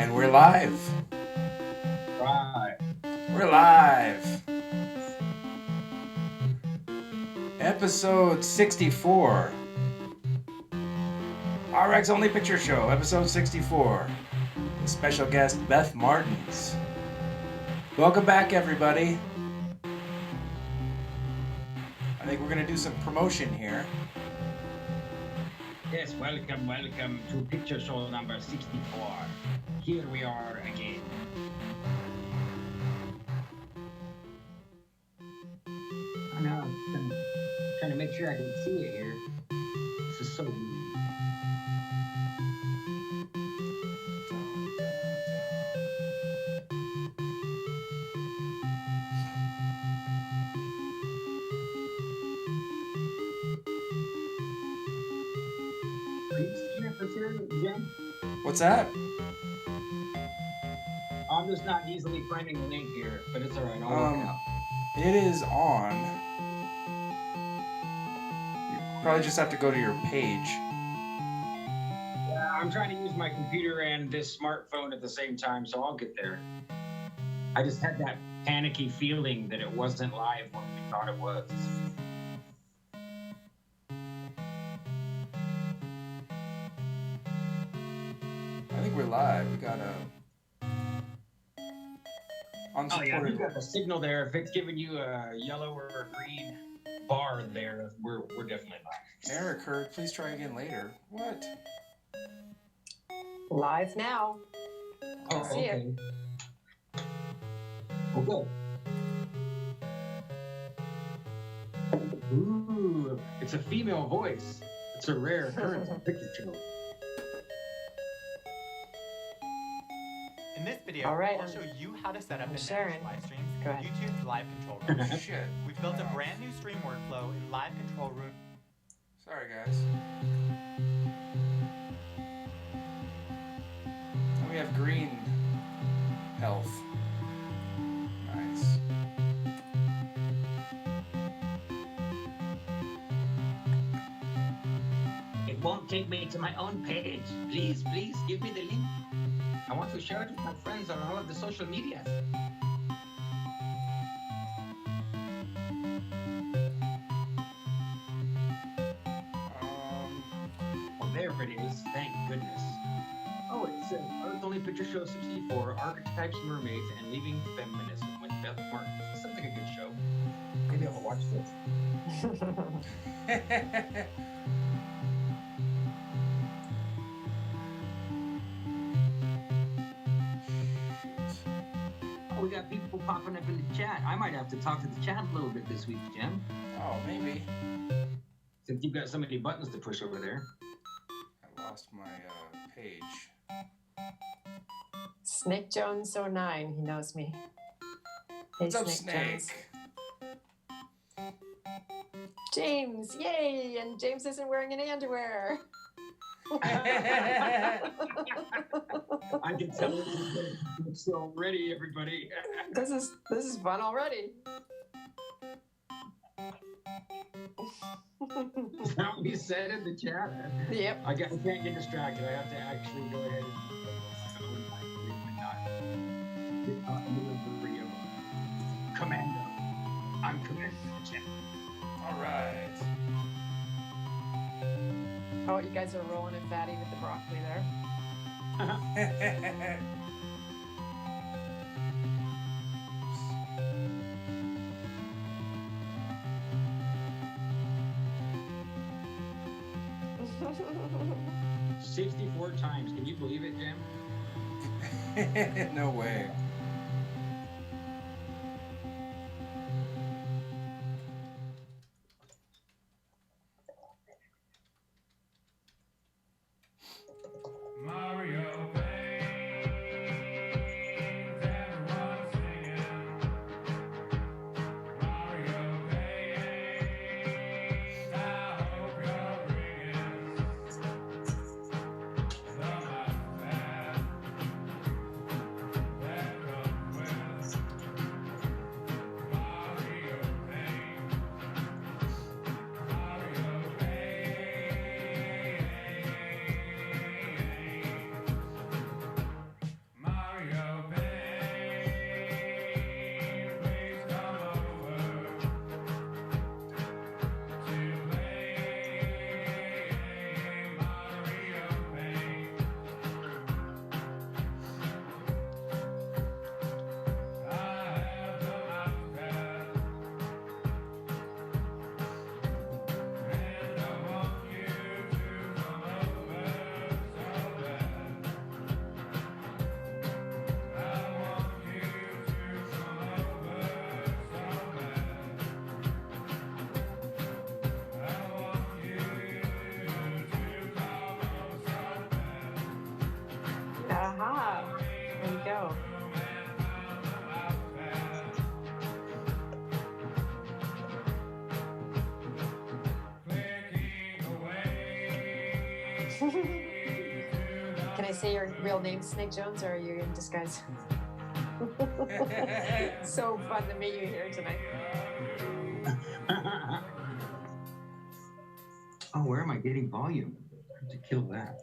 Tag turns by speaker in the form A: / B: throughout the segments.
A: And we're live.
B: Right.
A: We're live. Episode 64. RX Only Picture Show, episode 64. With special guest Beth Martens. Welcome back, everybody. I think we're going to do some promotion here.
B: Yes, welcome to Picture Show number 64. Here we are again. I know, I'm trying to make sure I can see it here. This is so weird. Are you seeing it this here, Jim?
A: What's that?
B: I'm just not easily finding a link here, but it's alright, I'll work it out.
A: It is on. You probably just have to go to your page.
B: Yeah, I'm trying to use my computer and this smartphone at the same time, so I'll get there. I just had that panicky feeling that it wasn't live when we thought it was.
A: I think we're live. We got a
B: Oh yeah,
A: unsupported.
B: you got the signal there. If it's giving you a yellow or a green bar there, we're definitely live.
A: Error occurred. Please try again later. What?
C: Live now.
B: Oh,
C: see it.
B: okay. Well, good. Ooh, it's a female voice. It's a rare occurrence on Picture Show.
D: In this video,
C: All right,
D: I'll show you how to set up and manage
C: sharing.
D: live streams
C: Go
D: in
C: ahead.
D: YouTube's live control room.
A: Shit.
D: We've built a brand new stream workflow in live control room.
A: Sorry, guys. And we have green health. Nice.
B: It won't take me to my own page. Please give me the link. I want to share it with my friends on all of the social medias. Well, there it is. Thank goodness. Oh, it says Earth Only Picture Show 64, Archetypes, Mermaids, and Leaving Feminism with Beth Martens. This sounds like a good show. Maybe I'll watch this. Oh, we got people popping up in the chat. I might have to talk to the chat a little bit this week, Jim.
A: Oh, maybe.
B: Since you've got so many buttons to push over there.
A: I lost my page.
C: Snake Jones 09. He knows me. Hey,
A: What's up,
C: Jones.
A: Snake?
C: James, yay! And James isn't wearing any underwear.
B: I can tell it's so ready, everybody.
C: This is fun already.
B: Is that what you said in the chat?
C: Yep.
B: I can't get distracted. I have to actually go ahead and not get a delivery of Commando. I'm Commando.
A: All right.
C: Oh, you guys are rolling a fatty with the broccoli there.
B: 64 times. Can you believe it, Jim?
A: No way.
C: Can I say your real name, Snake Jones, or are you in disguise? So fun to meet you here tonight.
B: Oh, where am I getting volume? I have to kill that.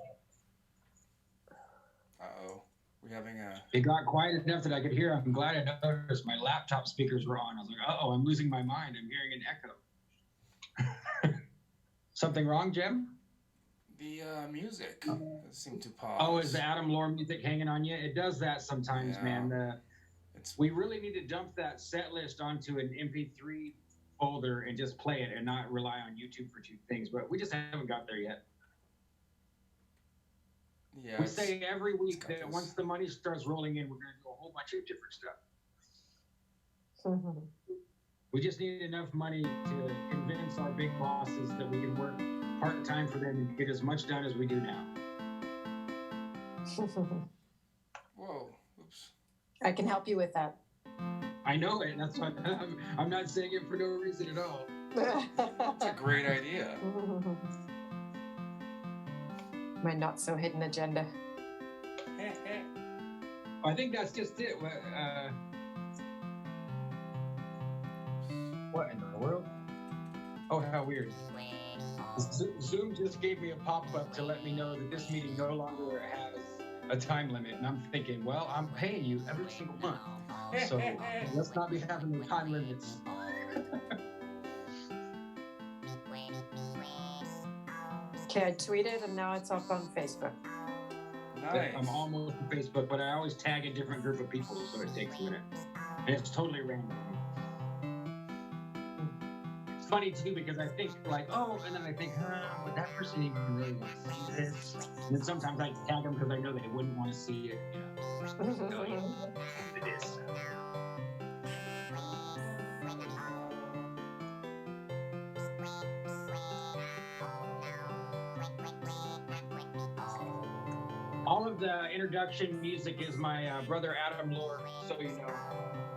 A: Uh-oh. We're having a...
B: It got quiet enough that I could hear. I'm glad I noticed my laptop speakers were on. I was like, uh-oh, I'm losing my mind. I'm hearing an echo. Something wrong, Jim?
A: The music seemed to pause.
B: Oh, is the Adam Lore music hanging on you? It does that sometimes,
A: Yeah.
B: man. We really need to dump that set list onto an MP3 folder and just play it and not rely on YouTube for two things. But we just haven't got there yet.
A: Yeah,
B: we say every week that
A: this.
B: once the money starts rolling in, we're going to do a whole bunch of different stuff. We just need enough money to convince our big bosses that we can work part-time for them and get as much done as we do now.
A: Whoa, oops.
C: I can help you with that.
B: I know it. That's why I'm not saying it for no reason at all.
A: That's a great idea.
C: My not so hidden agenda.
B: I think that's just it. What in the world? Oh, how weird. Zoom just gave me a pop-up to let me know that this meeting no longer has a time limit. And I'm thinking, well, I'm paying you every single month. So let's not be having the time limits.
C: Okay, I tweeted and now it's up on Facebook.
A: Nice.
B: I'm almost on Facebook, but I always tag a different group of people, so it takes a minute. And it's totally random. It's funny too because I think like, oh, and then I think, would that person even really want to see this? And then sometimes I tag them because I know they wouldn't want to see it. You know, it is. All of the introduction music is my brother Adam Lore, so you know.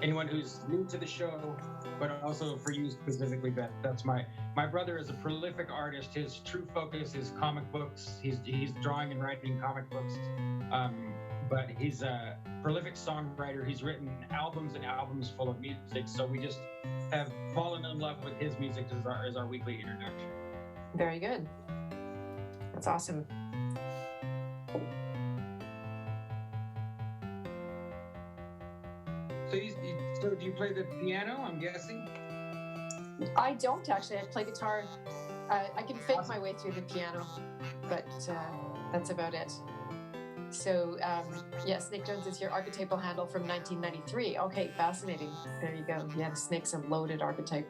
B: Anyone who's new to the show, but also for you specifically, Beth. That's my brother is a prolific artist. His true focus is comic books. He's drawing and writing comic books, but he's a prolific songwriter. He's written albums and albums full of music. So we just have fallen in love with his music as our weekly introduction.
C: Very good. That's awesome.
B: So do you play the piano, I'm guessing?
C: I don't actually. I play guitar. I can fake my way through the piano, but that's about it. So, yeah, Snake Jones is your archetypal handle from 1993. Okay, fascinating. There you go. Yeah, the snake's a loaded archetype,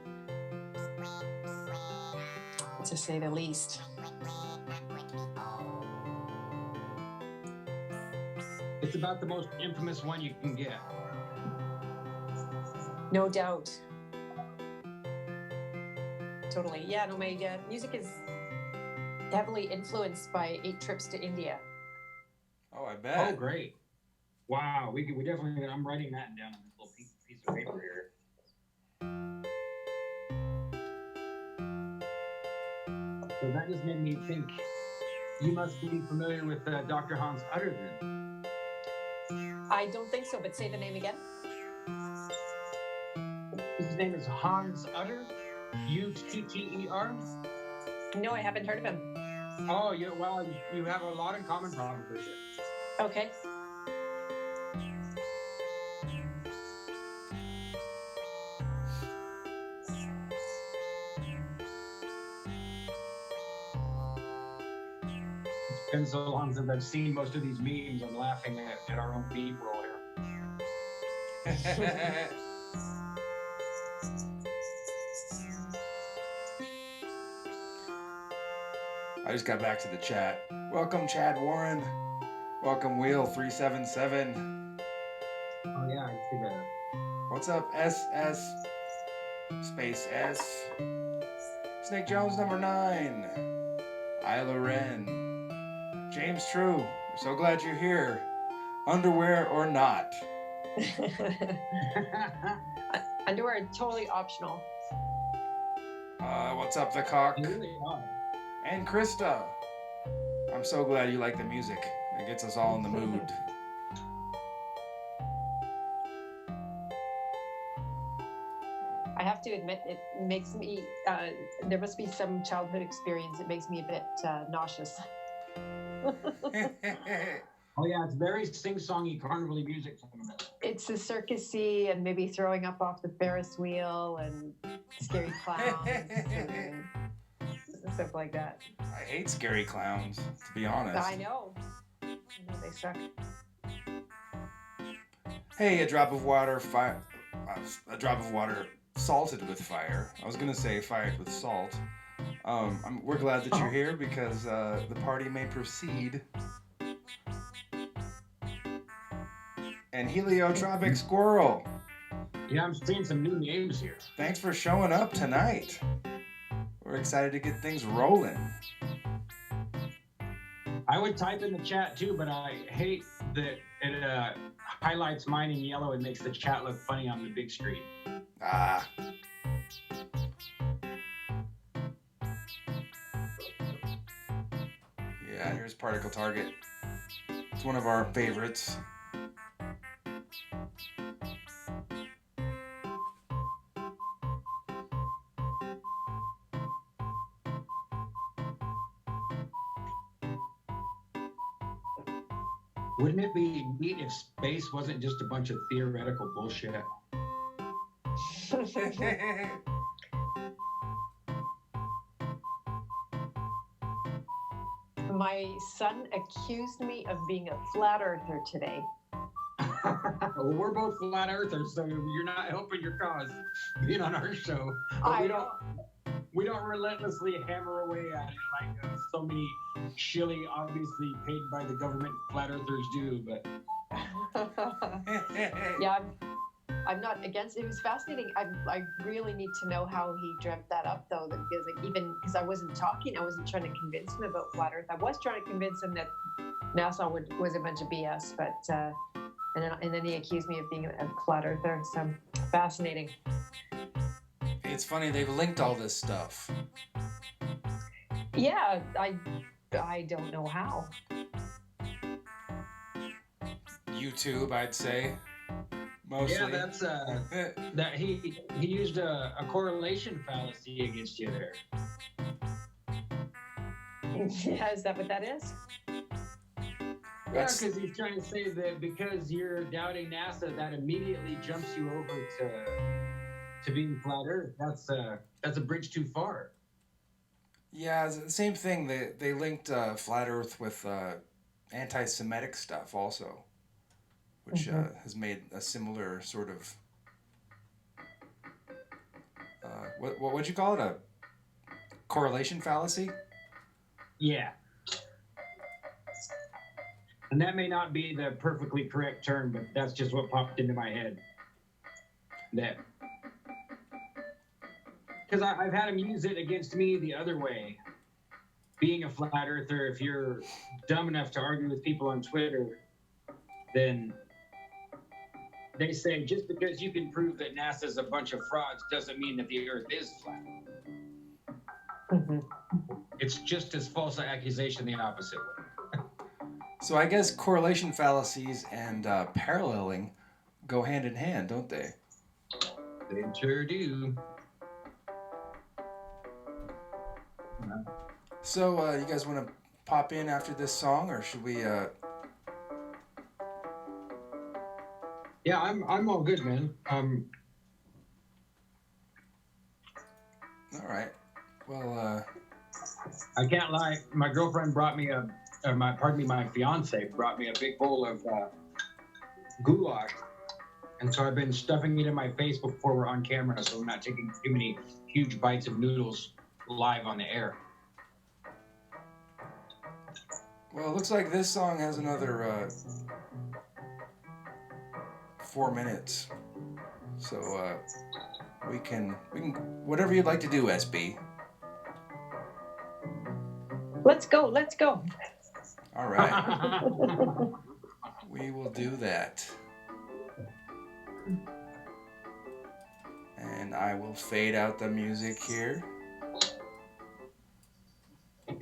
C: to say the least.
B: It's about the most infamous one you can get.
C: No doubt. Totally. Yeah, no, my music is heavily influenced by 8 trips to India.
A: Oh, I bet.
B: Oh, great. Wow, we definitely, I'm writing that down on this little piece of paper here. So that just made me think, you must be familiar with Dr. Hans Utter then.
C: I don't think so, but say the name again.
B: His name is Hans Utter, Utter.
C: No, I haven't heard of him.
B: Oh, you have a lot in common probably.
C: Okay.
B: It's been so long since I've seen most of these memes. I'm laughing at our own beat roll here.
A: I just got back to the chat. Welcome, Chad Warren. Welcome, Wheel377.
B: Oh yeah, I see that.
A: What's up, SS space S? Snake Jones number 9. Isla Wren. James True. We're so glad you're here. Underwear or not?
C: Underwear are totally optional.
A: What's up, the cock?
B: You really are.
A: And Krista. I'm so glad you like the music. It gets us all in the mood.
C: I have to admit, it makes me, there must be some childhood experience that makes me a bit nauseous.
B: Oh yeah, it's very sing-songy, carnival-y music.
C: It's the circusy and maybe throwing up off the Ferris wheel and scary clowns and stuff like that.
A: I hate scary clowns, to be honest.
C: I know they suck.
A: Hey, a drop of water, a drop of water salted with fire. I was gonna say fired with salt. We're glad that you're here because the party may proceed. And Heliotropic Squirrel.
B: Yeah, I'm seeing some new names here.
A: Thanks for showing up tonight. We're excited to get things rolling.
B: I would type in the chat too, but I hate that it highlights mine in yellow and makes the chat look funny on the big screen.
A: Ah. Yeah, here's Particle Target. It's one of our favorites.
B: Wouldn't it be neat if space wasn't just a bunch of theoretical bullshit?
C: My son accused me of being a flat earther today.
B: Well, we're both flat earthers, so you're not helping your cause being on our show. But we don't relentlessly hammer away at it like so many shilly, obviously paid by the government flat earthers do. But
C: yeah, I'm not against it. It was fascinating. I really need to know how he dreamt that up, though, because because I wasn't talking, I wasn't trying to convince him about flat Earth. I was trying to convince him that NASA was a bunch of BS, but and then he accused me of being a flat earther. So fascinating.
A: It's funny, they've linked all this stuff.
C: Yeah, I don't know how.
A: YouTube, I'd say. Mostly.
B: yeah, that's that he used a correlation fallacy against you there.
C: Yeah, is that what that is?
B: Yeah, because he's trying to say that because you're doubting NASA, that immediately jumps you over to being flat Earth. That's a bridge too far.
A: Yeah, it's the same thing. They linked flat Earth with anti-Semitic stuff also, which has made a similar sort of what would you call it? A correlation fallacy?
B: Yeah. And that may not be the perfectly correct term, but that's just what popped into my head. That because I've had him use it against me the other way. Being a flat earther, if you're dumb enough to argue with people on Twitter, then they say just because you can prove that NASA's a bunch of frauds doesn't mean that the Earth is flat.
C: Mm-hmm.
B: It's just as false an accusation the opposite way.
A: So I guess correlation fallacies and paralleling go hand in hand, don't they?
B: They sure do.
A: So you guys want to pop in after this song, or should we?
B: Yeah, I'm all good, man.
A: All right. Well,
B: I can't lie. My girlfriend brought me my fiance brought me a big bowl of goulash, and so I've been stuffing it in my face before we're on camera, so we're not taking too many huge bites of noodles live on the air.
A: well, it looks like this song has another 4 minutes, so we can whatever you'd like to do, SB.
C: Let's go.
A: All right. We will do that. And I will fade out the music here.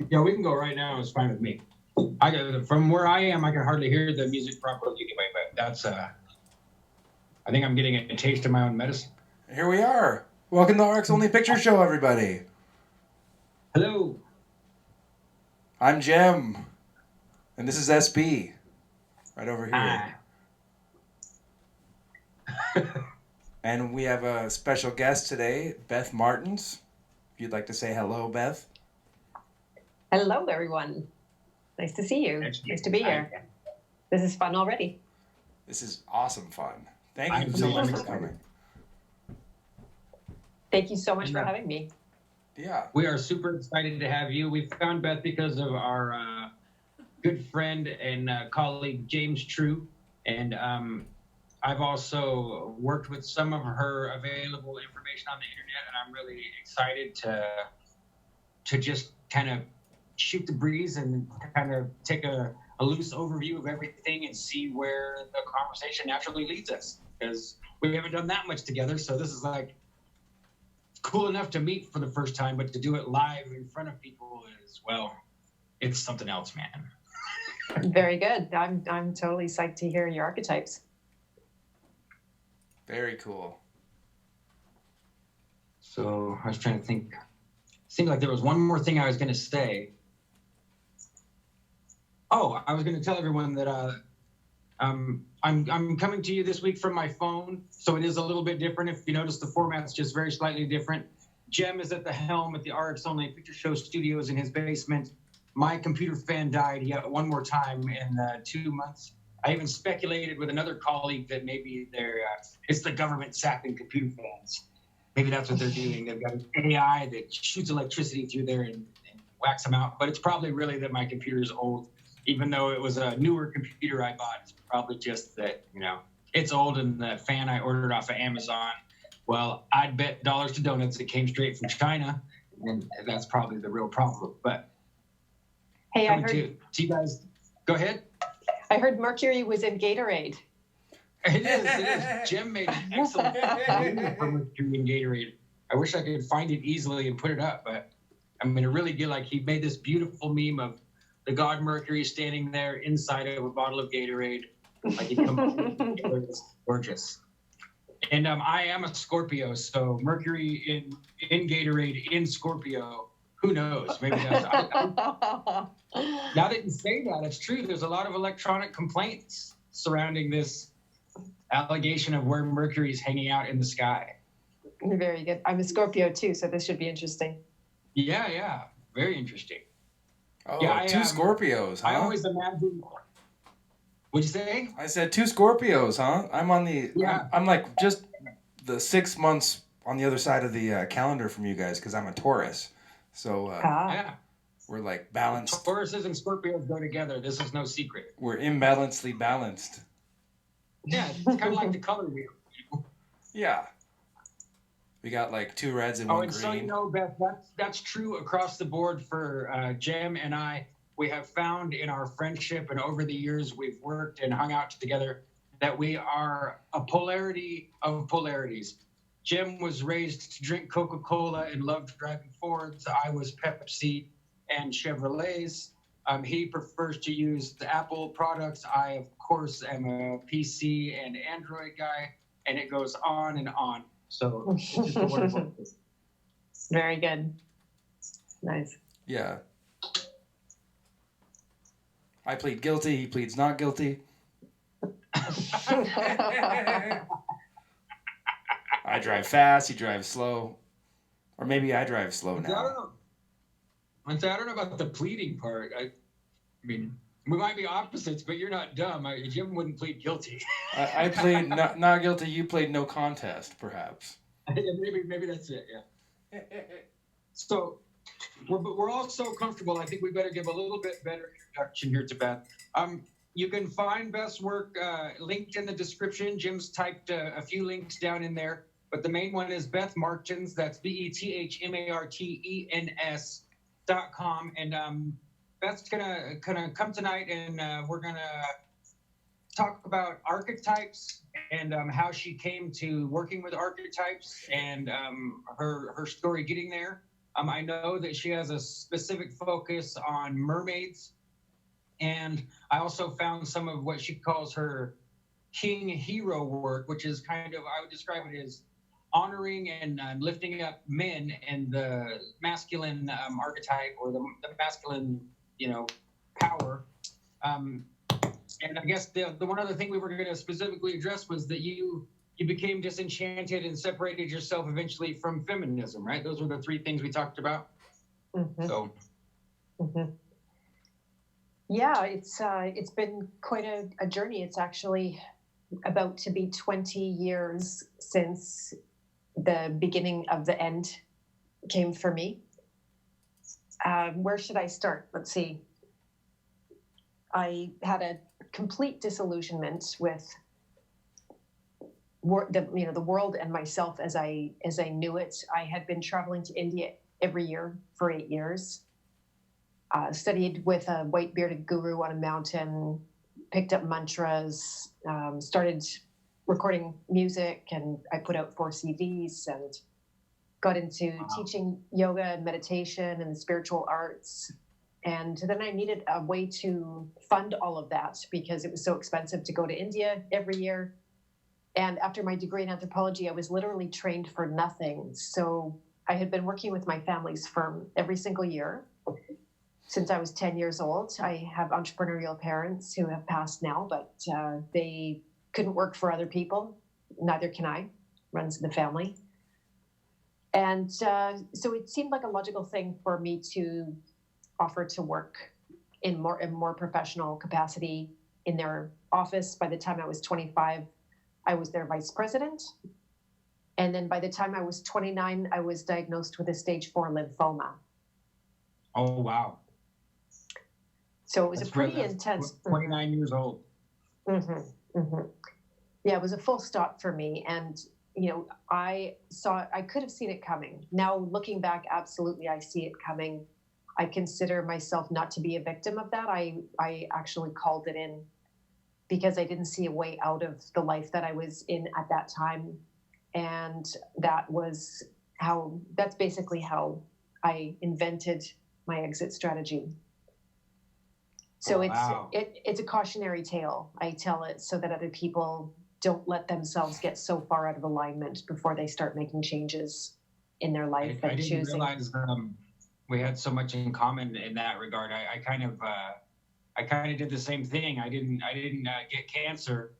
B: Yeah, we can go right now. It's fine with me. From where I am, I can hardly hear the music properly anyway, but that's, I think I'm getting a taste of my own medicine.
A: Here we are. Welcome to Arc's Only Picture Show, everybody.
B: Hello.
A: I'm Jim, and this is SB, right over here. And we have a special guest today, Beth Martens. If you'd like to say hello, Beth.
C: Hello, everyone. Nice to see you. Nice to be here. This is fun already.
A: This is awesome fun. Thank you so much for coming.
C: Thank you so much for having me.
A: Yeah.
B: We are super excited to have you. We found Beth because of our good friend and colleague, James True. And I've also worked with some of her available information on the internet, and I'm really excited to just kind of shoot the breeze and kind of take a loose overview of everything and see where the conversation naturally leads us, because we haven't done that much together. So this is like cool enough to meet for the first time, but to do it live in front of people is, well, it's something else, man.
C: Very good. I'm totally psyched to hear your archetypes.
A: Very cool.
B: So I was trying to think. Seemed like there was one more thing I was going to say. Oh, I was going to tell everyone that I'm coming to you this week from my phone, so it is a little bit different. If you notice, the format's just very slightly different. Jem is at the helm at the Arc's Only Picture Show studios in his basement. My computer fan died yet one more time in 2 months. I even speculated with another colleague that maybe it's the government sapping computer fans. Maybe that's what they're doing. They've got an AI that shoots electricity through there and whacks them out. But it's probably really that my computer is old. Even though it was a newer computer I bought, it's probably just that, it's old, and the fan I ordered off of Amazon, well, I'd bet dollars to donuts it came straight from China, and that's probably the real problem. But
C: hey, I heard
B: to you guys, go ahead.
C: I heard Mercury was in Gatorade.
B: It is. Jim made an excellent meme for Mercury in Gatorade. I wish I could find it easily and put it up, but I'm going to really get he made this beautiful meme of the god Mercury standing there inside of a bottle of Gatorade. It's gorgeous. And I am a Scorpio, so Mercury in Gatorade in Scorpio. Who knows? Maybe that's. Now that you say that, it's true. There's a lot of electronic complaints surrounding this allegation of where Mercury's hanging out in the sky.
C: Very good. I'm a Scorpio too, so this should be interesting.
B: Yeah. Very interesting.
A: Oh, yeah, two Scorpios, huh?
B: I always imagine. What'd you say?
A: I said 2 Scorpios, huh? I'm on the. Yeah. I'm like just the 6 months on the other side of the calendar from you guys, because I'm a Taurus. So
B: yeah,
A: we're like balanced.
B: Tauruses and Scorpios go together. This is no secret.
A: We're imbalancedly balanced.
B: Yeah, it's kind of like the color wheel.
A: Yeah. We got like 2 reds and 1 green.
B: So Beth, that's true across the board for Jem and I. We have found in our friendship and over the years we've worked and hung out together that we are a polarity of polarities. Jem was raised to drink Coca-Cola and loved driving Fords. I was Pepsi and Chevrolets. He prefers to use the Apple products. I, of course, am a PC and Android guy, and it goes on and on. So it's just a wonderful.
C: Very good. Nice.
A: Yeah. I plead guilty. He pleads not guilty. I drive fast. He drives slow. Or maybe I drive slow now.
B: I don't know about the pleading part. I mean, we might be opposites, but you're not dumb. Jim wouldn't plead guilty.
A: I plead not guilty. You played no contest, perhaps.
B: Maybe that's it. Yeah. So we're all so comfortable. I think we better give a little bit better introduction here to Beth. You can find Beth's work linked in the description. Jim's typed a few links down in there, but the main one is Beth Martens. That's BethMartens.com, and Beth's gonna come tonight, and we're gonna talk about archetypes and how she came to working with archetypes and her story getting there. I know that she has a specific focus on mermaids And I also found some of what she calls her king hero work, which is kind of, I would describe it as honoring and lifting up men and the masculine archetype, or the masculine, power. Um, and I guess the one other thing we were going to specifically address was that you became disenchanted and separated yourself eventually from feminism, right? Those were the three things we talked about.
C: Mm-hmm.
B: So.
C: Mm-hmm. Yeah, it's been quite a journey. It's actually about to be 20 years since the beginning of the end came for me. Where should I start? Let's see. I had a complete disillusionment with the world and myself as I knew it. I had been traveling to India every year for 8 years. Studied with a white bearded guru on a mountain, picked up mantras, started recording music, and I put out 4 CDs and got into teaching yoga and meditation and spiritual arts. And then I needed a way to fund all of that because it was so expensive to go to India every year. And after my degree in anthropology, I was literally trained for nothing. So I had been working with my family's firm every single year since I was 10 years old. I have entrepreneurial parents who have passed now, but they couldn't work for other people. Neither can I. Runs in the family. And so it seemed like a logical thing for me to offer to work in more professional capacity in their office. By the time I was 25, I was their vice president. And then by the time I was 29, I was diagnosed with a stage 4 lymphoma.
B: Oh, wow.
C: So it was a pretty intense.
B: 29 years old.
C: Mm-hmm, mm-hmm. Yeah, it was a full stop for me. And, I could have seen it coming. Now, looking back, absolutely, I see it coming. I consider myself not to be a victim of that. I actually called it in because I didn't see a way out of the life that I was in at that time. And that's basically how I invented my exit strategy. So
B: wow.
C: it's a cautionary tale. I tell it so that other people don't let themselves get so far out of alignment before they start making changes in their life
B: I didn't realize we had so much in common in that regard. I kind of did the same thing. I didn't get cancer,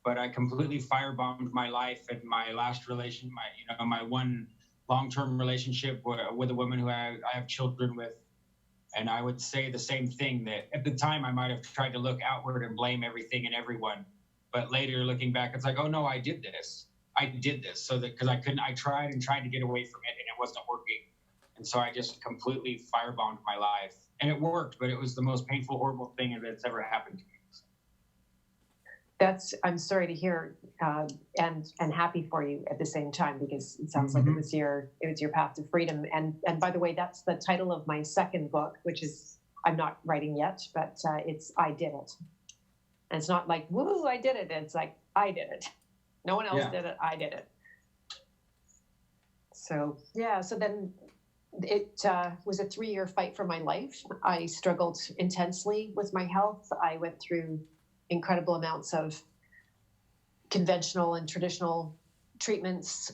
B: but I completely firebombed my life and my last relation, my one long-term relationship with a woman who I have children with. And I would say the same thing, that at the time I might have tried to look outward and blame everything and everyone. But later looking back, it's like, oh no, I did this. So that because I tried to get away from it and it wasn't working. And so I just completely firebombed my life. And it worked, but it was the most painful, horrible thing that's ever happened to me.
C: I'm sorry to hear, and happy for you at the same time, because it sounds like it was your path to freedom. And by the way, that's the title of my second book, which is, I'm not writing yet, but it's I Did It. And it's not like, woo, I did it. It's like, I did it. No one else did it. I did it. So then it was a 3-year fight for my life. I struggled intensely with my health. I went through incredible amounts of conventional and traditional treatments.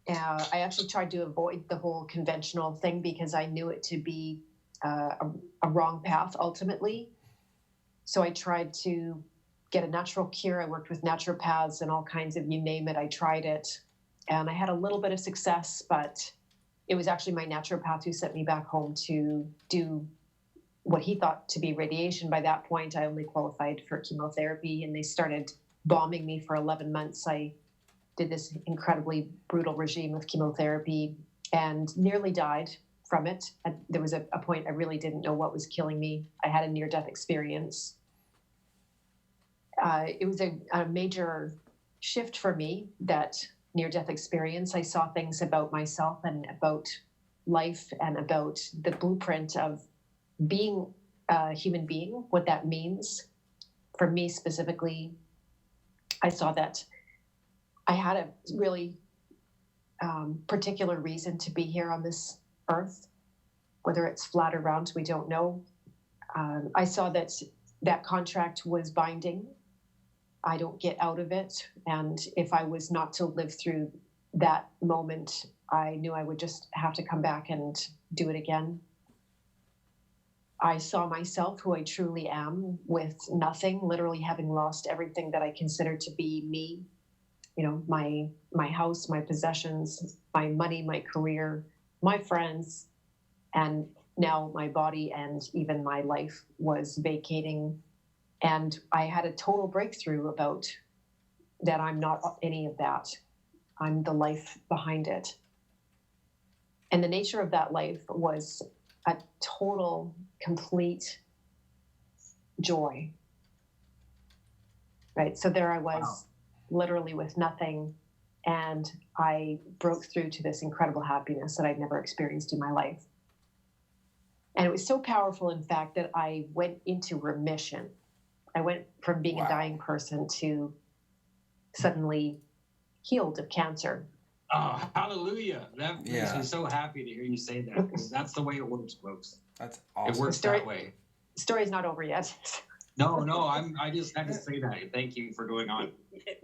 C: I actually tried to avoid the whole conventional thing because I knew it to be a wrong path ultimately. So I tried to get a natural cure. I worked with naturopaths and all kinds of, you name it, I tried it. And I had a little bit of success, but it was actually my naturopath who sent me back home to do what he thought to be radiation. By that point, I only qualified for chemotherapy, and they started bombing me for 11 months. I did this incredibly brutal regime of chemotherapy and nearly died from it. There was a point I really didn't know what was killing me. I had a near-death experience. It was a major shift for me, that near-death experience. I saw things about myself and about life and about the blueprint of being a human being, what that means. For me specifically, I saw that I had a really particular reason to be here on this earth, whether it's flat or round, we don't know. I saw that that contract was binding. I don't get out of it. And if I was not to live through that moment, I knew I would just have to come back and do it again. I saw myself, who I truly am, with nothing, literally having lost everything that I considered to be me. You know, my house, my possessions, my money, my career, my friends, and now my body and even my life was vacating. And I had a total breakthrough about that I'm not any of that. I'm the life behind it. And the nature of that life was a total, complete joy. Right? So there I was, literally with nothing. And I broke through to this incredible happiness that I'd never experienced in my life. And it was so powerful, in fact, that I went into remission. I went from being a dying person to suddenly healed of cancer.
B: Oh, hallelujah. That makes me so happy to hear you say that, because that's the way it works, folks.
A: That's awesome.
B: It works that way.
C: The story's not over yet.
B: No, I just had to say that. Thank you for going on.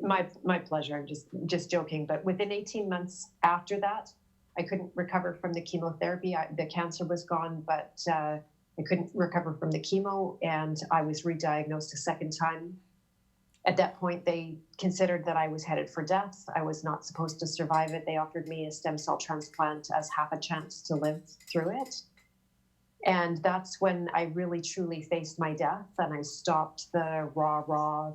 C: My pleasure. I'm just joking. But within 18 months after that, I couldn't recover from the chemotherapy. The cancer was gone, but I couldn't recover from the chemo, and I was re-diagnosed a second time. At that point, they considered that I was headed for death. I was not supposed to survive it. They offered me a stem cell transplant as half a chance to live through it. And that's when I really, truly faced my death, and I stopped the raw,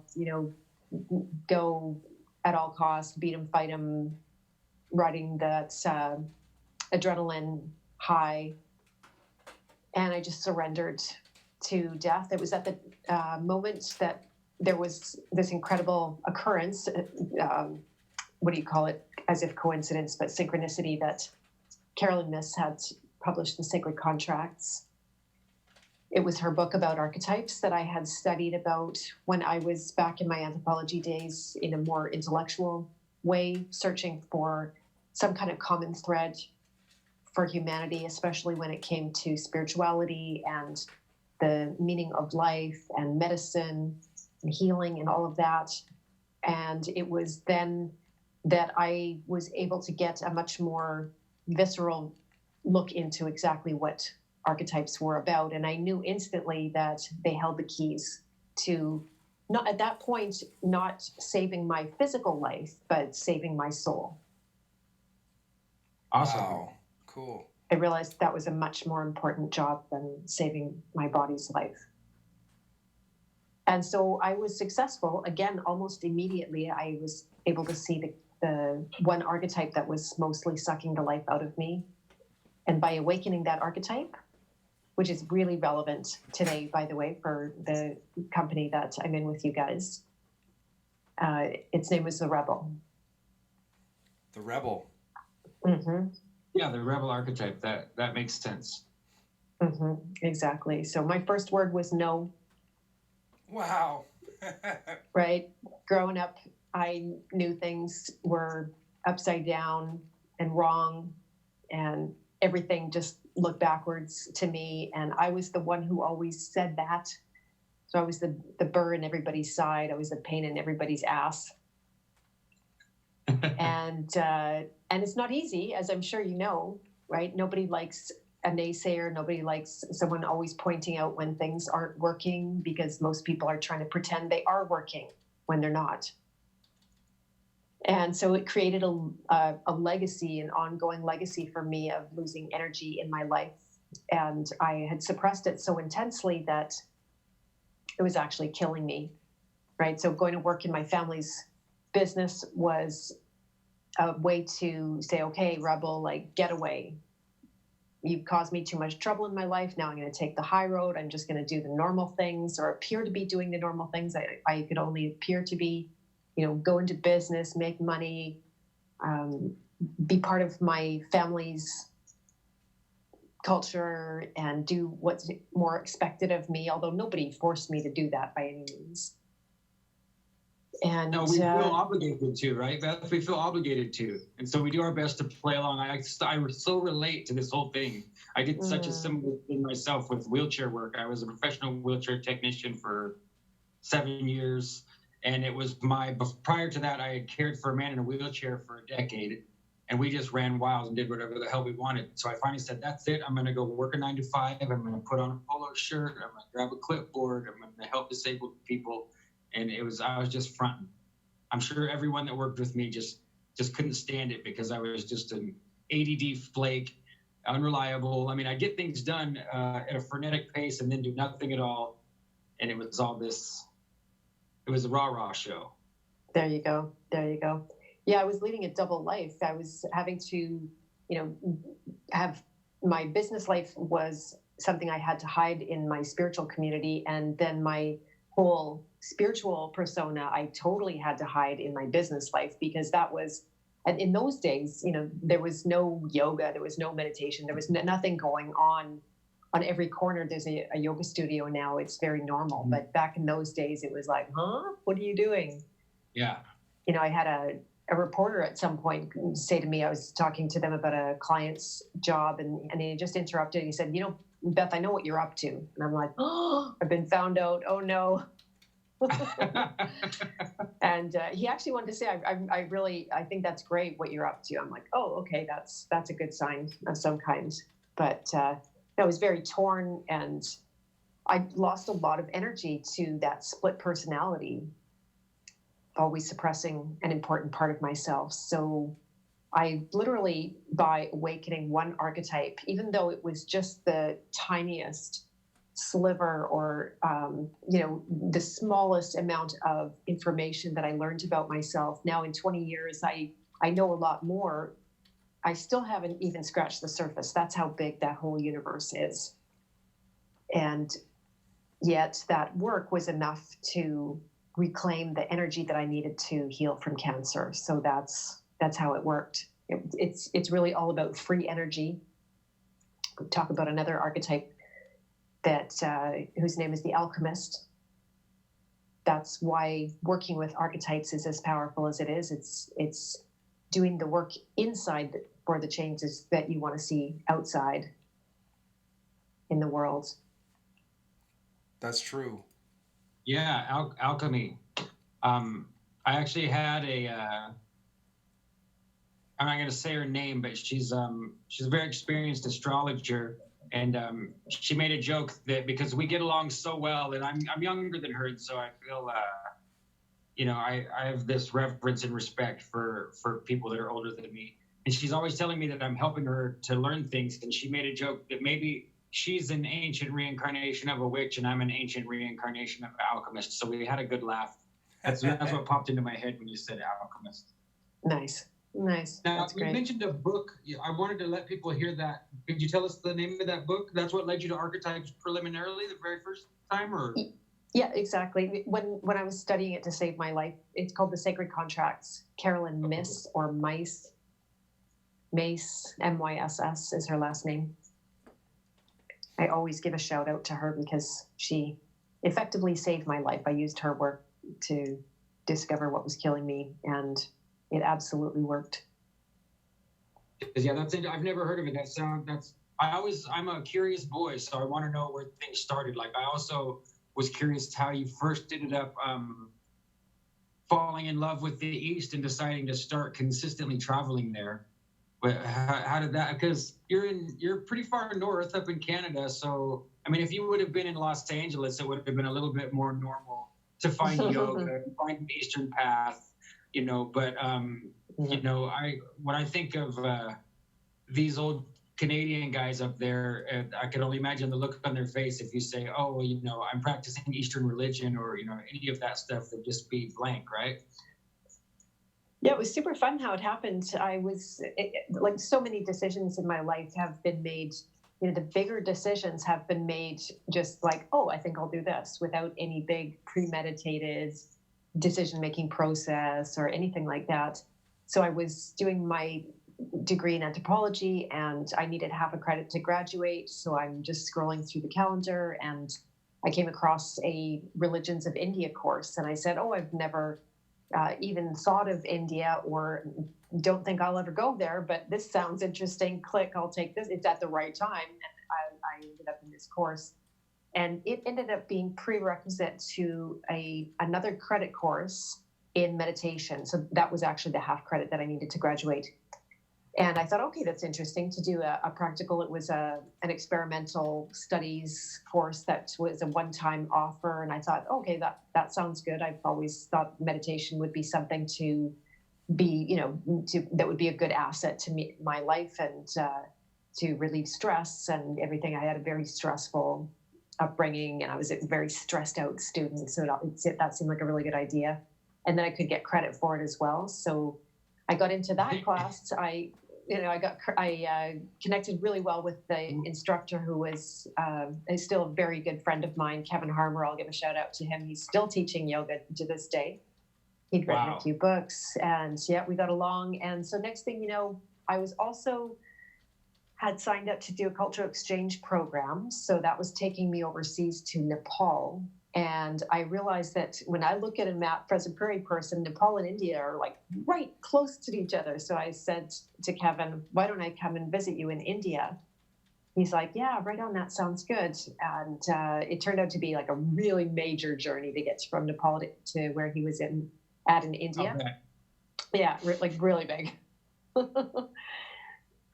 C: go at all costs, beat them, fight them, riding that adrenaline high. And I just surrendered to death. It was at the moment that there was this incredible occurrence, what do you call it, as if coincidence, but synchronicity, that Carolyn Myss had published The Sacred Contracts. It was her book about archetypes that I had studied about when I was back in my anthropology days in a more intellectual way, searching for some kind of common thread for humanity, especially when it came to spirituality and the meaning of life and medicine and healing and all of that. And it was then that I was able to get a much more visceral look into exactly what archetypes were about. And I knew instantly that they held the keys to, not at that point, not saving my physical life, but saving my soul.
B: Awesome.
A: Wow. Cool.
C: I realized that was a much more important job than saving my body's life. And so I was successful. Again, almost immediately, I was able to see the one archetype that was mostly sucking the life out of me. And by awakening that archetype, which is really relevant today, by the way, for the company that I'm in with you guys, its name was the Rebel.
A: The Rebel.
C: Mm-hmm.
B: Yeah, the rebel archetype. That makes sense.
C: Mm-hmm. Exactly. So my first word was no.
A: Wow.
C: Right? Growing up, I knew things were upside down and wrong, and everything just looked backwards to me. And I was the one who always said that. So I was the burr in everybody's side. I was the pain in everybody's ass. And it's not easy, as I'm sure you know, right? Nobody likes a naysayer. Nobody likes someone always pointing out when things aren't working, because most people are trying to pretend they are working when they're not. And so it created a legacy, an ongoing legacy for me of losing energy in my life. And I had suppressed it so intensely that it was actually killing me, right? So going to work in my family's business was a way to say, okay, Rebel, like, get away. You've caused me too much trouble in my life. Now I'm going to take the high road. I'm just going to do the normal things, or appear to be doing the normal things. I could only appear to be, go into business, make money, be part of my family's culture and do what's more expected of me, although nobody forced me to do that by any means. And
B: No, we feel obligated to, right, Beth? We feel obligated to. And so we do our best to play along. I so relate to this whole thing. I did such a similar thing myself with wheelchair work. I was a professional wheelchair technician for 7 years. And it was prior to that, I had cared for a man in a wheelchair for a decade. And we just ran wild and did whatever the hell we wanted. So I finally said, that's it. I'm going to go work a 9 to 5. I'm going to put on a polo shirt. I'm going to grab a clipboard. I'm going to help disabled people. And I was just fronting. I'm sure everyone that worked with me just couldn't stand it because I was just an ADD flake, unreliable. I mean, I get things done at a frenetic pace and then do nothing at all. And it was all this, it was a rah-rah show.
C: There you go. There you go. Yeah, I was leading a double life. I was having to, have my business life was something I had to hide in my spiritual community. And then my whole spiritual persona, I totally had to hide in my business life because that was, and in those days, there was no yoga, there was no meditation, there was nothing going on every corner. There's a yoga studio now. It's very normal. Mm-hmm. But back in those days, it was like, what are you doing?
B: Yeah.
C: I had a reporter at some point say to me, I was talking to them about a client's job and he just interrupted. He said, Beth, I know what you're up to. And I'm like, I've been found out. Oh no. And he actually wanted to say, I think that's great what you're up to. I'm like, oh, okay. That's a good sign of some kind. But I was very torn and I lost a lot of energy to that split personality, always suppressing an important part of myself. So I literally, by awakening one archetype, even though it was just the tiniest sliver or, the smallest amount of information that I learned about myself, now in 20 years, I know a lot more. I still haven't even scratched the surface. That's how big that whole universe is. And yet that work was enough to reclaim the energy that I needed to heal from cancer. So that's how it worked. It's really all about free energy. We talk about another archetype that whose name is the alchemist. That's why working with archetypes is as powerful as it is. It's doing the work inside for the changes that you want to see outside in the world.
A: That's true.
B: Yeah, alchemy. I actually had I'm not going to say her name, but she's a very experienced astrologer, and she made a joke that because we get along so well, and I'm younger than her, and so I feel I have this reverence and respect for people that are older than me, and she's always telling me that I'm helping her to learn things, and she made a joke that maybe she's an ancient reincarnation of a witch and I'm an ancient reincarnation of an alchemist. So we had a good laugh. That's what popped into my head when you said alchemist.
C: Nice.
B: Now,
C: That's great.
B: You mentioned a book. I wanted to let people hear that. Could you tell us the name of that book? That's what led you to Archetypes preliminarily the very first time, or?
C: Yeah, exactly. When I was studying it to save my life, it's called The Sacred Contracts. Carolyn Myss or Mice, Myss is her last name. I always give a shout out to her because she effectively saved my life. I used her work to discover what was killing me, and it absolutely worked.
B: Yeah, that's it. I've never heard of it. I'm a curious boy, so I want to know where things started. Like, I also was curious how you first ended up falling in love with the East and deciding to start consistently traveling there. But how did that? Because you're pretty far north up in Canada, so I mean, if you would have been in Los Angeles, it would have been a little bit more normal to find yoga, find an Eastern path, But when I think of these old Canadian guys up there, I can only imagine the look on their face if you say, "Oh, I'm practicing Eastern religion," or any of that stuff. They'd just be blank, right?
C: Yeah, it was super fun how it happened. Like so many decisions in my life have been made, the bigger decisions have been made just like, oh, I think I'll do this without any big premeditated decision-making process or anything like that. So I was doing my degree in anthropology and I needed half a credit to graduate. So I'm just scrolling through the calendar and I came across a Religions of India course. And I said, oh, I've never even thought of India or don't think I'll ever go there, but this sounds interesting. Click, I'll take this. It's at the right time. And I ended up in this course. And it ended up being prerequisite to another credit course in meditation. So that was actually the half credit that I needed to graduate. And I thought, okay, that's interesting to do a practical. It was an experimental studies course that was a one-time offer. And I thought, okay, that sounds good. I've always thought meditation would be something to be, that would be a good asset to my life and to relieve stress and everything. I had a very stressful upbringing and I was a very stressed out student. So that seemed like a really good idea. And then I could get credit for it as well. So I got into that class. I connected really well with the instructor who is still a very good friend of mine, Kevin Harmer. I'll give a shout out to him. He's still teaching yoga to this day. He'd written a few books and we got along. And so next thing you know, I was also had signed up to do a cultural exchange program. So that was taking me overseas to Nepal. And I realized that when I look at a map, Pheasant Prairie person, Nepal and India are like right close to each other. So I said to Kevin, why don't I come and visit you in India? He's like, yeah, right on, that sounds good. And it turned out to be like a really major journey to get from Nepal to where he was in India.
B: Okay.
C: Yeah, like really big.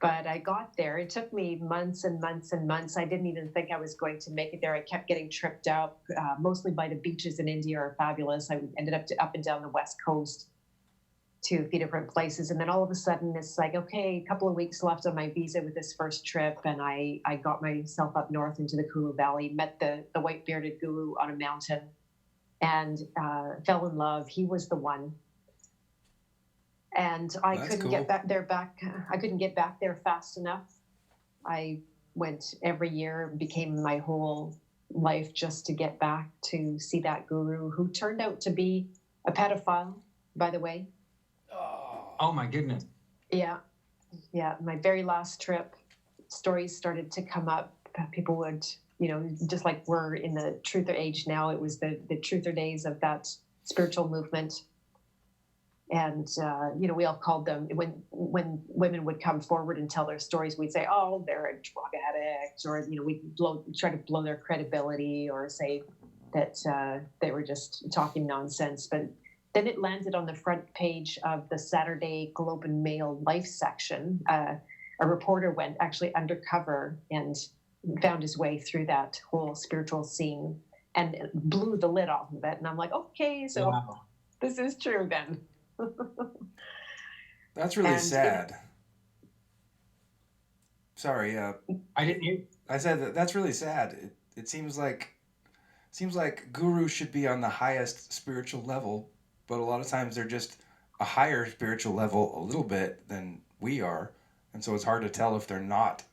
C: But I got there. It took me months and months and months. I didn't even think I was going to make it there. I kept getting tripped up, mostly by the beaches in India are fabulous. I ended up and down the West Coast to a few different places. And then all of a sudden it's like, okay, a couple of weeks left on my visa with this first trip. And I got myself up north into the Kulu Valley, met the white bearded guru on a mountain and fell in love. He was the one. And I couldn't get back there. I couldn't get back there fast enough. I went every year, became my whole life just to get back to see that guru who turned out to be a pedophile, by the way.
B: Oh my goodness.
C: Yeah. My very last trip, stories started to come up. People would, just like we're in the truther age now, it was the truther days of that spiritual movement. And, we all called them, when women would come forward and tell their stories, we'd say, oh, they're a drug addict, or, we'd try to blow their credibility or say that they were just talking nonsense. But then it landed on the front page of the Saturday Globe and Mail Life section. A reporter went actually undercover and found his way through that whole spiritual scene and blew the lid off of it. And I'm like, okay, so This is true then.
A: That's really sad. Sorry,
B: I didn't hear.
A: I said that's really sad. It seems like gurus should be on the highest spiritual level, but a lot of times they're just a higher spiritual level a little bit than we are, and so it's hard to tell if they're not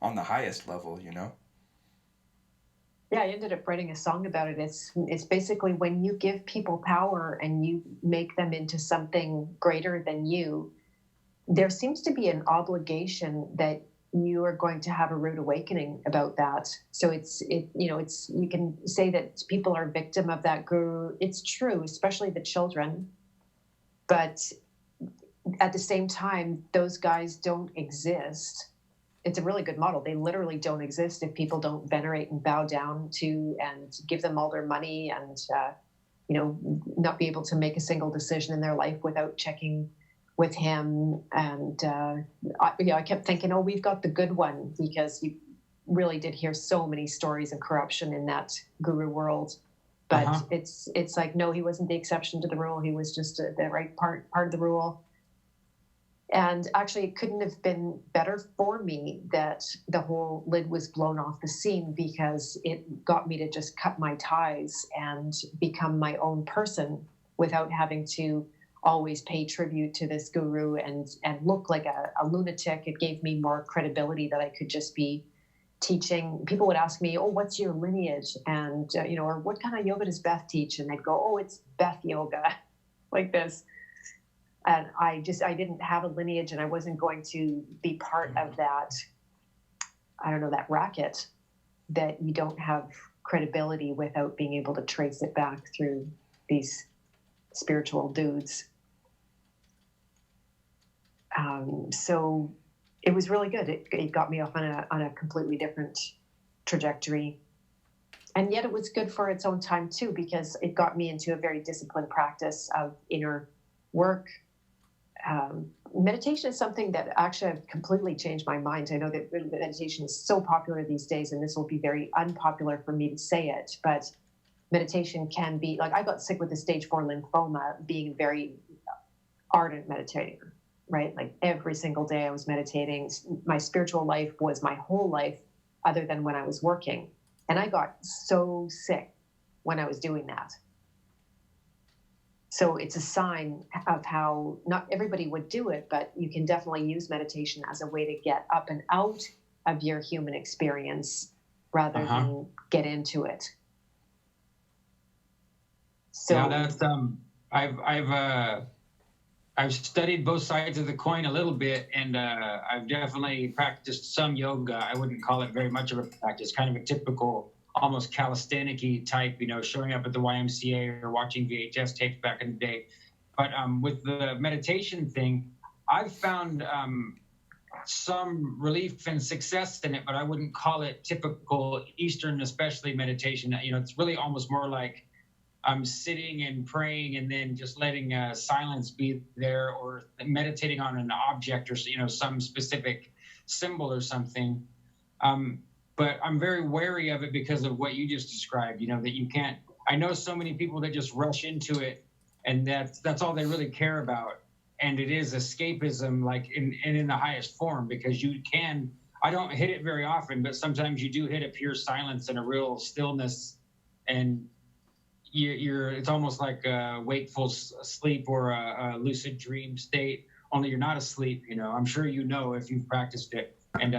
A: on the highest level,
C: Yeah, I ended up writing a song about it. It's basically when you give people power and you make them into something greater than you, there seems to be an obligation that you are going to have a rude awakening about that. So you can say that people are victim of that guru. It's true, especially the children. But at the same time, those guys don't exist. It's a really good model. They literally don't exist if people don't venerate and bow down to and give them all their money and, not be able to make a single decision in their life without checking with him. And I kept thinking, oh, we've got the good one, because you really did hear so many stories of corruption in that guru world. But it's like, no, he wasn't the exception to the rule. He was just the right part of the rule. And actually, it couldn't have been better for me that the whole lid was blown off the scene, because it got me to just cut my ties and become my own person without having to always pay tribute to this guru and look like a lunatic. It gave me more credibility that I could just be teaching. People would ask me, oh, what's your lineage? And, or what kind of yoga does Beth teach? And I'd go, oh, it's Beth yoga, like this. And I didn't have a lineage, and I wasn't going to be part of that, that racket, that you don't have credibility without being able to trace it back through these spiritual dudes. So it was really good. It got me off on a completely different trajectory. And yet it was good for its own time too, because it got me into a very disciplined practice of inner work. Meditation is something that actually have completely changed my mind. I know that meditation is so popular these days, and this will be very unpopular for me to say it, but meditation can be, like, I got sick with a stage 4 lymphoma being a very ardent meditator, right? Like every single day I was meditating. My spiritual life was my whole life other than when I was working. And I got so sick when I was doing that. So it's a sign of how not everybody would do it, but you can definitely use meditation as a way to get up and out of your human experience rather than get into it. So
B: yeah, that's I've studied both sides of the coin a little bit, and I've definitely practiced some yoga. I wouldn't call it very much of a practice, kind of a typical, almost calisthenic-y type, showing up at the YMCA or watching VHS tapes back in the day. But with the meditation thing, I've found some relief and success in it, but I wouldn't call it typical Eastern, especially meditation. It's really almost more like I'm sitting and praying and then just letting silence be there, or meditating on an object or some specific symbol or something. But I'm very wary of it because of what you just described, that you can't. I know so many people that just rush into it, and that's all they really care about. And it is escapism, like in the highest form, because you can. I don't hit it very often, but sometimes you do hit a pure silence and a real stillness, and it's almost like a wakeful sleep or a lucid dream state, only you're not asleep. I'm sure if you've practiced it. And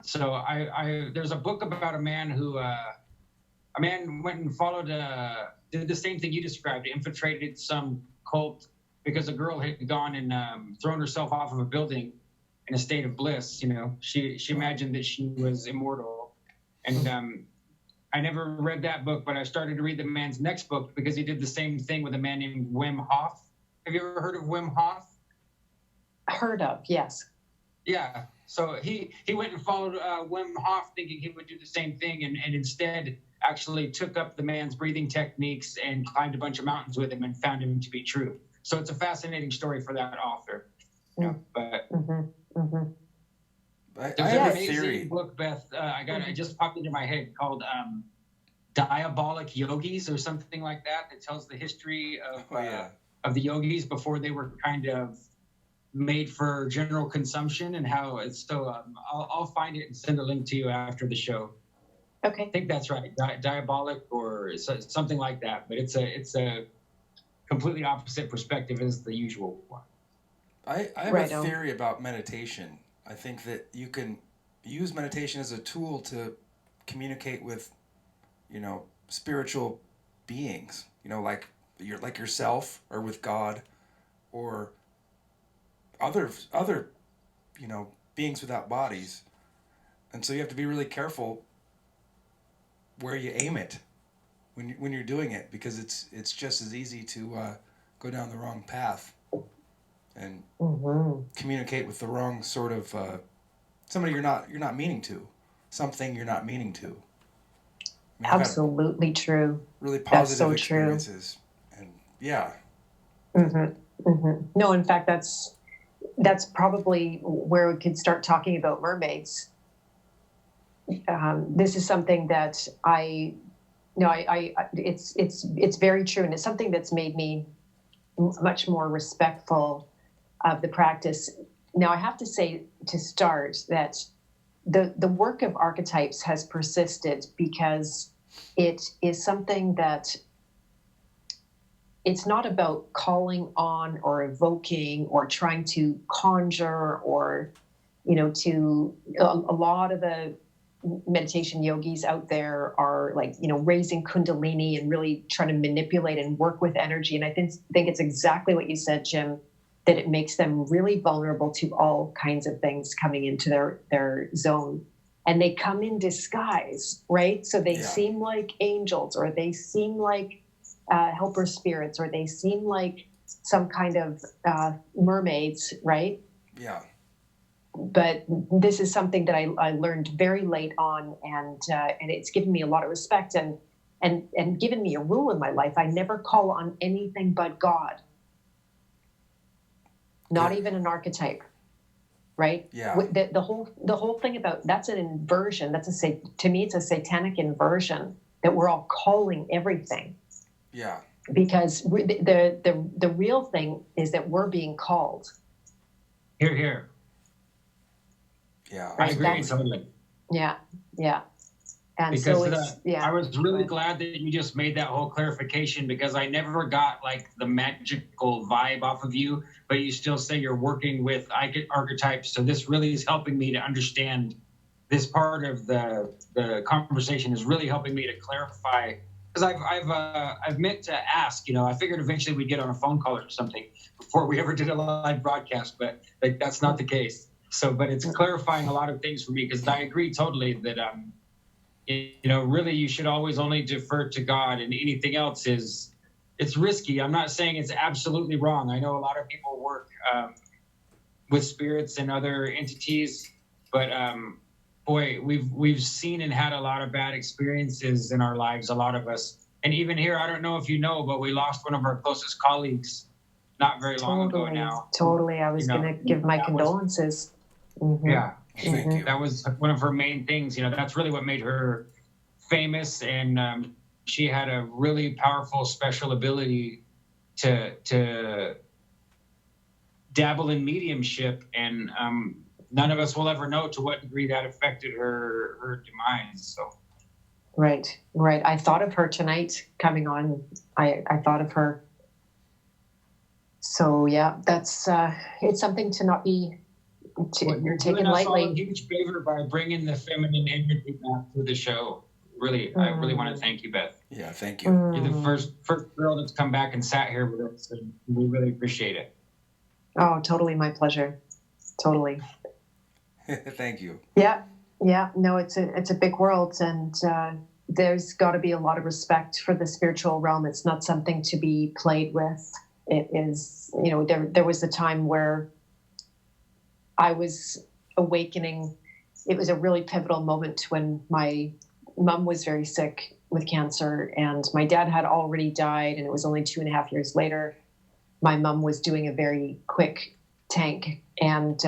B: so I there's a book about a man who went and followed did the same thing you described, infiltrated some cult because a girl had gone and thrown herself off of a building in a state of bliss. She imagined that she was immortal, and I never read that book, but I started to read the man's next book because he did the same thing with a man named Wim Hof. Have you ever heard of Wim Hof?
C: Heard of, yes.
B: Yeah. So he went and followed Wim Hof, thinking he would do the same thing, and instead actually took up the man's breathing techniques and climbed a bunch of mountains with him and found him to be true. So it's a fascinating story for that author. But there's an amazing book, Beth. It just popped into my head, called Diabolic Yogis or something like that. It tells the history of the yogis before they were kind of made for general consumption, and how it's so. I'll find it and send a link to you after the show.
C: Okay.
B: I think that's right. Diabolic or something like that. But it's a completely opposite perspective as the usual one.
A: I have a theory about meditation. I think that you can use meditation as a tool to communicate with, spiritual beings, like yourself, or with God, or other, beings without bodies. And so you have to be really careful where you aim it when you're doing it, because it's just as easy to go down the wrong path and communicate with the wrong sort of somebody you're not meaning to, something you're not meaning to.
C: Absolutely true.
A: Really positive experiences, true. And
C: No, in fact, that's probably where we could start talking about mermaids. This is something that it's very true, and it's something that's made me much more respectful of the practice. Now, I have to say to start that the work of Archetypes has persisted because it is something that it's not about calling on or evoking or trying to conjure or, to a lot of the meditation yogis out there are raising Kundalini and really trying to manipulate and work with energy. And I think it's exactly what you said, Jim, that it makes them really vulnerable to all kinds of things coming into their zone. And they come in disguise, right? So they seem like angels, or they seem like helper spirits, or they seem like some kind of mermaids, right?
A: Yeah.
C: But this is something that I learned very late on, and it's given me a lot of respect and given me a rule in my life. I never call on anything but God. Not even an archetype, right?
A: Yeah.
C: The whole thing about that's an inversion. To me, it's a satanic inversion that we're all calling everything.
A: Yeah.
C: Because the real thing is that we're being called.
B: Here.
A: Yeah.
B: I agree totally.
C: Yeah. And
B: because
C: so
B: I was really glad that you just made that whole clarification, because I never got like the magical vibe off of you, but you still say you're working with archetypes. So this really is helping me to understand this part of the conversation, is really helping me to clarify. Because I've meant to ask, I figured eventually we'd get on a phone call or something before we ever did a live broadcast, but like that's not the case. So, but it's clarifying a lot of things for me, because I agree totally that really you should always only defer to God, and anything else it's risky. I'm not saying it's absolutely wrong. I know a lot of people work with spirits and other entities, but boy, we've seen and had a lot of bad experiences in our lives, a lot of us. And even here, I don't know if you know, but we lost one of our closest colleagues not very long ago now.
C: Totally. I was going to give my condolences.
B: Mm-hmm. Yeah.
A: Thank you.
B: That was one of her main things. That's really what made her famous. And she had a really powerful, special ability to dabble in mediumship. And none of us will ever know to what degree that affected her demise. So.
C: Right. I thought of her tonight coming on. I thought of her. So yeah, that's it's something to not be
B: you're
C: taken
B: doing us
C: lightly.
B: all a huge favor by bringing the feminine energy back to the show. Really, I really want to thank you, Beth.
A: Yeah, thank you.
B: You're the first girl that's come back and sat here with us, and we really appreciate it.
C: Oh, totally, my pleasure. Totally.
A: Thank you.
C: Yeah. No, it's a big world, and there's got to be a lot of respect for the spiritual realm. It's not something to be played with. It is, there was a time where I was awakening. It was a really pivotal moment when my mom was very sick with cancer, and my dad had already died, and it was only 2.5 years later. My mom was doing a very quick tank, and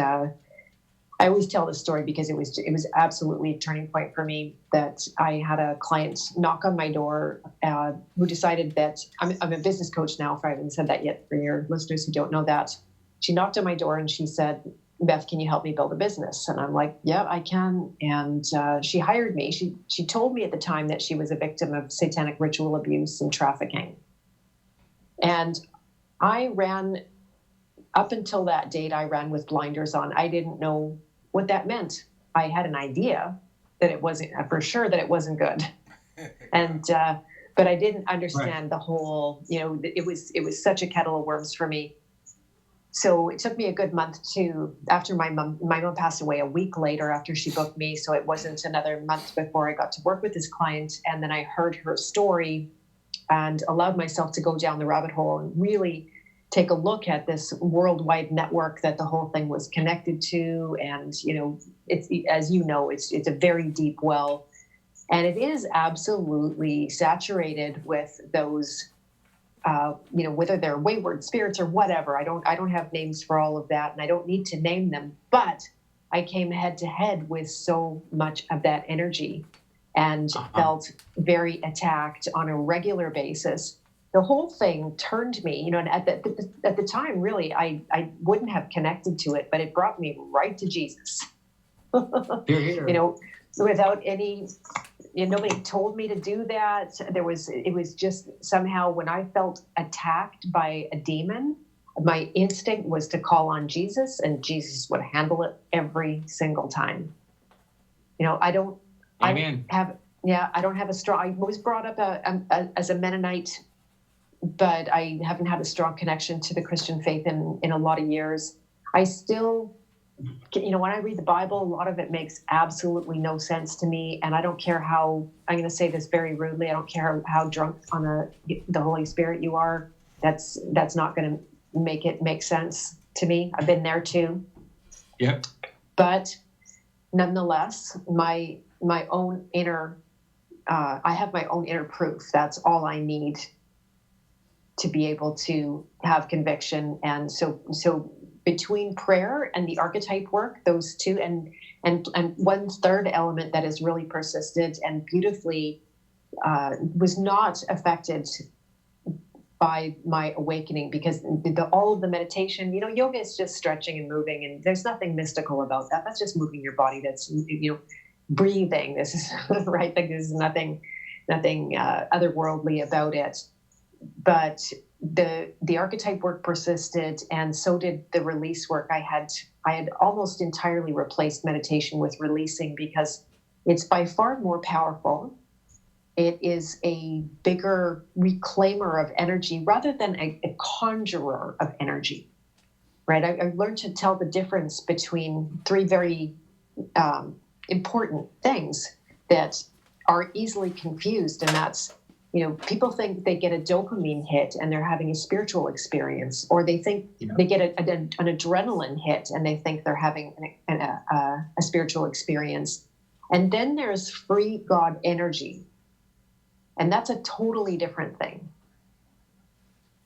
C: I always tell this story because it was absolutely a turning point for me, that I had a client knock on my door who decided that I'm a business coach now, if I haven't said that yet for your listeners who don't know that. She knocked on my door and she said, "Beth, can you help me build a business?" And I'm like, "Yeah, I can." And she hired me. She told me at the time that she was a victim of satanic ritual abuse and trafficking. And I ran, up until that date, I ran with blinders on. I didn't know what that meant. I had an idea that it wasn't, for sure, that it wasn't good. And, but I didn't understand the whole, it was such a kettle of worms for me. So it took me a good month after my mom passed away a week later after she booked me. So it wasn't another month before I got to work with this client. And then I heard her story and allowed myself to go down the rabbit hole and really take a look at this worldwide network that the whole thing was connected to. And, it's, as it's a very deep well, and it is absolutely saturated with those, whether they're wayward spirits or whatever. I don't have names for all of that, and I don't need to name them, but I came head to head with so much of that energy and felt very attacked on a regular basis. The whole thing turned me, and at the time, really, I wouldn't have connected to it, but it brought me right to Jesus. Without any, nobody told me to do that. It was just somehow, when I felt attacked by a demon, my instinct was to call on Jesus, and Jesus would handle it every single time. I don't have a strong, I was brought up as a Mennonite, but I haven't had a strong connection to the Christian faith in a lot of years. I still when I read the Bible, a lot of it makes absolutely no sense to me. And I don't care how, I'm going to say this very rudely, I don't care how drunk on the Holy Spirit you are. That's not going to make it make sense to me. I've been there too.
B: Yep.
C: But nonetheless, my own inner, I have my own inner proof. That's all I need to be able to have conviction. And so between prayer and the archetype work, those two, and one third element that has really persisted and beautifully was not affected by my awakening, because all of the meditation, yoga is just stretching and moving, and there's nothing mystical about that. That's just moving your body. That's, breathing. This is right. Like, there's nothing otherworldly about it. But the archetype work persisted, and so did the release work. I had almost entirely replaced meditation with releasing, because it's by far more powerful. It is a bigger reclaimer of energy rather than a conjurer of energy, right? I learned to tell the difference between three very important things that are easily confused, and that's, people think they get a dopamine hit and they're having a spiritual experience, or they think they get an adrenaline hit and they think they're having a spiritual experience. And then there's free God energy. And that's a totally different thing.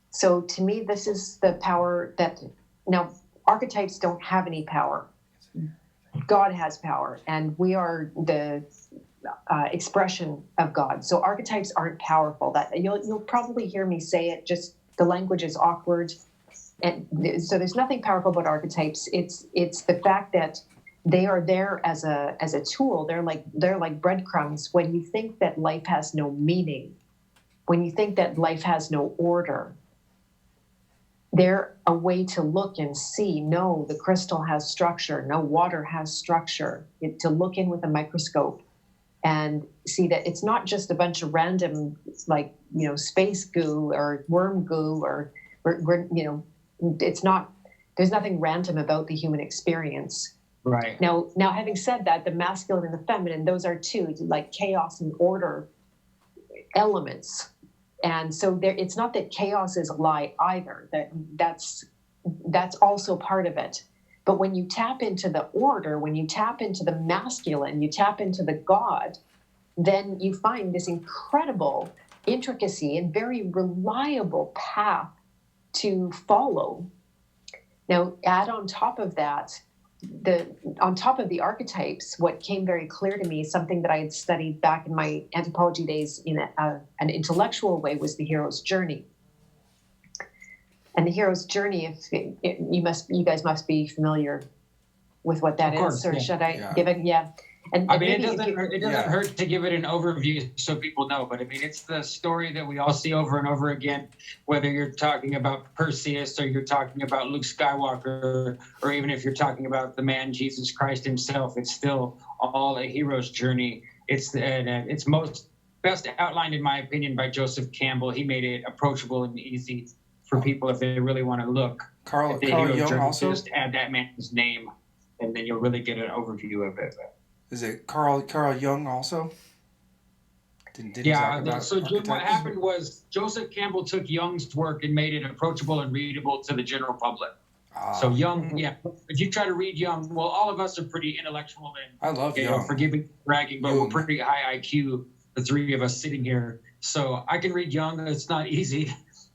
C: So to me, this is the power that, now, archetypes don't have any power. God has power, and we are the expression of God. So archetypes aren't powerful. That you'll probably hear me say it, just the language is awkward. And so there's nothing powerful about archetypes. It's the fact that they are there as a tool. They're like breadcrumbs. When you think that life has no meaning, when you think that life has no order, they're a way to look and see, no, the crystal has structure, no, water has structure. To look in with a microscope and see that it's not just a bunch of random, space goo or worm goo, or it's not, there's nothing random about the human experience.
B: Right.
C: Now, having said that, the masculine and the feminine, those are two, like chaos and order elements. And so it's not that chaos is a lie either. That's also part of it. But when you tap into the order, when you tap into the masculine, you tap into the God, then you find this incredible intricacy and very reliable path to follow. Now, add on top of that, on top of the archetypes, what came very clear to me, something that I had studied back in my anthropology days in an intellectual way, was the hero's journey. And the hero's journey, you guys must be familiar with what that is, or should I give it? Yeah. And
B: I mean, it doesn't hurt to give it an overview so people know, but I mean, it's the story that we all see over and over again, whether you're talking about Perseus or you're talking about Luke Skywalker, or even if you're talking about the man Jesus Christ himself, it's still all a hero's journey. It's best outlined, in my opinion, by Joseph Campbell. He made it approachable and easy for people if they really want to look.
A: Carl Jung also?
B: Just add that man's name, and then you'll really get an overview of it.
A: Is it Carl Jung also?
B: What happened was Joseph Campbell took Jung's work and made it approachable and readable to the general public. So Jung, if you try to read Jung, well, all of us are pretty intellectual and
A: I love Jung.
B: Forgive me for bragging, but we're pretty high IQ, the three of us sitting here. So I can read Jung. It's not easy.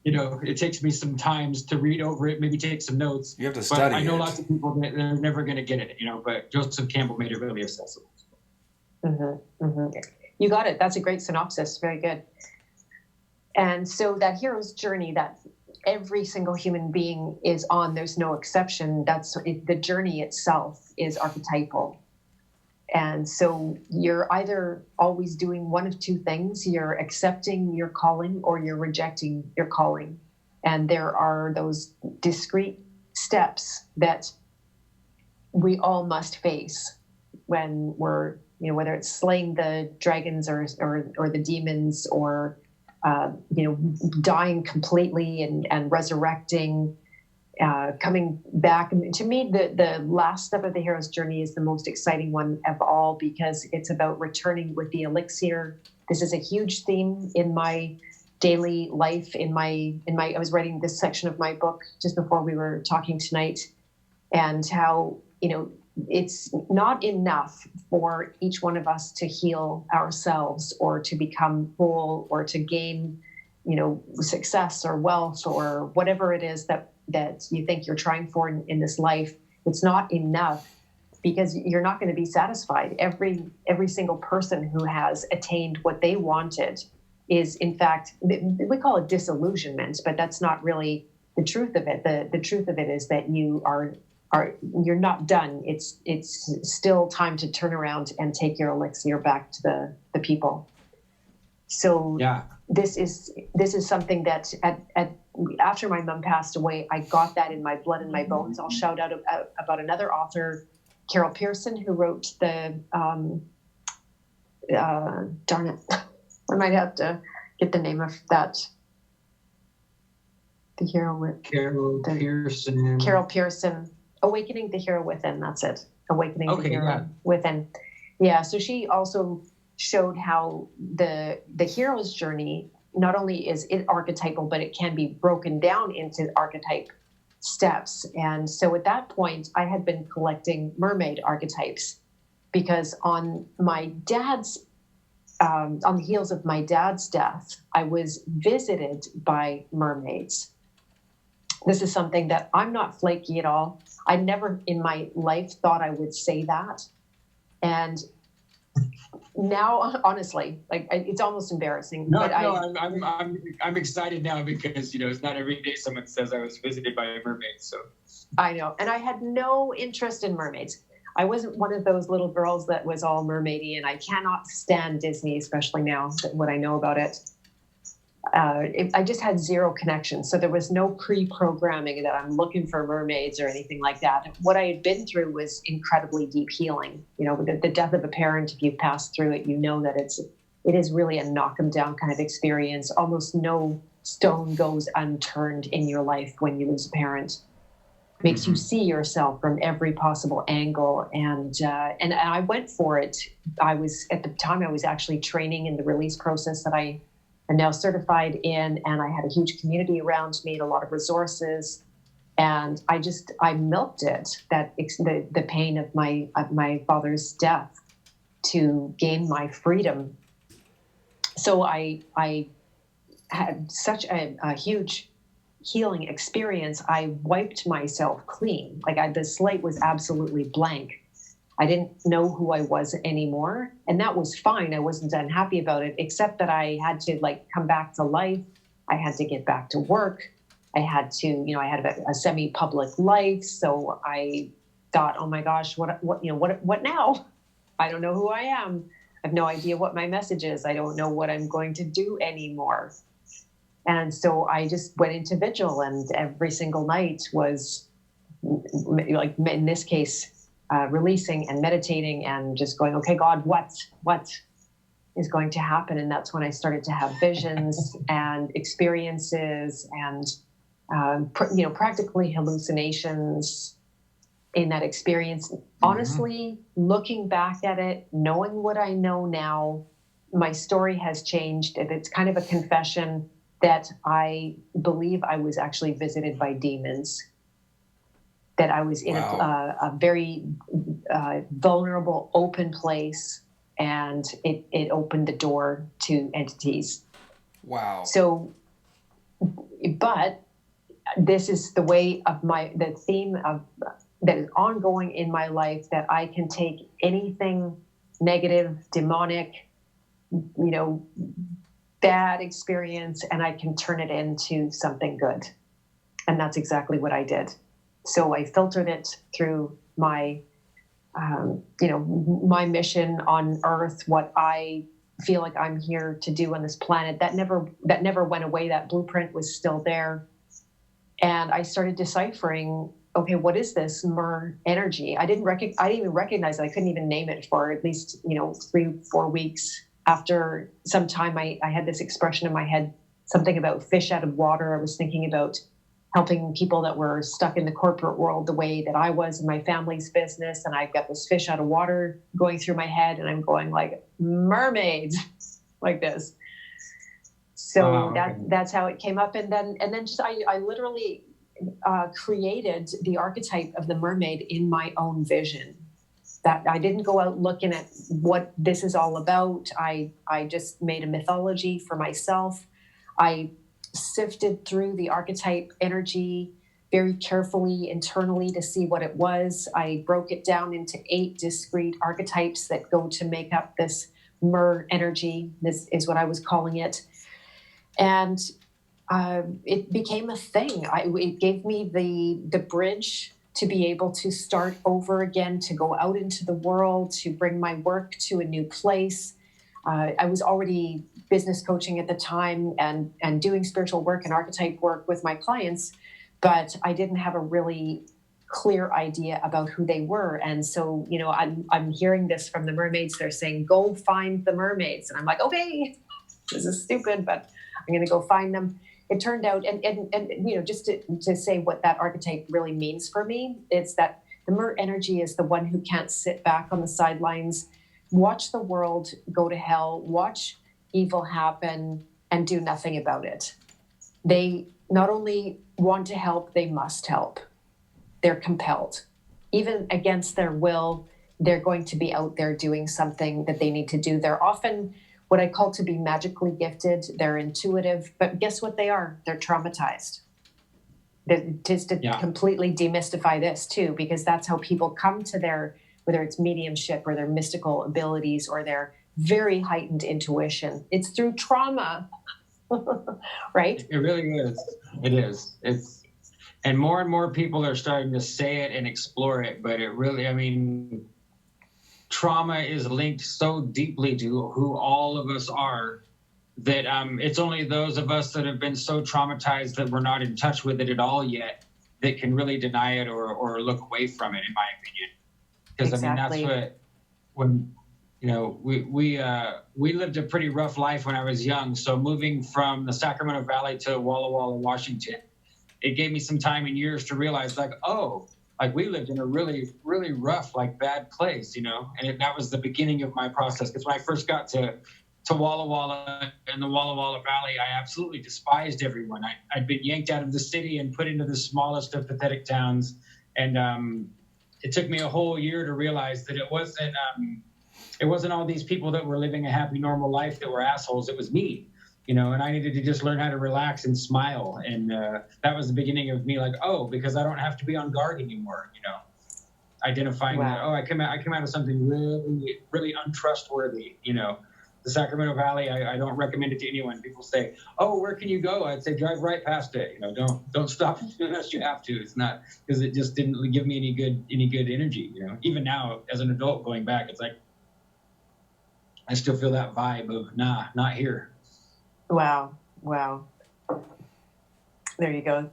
B: It takes me some times to read over it, maybe take some notes.
A: You have to study it.
B: I know lots of people that they're never going to get it, but Joseph Campbell made it really accessible.
C: Mm-hmm, mm-hmm. You got it. That's a great synopsis. Very good. And so that hero's journey that every single human being is on, there's no exception. The journey itself is archetypal. And so you're either always doing one of two things. You're accepting your calling or you're rejecting your calling. And there are those discrete steps that we all must face when we're, whether it's slaying the dragons or the demons, or, dying completely and resurrecting. coming back. To me, the last step of the hero's journey is the most exciting one of all, because it's about returning with the elixir. This is a huge theme in my daily life. I was writing this section of my book just before we were talking tonight, and how, it's not enough for each one of us to heal ourselves or to become whole or to gain, success or wealth or whatever it is that you think you're trying for in this life. It's not enough, because you're not going to be satisfied. Every single person who has attained what they wanted is, in fact, we call it disillusionment, but that's not really the truth of it. The truth of it is that you're not done. It's still time to turn around and take your elixir back to the people. So yeah, this is something that after my mom passed away, I got that in my blood and my bones. I'll shout out about another author, Carol Pearson, who wrote the darn it, I might have to get the name of that. The hero with Carol Pearson. Awakening the Hero Within, that's it. Awakening the Hero Within. Yeah, so she also showed how the hero's journey not only is it archetypal, but it can be broken down into archetype steps. And so at that point, I had been collecting mermaid archetypes, because on the heels of my dad's death, I was visited by mermaids. This is something that I'm not flaky at all. I never in my life thought I would say that. And now, honestly, it's almost embarrassing.
B: I'm excited now, because, it's not every day someone says I was visited by a mermaid. So
C: I know. And I had no interest in mermaids. I wasn't one of those little girls that was all mermaidy, and I cannot stand Disney, especially now, what I know about it. I just had zero connection. So there was no pre-programming that I'm looking for mermaids or anything like that. What I had been through was incredibly deep healing. The death of a parent, if you've passed through it, that it is really a knock 'em down kind of experience. Almost no stone goes unturned in your life when you lose a parent. Makes you see yourself from every possible angle. And I went for it. At the time, I was actually training in the release process that I am now certified in, and I had a huge community around me and a lot of resources. And I milked it, the pain of my father's death, to gain my freedom. So I had such a huge healing experience. I wiped myself clean. The slate was absolutely blank. I didn't know who I was anymore. And that was fine. I wasn't unhappy about it, except that I had to come back to life. I had to get back to work. I had to, I had a semi-public life. So I thought, oh my gosh, what now? I don't know who I am. I have no idea what my message is. I don't know what I'm going to do anymore. And so I just went into vigil, and every single night was, in this case, releasing and meditating and just going, okay, God, what is going to happen? And that's when I started to have visions and experiences and, practically hallucinations in that experience. Honestly, looking back at it, knowing what I know now, my story has changed. And it's kind of a confession that I believe I was actually visited by demons, that I was in a very vulnerable, open place, and it opened the door to entities.
A: Wow.
C: So, but this is the way of the theme of that is ongoing in my life, that I can take anything negative, demonic, bad experience, and I can turn it into something good. And that's exactly what I did. So I filtered it through my, my mission on Earth, what I feel like I'm here to do on this planet. That never went away. That blueprint was still there. And I started deciphering, okay, what is this Mer energy? I didn't even recognize it. I couldn't even name it for at least, 3-4 weeks. After some time, I had this expression in my head, something about fish out of water. I was thinking about helping people that were stuck in the corporate world the way that I was in my family's business. And I've got this fish out of water going through my head, and I'm going like, mermaids, like this. So that's how it came up. And then just I literally created the archetype of the mermaid in my own vision. That I didn't go out looking at what this is all about. I just made a mythology for myself. I sifted through the archetype energy very carefully internally to see what it was. I broke it down into 8 discrete archetypes that go to make up this mer energy. This is what I was calling it. And it became a thing. It gave me the bridge to be able to start over again, to go out into the world, to bring my work to a new place. I was already business coaching at the time and doing spiritual work and archetype work with my clients, but I didn't have a really clear idea about who they were. And so, I'm hearing this from the mermaids. They're saying, go find the mermaids. And I'm like, okay, this is stupid, but I'm going to go find them. It turned out, and just to say what that archetype really means for me, it's that the mer energy is the one who can't sit back on the sidelines, watch the world go to hell, watch evil happen, and do nothing about it. They not only want to help, they must help. They're compelled. Even against their will, they're going to be out there doing something that they need to do. They're often what I call to be magically gifted. They're intuitive, but guess what they are? They're traumatized. Just to completely demystify this too, because that's how people come to their, whether it's mediumship or their mystical abilities or their very heightened intuition. It's through trauma, right?
B: It really is. It is. And more people are starting to say it and explore it, but it really, trauma is linked so deeply to who all of us are that it's only those of us that have been so traumatized that we're not in touch with it at all yet that can really deny it or look away from it, in my opinion. Because
C: Exactly.
B: that's when we lived a pretty rough life when I was young. So moving from the Sacramento Valley to Walla Walla, Washington, it gave me some time and years to realize we lived in a really, really rough, bad place, and that was the beginning of my process. Because when I first got to Walla Walla and the Walla Walla Valley, I absolutely despised everyone. I'd been yanked out of the city and put into the smallest of pathetic towns. And it took me a whole year to realize that it wasn't all these people that were living a happy, normal life that were assholes. It was me. And I needed to just learn how to relax and smile. And that was the beginning of me because I don't have to be on guard anymore, identifying that, I came out of something really, really untrustworthy, The Sacramento Valley, I don't recommend it to anyone. People say, where can you go? I'd say drive right past it. Don't stop unless you have to. It's not, because it just didn't give me any good energy, Even now, as an adult going back, it's I still feel that vibe of, nah, not here.
C: Wow. There you go.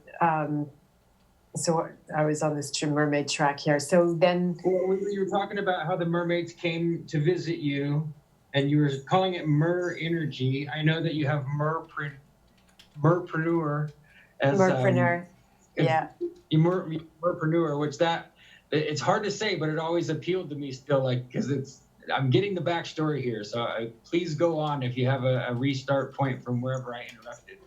C: So I was on this mermaid track here. So then...
B: Well, you were talking about how the mermaids came to visit you, and you were calling it mer energy. I know that you have merpreneur as...
C: Merpreneur, yeah.
B: Merpreneur, which it's hard to say, but it always appealed to me still, because I'm getting the backstory here, so please go on if you have a restart point from wherever I interrupted.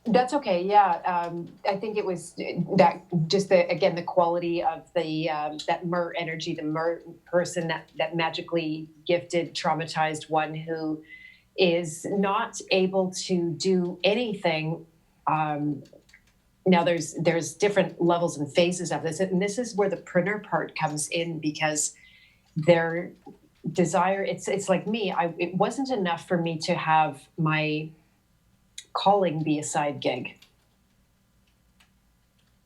C: That's okay. Yeah, I think it was that just the quality of that mer energy, the mer person, that magically gifted, traumatized one who is not able to do anything. Now there's different levels and phases of this, and this is where the preneur part comes in, because their desire, it's like me, it wasn't enough for me to have my calling be a side gig.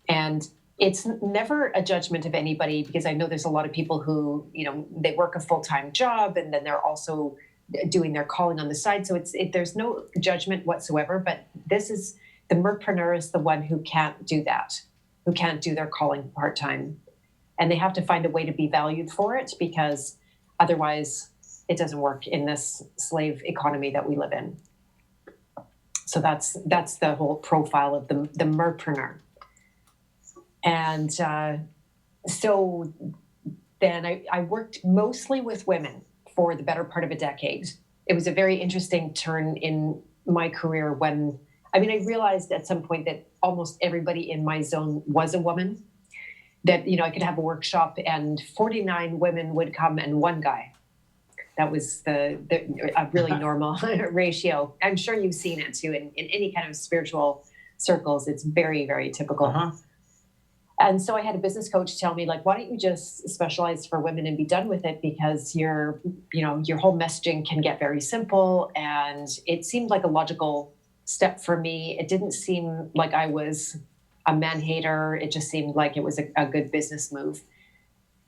C: And it's never a judgment of anybody, because I know there's a lot of people who, they work a full-time job and then they're also doing their calling on the side. So there's no judgment whatsoever, but this is, the merpreneur is the one who can't do that, who can't do their calling part-time. And they have to find a way to be valued for it, because otherwise it doesn't work in this slave economy that we live in. So that's the whole profile of the merpreneur. And so then I worked mostly with women for the better part of a decade. It was a very interesting turn in my career when, I realized at some point that almost everybody in my zone was a woman. That, I could have a workshop and 49 women would come and one guy. That was a really normal ratio. I'm sure you've seen it too in any kind of spiritual circles. It's very, very typical.
B: Uh-huh.
C: And so I had a business coach tell me, like, why don't you just specialize for women and be done with it? Because your whole messaging can get very simple. And it seemed like a logical step for me. It didn't seem like I was a man hater. It just seemed like it was a good business move.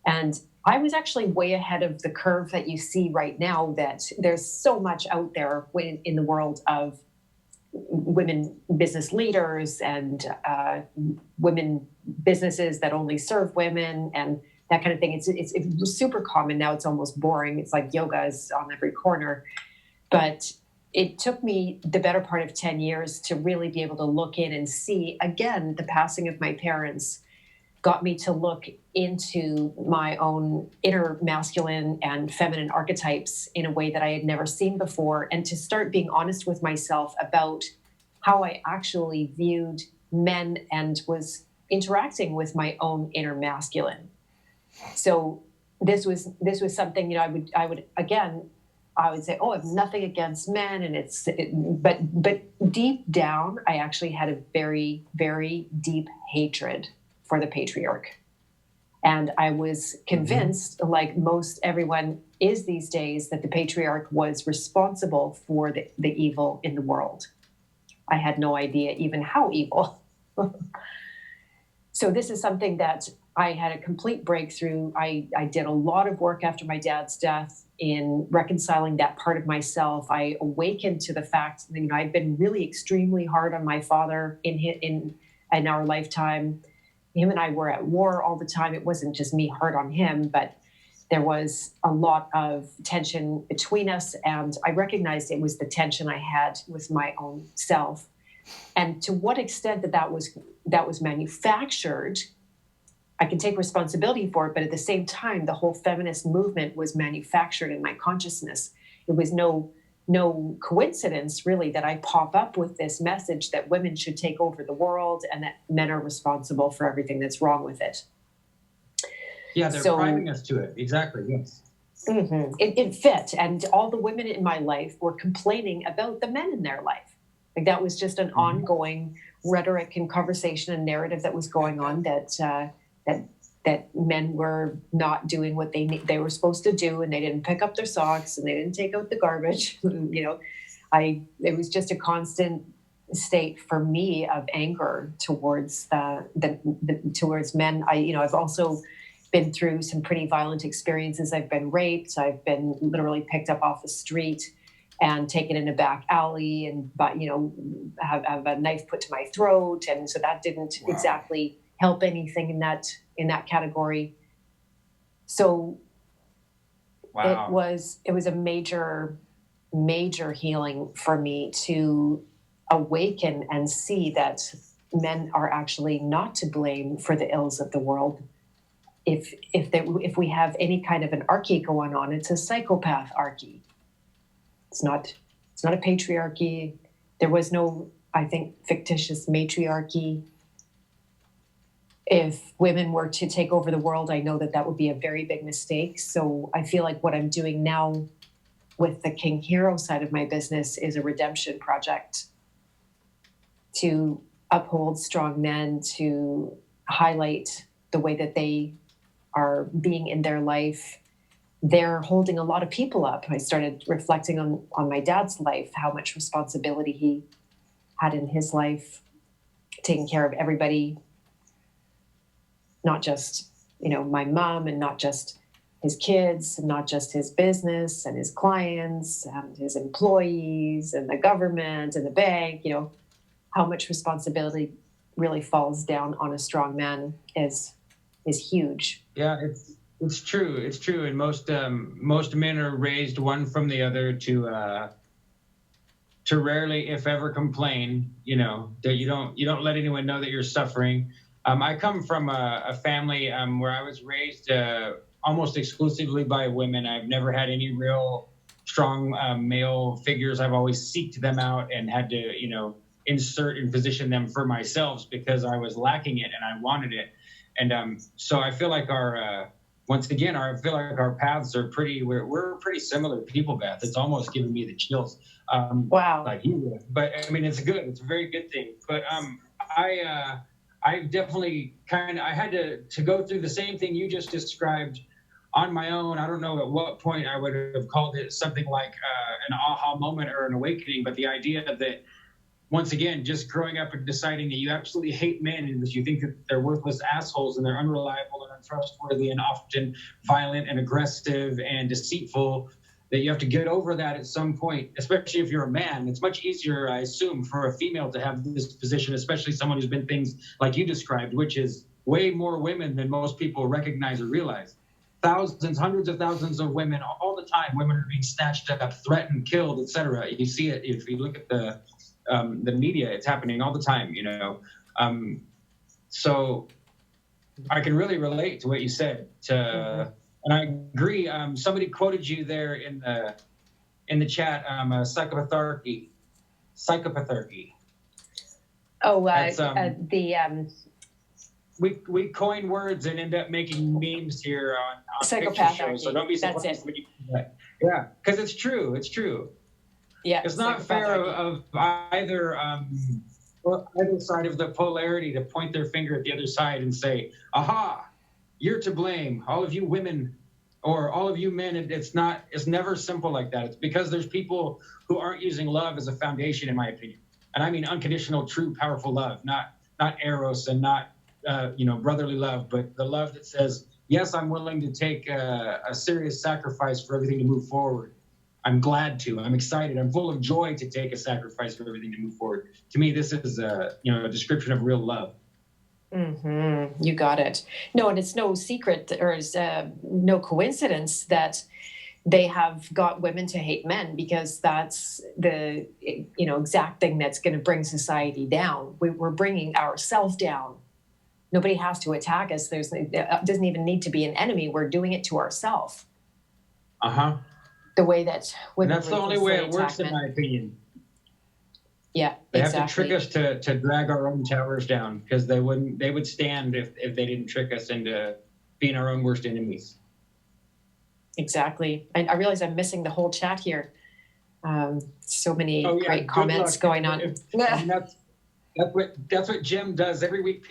C: And I was actually way ahead of the curve that you see right now, that there's so much out there in the world of women business leaders and women businesses that only serve women and that kind of thing. It's super common now. It's almost boring. It's like yoga is on every corner. But it took me the better part of 10 years to really be able to look in and see, again, the passing of my parents got me to look into my own inner masculine and feminine archetypes in a way that I had never seen before, and to start being honest with myself about how I actually viewed men and was interacting with my own inner masculine. So this was something, I would say, oh, I have nothing against men, and but deep down, I actually had a very, very deep hatred for the patriarch. And I was convinced, like most everyone is these days, that the patriarch was responsible for the evil in the world. I had no idea even how evil. So this is something that I had a complete breakthrough. I did a lot of work after my dad's death in reconciling that part of myself. I awakened to the fact that I'd been really extremely hard on my father in our lifetime. Him and I were at war all the time. It wasn't just me hard on him, but there was a lot of tension between us. And I recognized it was the tension I had with my own self. And to what extent that was manufactured, I can take responsibility for it. But at the same time, the whole feminist movement was manufactured in my consciousness. It was no coincidence, really, that I pop up with this message that women should take over the world and that men are responsible for everything that's wrong with it.
B: Yeah, they're priming us to it. Exactly, yes.
C: Mm-hmm. It fit. And all the women in my life were complaining about the men in their life. Like that was just an ongoing rhetoric and conversation and narrative that was going on, that men were not doing what they were supposed to do, and they didn't pick up their socks and they didn't take out the garbage. It was just a constant state for me of anger towards towards men. I've also been through some pretty violent experiences. I've been raped. I've been literally picked up off the street and taken in a back alley, and have a knife put to my throat, and so that didn't exactly help anything in that category. So it was a major healing for me to awaken and see that men are actually not to blame for the ills of the world. If we have any kind of an archy going on, it's a psychopath archy. It's not a patriarchy. There was no, I think, fictitious matriarchy. If women were to take over the world, I know that would be a very big mistake. So I feel like what I'm doing now with the King Hero side of my business is a redemption project to uphold strong men, to highlight the way that they are being in their life. They're holding a lot of people up. I started reflecting on my dad's life, how much responsibility he had in his life, taking care of everybody, not just, my mom, and not just his kids, and not just his business and his clients and his employees and the government and the bank. How much responsibility really falls down on a strong man is huge.
B: Yeah, it's true. It's true. And most men are raised one from the other to rarely, if ever, complain. That you don't let anyone know that you're suffering. I come from a family where I was raised almost exclusively by women. I've never had any real strong male figures. I've always seeked them out and had to, insert and position them for myself because I was lacking it and I wanted it. And so I feel like our paths are we're pretty similar people, Beth. It's almost giving me the chills.
C: Wow.
B: Like you would. But I mean, it's a very good thing. But I definitely I had to go through the same thing you just described on my own. I don't know at what point I would have called it something like an aha moment or an awakening, but the idea that, once again, just growing up and deciding that you absolutely hate men and that you think that they're worthless assholes and they're unreliable and untrustworthy and often violent and aggressive and deceitful, that you have to get over that at some point, especially if you're a man. It's much easier, I assume, for a female to have this position, especially someone who's been things like you described, which is way more women than most people recognize or realize. Thousands, hundreds of thousands of women all the time. Women are being snatched up, threatened, killed, etc. You see it if you look at the media. It's happening all the time, So I can really relate to what you said. And I agree. Somebody quoted you there in the chat. Psychopathy.
C: Oh,
B: we coin words and end up making memes here on picture shows. So don't be surprised when you do that. Yeah, because it's true. It's true.
C: Yeah,
B: it's not fair of either side of the polarity to point their finger at the other side and say, "Aha, you're to blame, all of you women or all of you men." It's never simple like that. It's because there's people who aren't using love as a foundation, in my opinion. And I mean unconditional, true, powerful love, not eros and not brotherly love, but the love that says, yes, I'm willing to take a serious sacrifice for everything to move forward. I'm glad to. I'm excited. I'm full of joy to take a sacrifice for everything to move forward. To me, this is a description of real love.
C: Mm-hmm. You got it. No, and it's no secret or it's no coincidence that they have got women to hate men, because that's the exact thing that's going to bring society down. We're bringing ourselves down. Nobody has to attack us. It doesn't even need to be an enemy. We're doing it to ourselves. The way that women.
B: And that's the only way it works, in my opinion.
C: Yeah,
B: they have to trick us to drag our own towers down, because they would stand if they didn't trick us into being our own worst enemies.
C: Exactly. And I realize I'm missing the whole chat here. So many great comments going on.
B: That's what Jim does every week.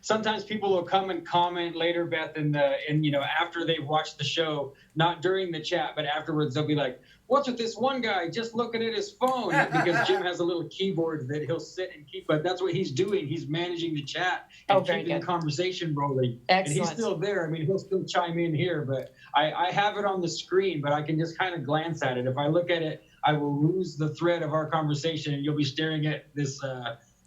B: Sometimes people will come and comment later, Beth, and after they've watched the show, not during the chat, but afterwards, they'll be like, "What's with this one guy just looking at his phone?" Because Jim has a little keyboard that he'll sit and keep. But that's what he's doing. He's managing the chat and keeping the conversation rolling.
C: Excellent.
B: And he's still there. I mean, he'll still chime in here, but I have it on the screen, but I can just kind of glance at it. If I look at it, I will lose the thread of our conversation, and you'll be staring at this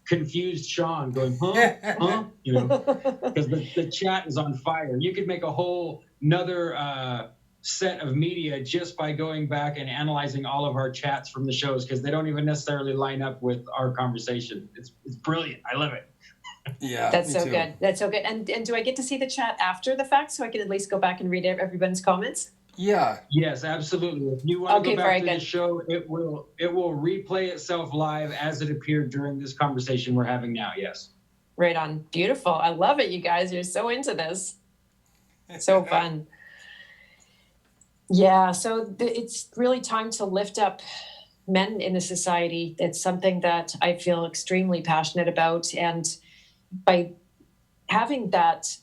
B: confused Sean going, huh? Because the chat is on fire. You could make a whole nother set of media just by going back and analyzing all of our chats from the shows, because they don't even necessarily line up with our conversation. It's brilliant. I love it.
A: Yeah,
C: that's so good. That's so good. And do I get to see the chat after the fact, so I can at least go back and read everyone's comments?
A: Yeah.
B: Yes, absolutely. If you want to go back to the show, it will replay itself live as it appeared during this conversation we're having now. Yes.
C: Right on. Beautiful. I love it, you guys. You're so into this. So fun. Yeah. So it's really time to lift up men in the society. It's something that I feel extremely passionate about. And by having that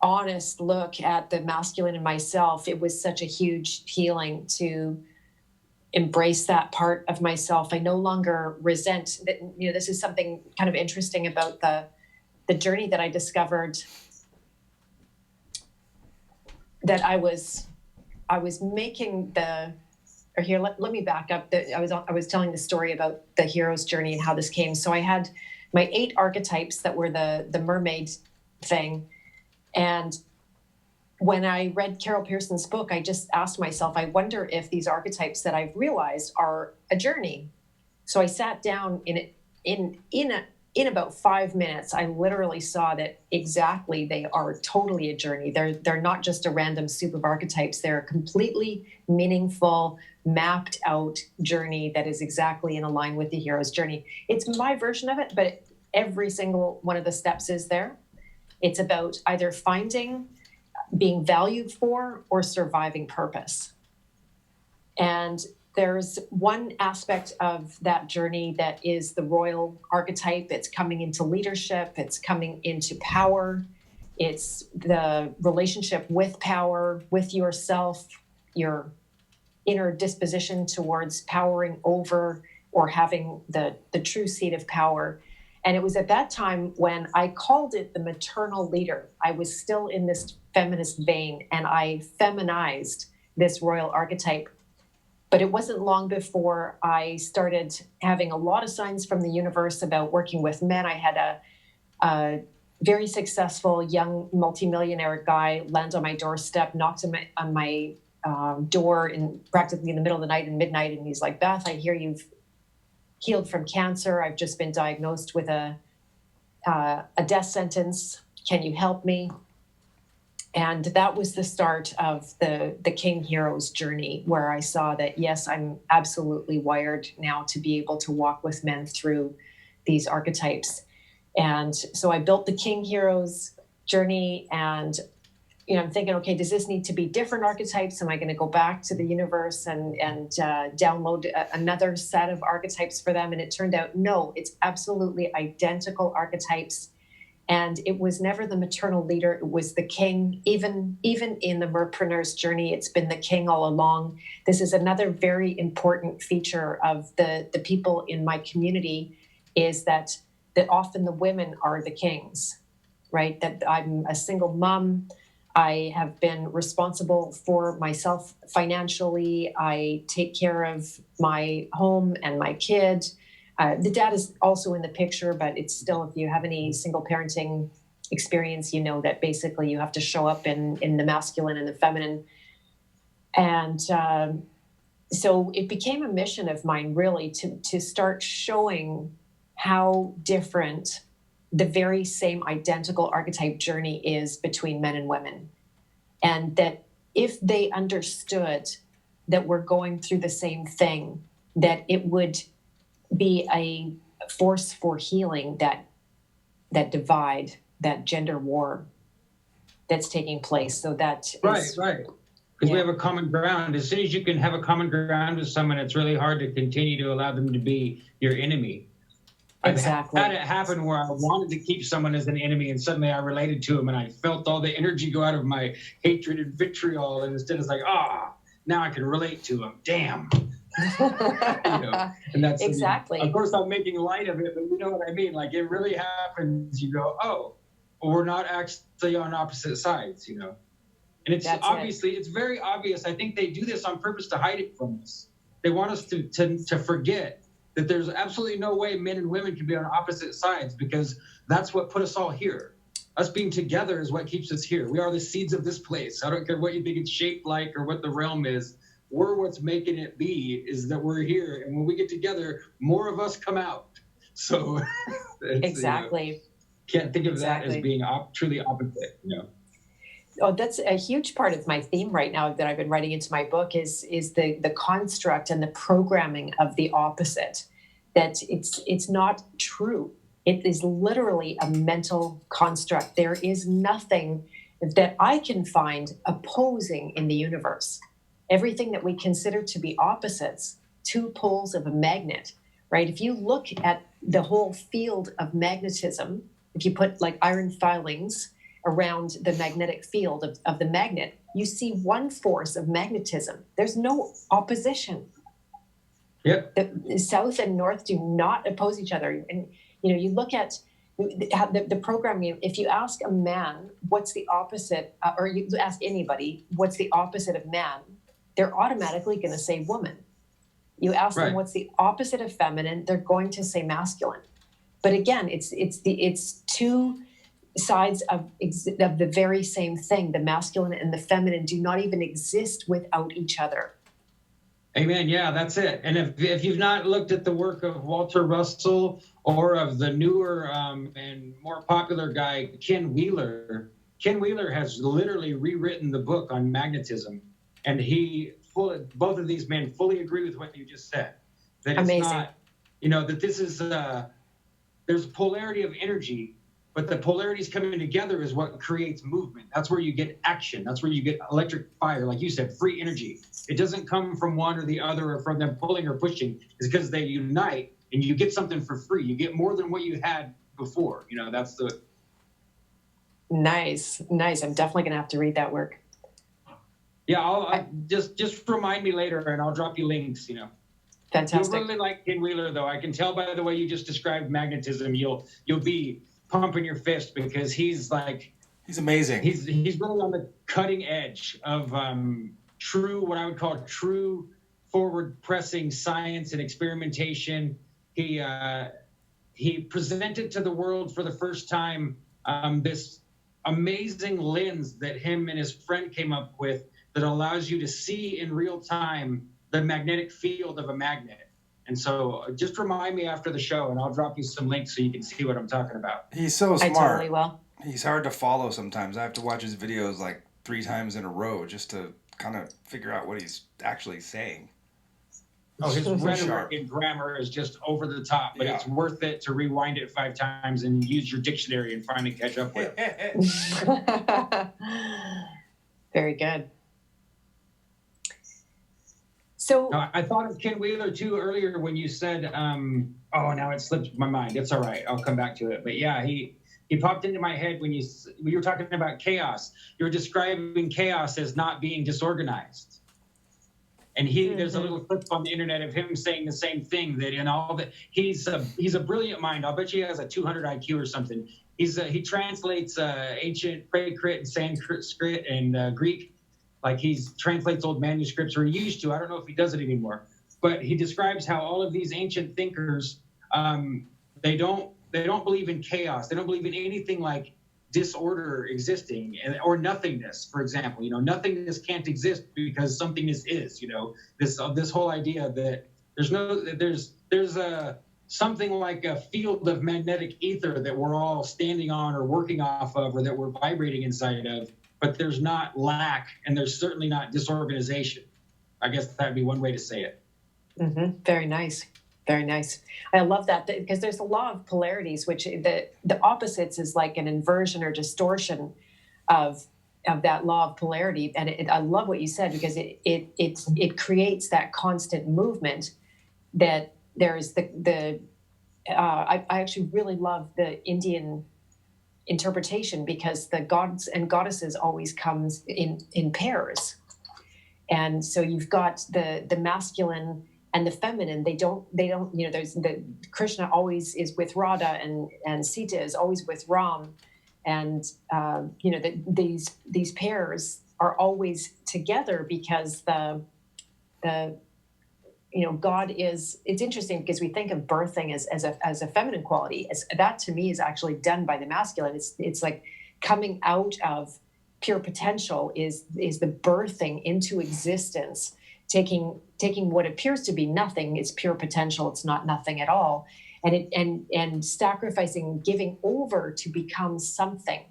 C: honest look at the masculine in myself, it was such a huge healing to embrace that part of myself. I no longer resent that. This is something kind of interesting about the journey that I discovered, that I was making let me back up. I was telling the story about the hero's journey and how this came. So I had my 8 archetypes that were the mermaid thing. And when I read Carol Pearson's book, I just asked myself, I wonder if these archetypes that I've realized are a journey. So I sat down in in about 5 minutes, I literally saw that exactly they are totally a journey. They're not just a random soup of archetypes. They're a completely meaningful, mapped out journey that is exactly in line with the hero's journey. It's my version of it, but every single one of the steps is there. It's about either finding, being valued for, or surviving purpose. And there's one aspect of that journey that is the royal archetype. It's coming into leadership. It's coming into power. It's the relationship with power, with yourself, your inner disposition towards powering over or having the true seat of power. And it was at that time when I called it the maternal leader. I was still in this feminist vein, and I feminized this royal archetype. But it wasn't long before I started having a lot of signs from the universe about working with men. I had a very successful young multimillionaire guy land on my doorstep, knocked on my door practically in the middle of the night and midnight. And he's like, Beth, I hear you've healed from cancer. I've just been diagnosed with a death sentence. Can you help me? And that was the start of the King Hero's journey, where I saw that, yes, I'm absolutely wired now to be able to walk with men through these archetypes. And so I built the King Hero's journey, and I'm thinking, okay, does this need to be different archetypes? Am I going to go back to the universe and download another set of archetypes for them? And it turned out, no, it's absolutely identical archetypes. And it was never the maternal leader, it was the king. Even in the Merpreneur's journey, it's been the king all along. This is another very important feature of the people in my community, is that often the women are the kings, right? That I'm a single mom. I have been responsible for myself financially. I take care of my home and my kid. The dad is also in the picture, but it's still, if you have any single parenting experience, you know that basically you have to show up in the masculine and the feminine. And so it became a mission of mine, really, to start showing how different the very same identical archetype journey is between men and women. And that if they understood that we're going through the same thing, that it would be a force for healing that divide, that gender war that's taking place. So that is
B: right. Because we have a common ground. As soon as you can have a common ground with someone, it's really hard to continue to allow them to be your enemy.
C: Exactly.
B: I've had it happen where I wanted to keep someone as an enemy, and suddenly I related to him, and I felt all the energy go out of my hatred and vitriol, and instead it's like, now I can relate to him. Damn. And that's
C: exactly.
B: Of course, I'm making light of it, but you know what I mean. Like, it really happens. You go, well, we're not actually on opposite sides, And it's it's very obvious. I think they do this on purpose to hide it from us. They want us to forget that there's absolutely no way men and women can be on opposite sides, because that's what put us all here. Us being together is what keeps us here. We are the seeds of this place. I don't care what you think it's shaped like or what the realm is. We're what's making it be, is that we're here. And when we get together, more of us come out. So
C: exactly.
B: Can't think of that as being truly opposite,
C: Oh, that's a huge part of my theme right now that I've been writing into my book is the construct and the programming of the opposite, that it's not true. It is literally a mental construct. There is nothing that I can find opposing in the universe. Everything that we consider to be opposites, two poles of a magnet, right? If you look at the whole field of magnetism, if you put like iron filings around the magnetic field of the magnet, you see one force of magnetism. There's no opposition.
B: Yep.
C: The south and north do not oppose each other. And you look at the programming. If you ask a man what's the opposite, or you ask anybody what's the opposite of man, they're automatically going to say woman. You ask them what's the opposite of feminine, they're going to say masculine. But again, it's two sides of the very same thing. The masculine and the feminine do not even exist without each other.
B: Amen. Yeah, that's it. And if you've not looked at the work of Walter Russell or of the newer and more popular guy, Ken Wheeler has literally rewritten the book on magnetism. And both of these men fully agree with what you just said. That it's
C: Amazing.
B: not, that this is, there's a polarity of energy, but the polarities coming together is what creates movement. That's where you get action. That's where you get electric fire, like you said, free energy. It doesn't come from one or the other or from them pulling or pushing. It's because they unite and you get something for free. You get more than what you had before. That's the...
C: Nice. I'm definitely going to have to read that work.
B: Yeah, I'll just remind me later and I'll drop you links,
C: Fantastic.
B: You'll really like Ken Wheeler, though. I can tell by the way you just described magnetism. You'll be pumping your fist because he's
A: amazing.
B: He's really on the cutting edge of what I would call true forward pressing science and experimentation. He presented to the world for the first time this amazing lens that him and his friend came up with that allows you to see in real time the magnetic field of a magnet. And so just remind me after the show and I'll drop you some links so you can see what I'm talking about.
A: He's so smart.
C: I totally will.
A: He's hard to follow sometimes. I have to watch his videos like 3 times in a row just to kind of figure out what he's actually saying.
B: Oh, his rhetoric and grammar is just over the top, but it's worth it to rewind it 5 times and use your dictionary and finally catch up with it.
C: Very good. So
B: I thought of Ken Wheeler too earlier when you said, now it slipped my mind. It's all right. I'll come back to it. But yeah, he popped into my head when you were talking about chaos. You were describing chaos as not being disorganized. And there's a little clip on the internet of him saying the same thing, that in all that he's a brilliant mind. I'll bet you he has a 200 IQ or something. He translates ancient Prakrit and Sanskrit and Greek. Like he translates old manuscripts, or he used to. I don't know if he does it anymore. But he describes how all of these ancient thinkers, they don't believe in chaos. They don't believe in anything like disorder existing or nothingness, for example. Nothingness can't exist because something is. This whole idea that there's a something like a field of magnetic ether that we're all standing on or working off of, or that we're vibrating inside of. But there's not lack, and there's certainly not disorganization. I guess that'd be one way to say it.
C: Mm-hmm. Very nice. Very nice. I love that because there's a law of polarities, which the opposites is like an inversion or distortion of that law of polarity. And I love what you said, because it creates that constant movement that there is I actually really love the Indian interpretation, because the gods and goddesses always comes in pairs. And so you've got the masculine and the feminine. They don't, there's the Krishna always is with Radha, and Sita is always with Ram. And, these pairs are always together because God is, it's interesting because we think of birthing as a feminine quality. That to me is actually done by the masculine. It's like coming out of pure potential is the birthing into existence, taking what appears to be nothing. It's pure potential. It's not nothing at all. And sacrificing, giving over to become something.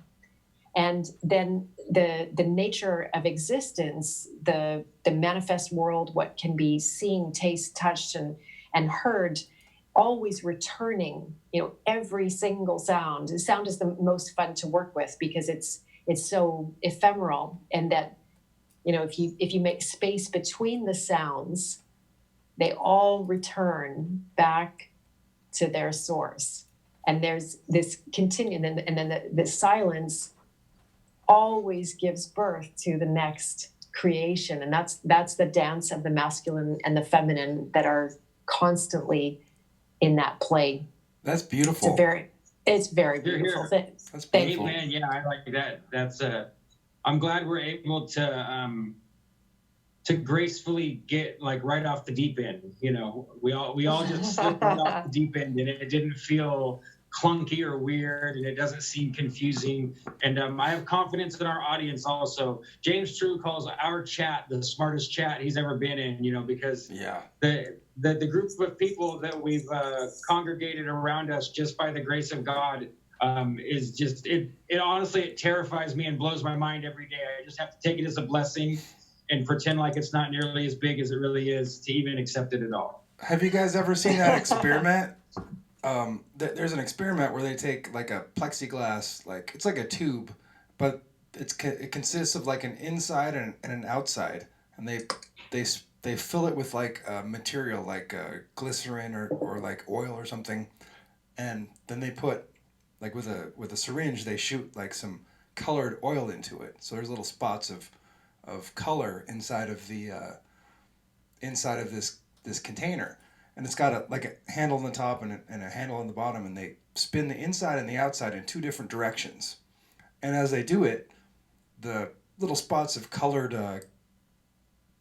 C: And then the nature of existence, the manifest world, what can be seen, taste, touched, and heard, always returning, every single sound. The sound is the most fun to work with because it's so ephemeral, and that, if you make space between the sounds, they all return back to their source. And there's this continuum, and then the silence always gives birth to the next creation. And that's the dance of the masculine and the feminine that are constantly in that play.
A: That's beautiful.
C: It's very beautiful.
A: That's beautiful.
B: Amen. Yeah, I like that. That's I'm glad we're able to gracefully get like right off the deep end. We all just slipped right off the deep end, and it didn't feel clunky or weird, and it doesn't seem confusing. And I have confidence in our audience also. James True calls our chat the smartest chat he's ever been in, because the group of people that we've congregated around us just by the grace of God is just, it honestly, it terrifies me and blows my mind every day. I just have to take it as a blessing and pretend like it's not nearly as big as it really is to even accept it at all.
A: Have you guys ever seen that experiment? There's an experiment where they take like a plexiglass, like it's like a tube, but it consists of like an inside and an outside, and they fill it with like a material like glycerin or like oil or something, and then they put like with a syringe they shoot like some colored oil into it. So there's little spots of color inside of the inside of this container, and it's got a handle on the top and a handle on the bottom, and they spin the inside and the outside in two different directions. And as they do it, the little spots of colored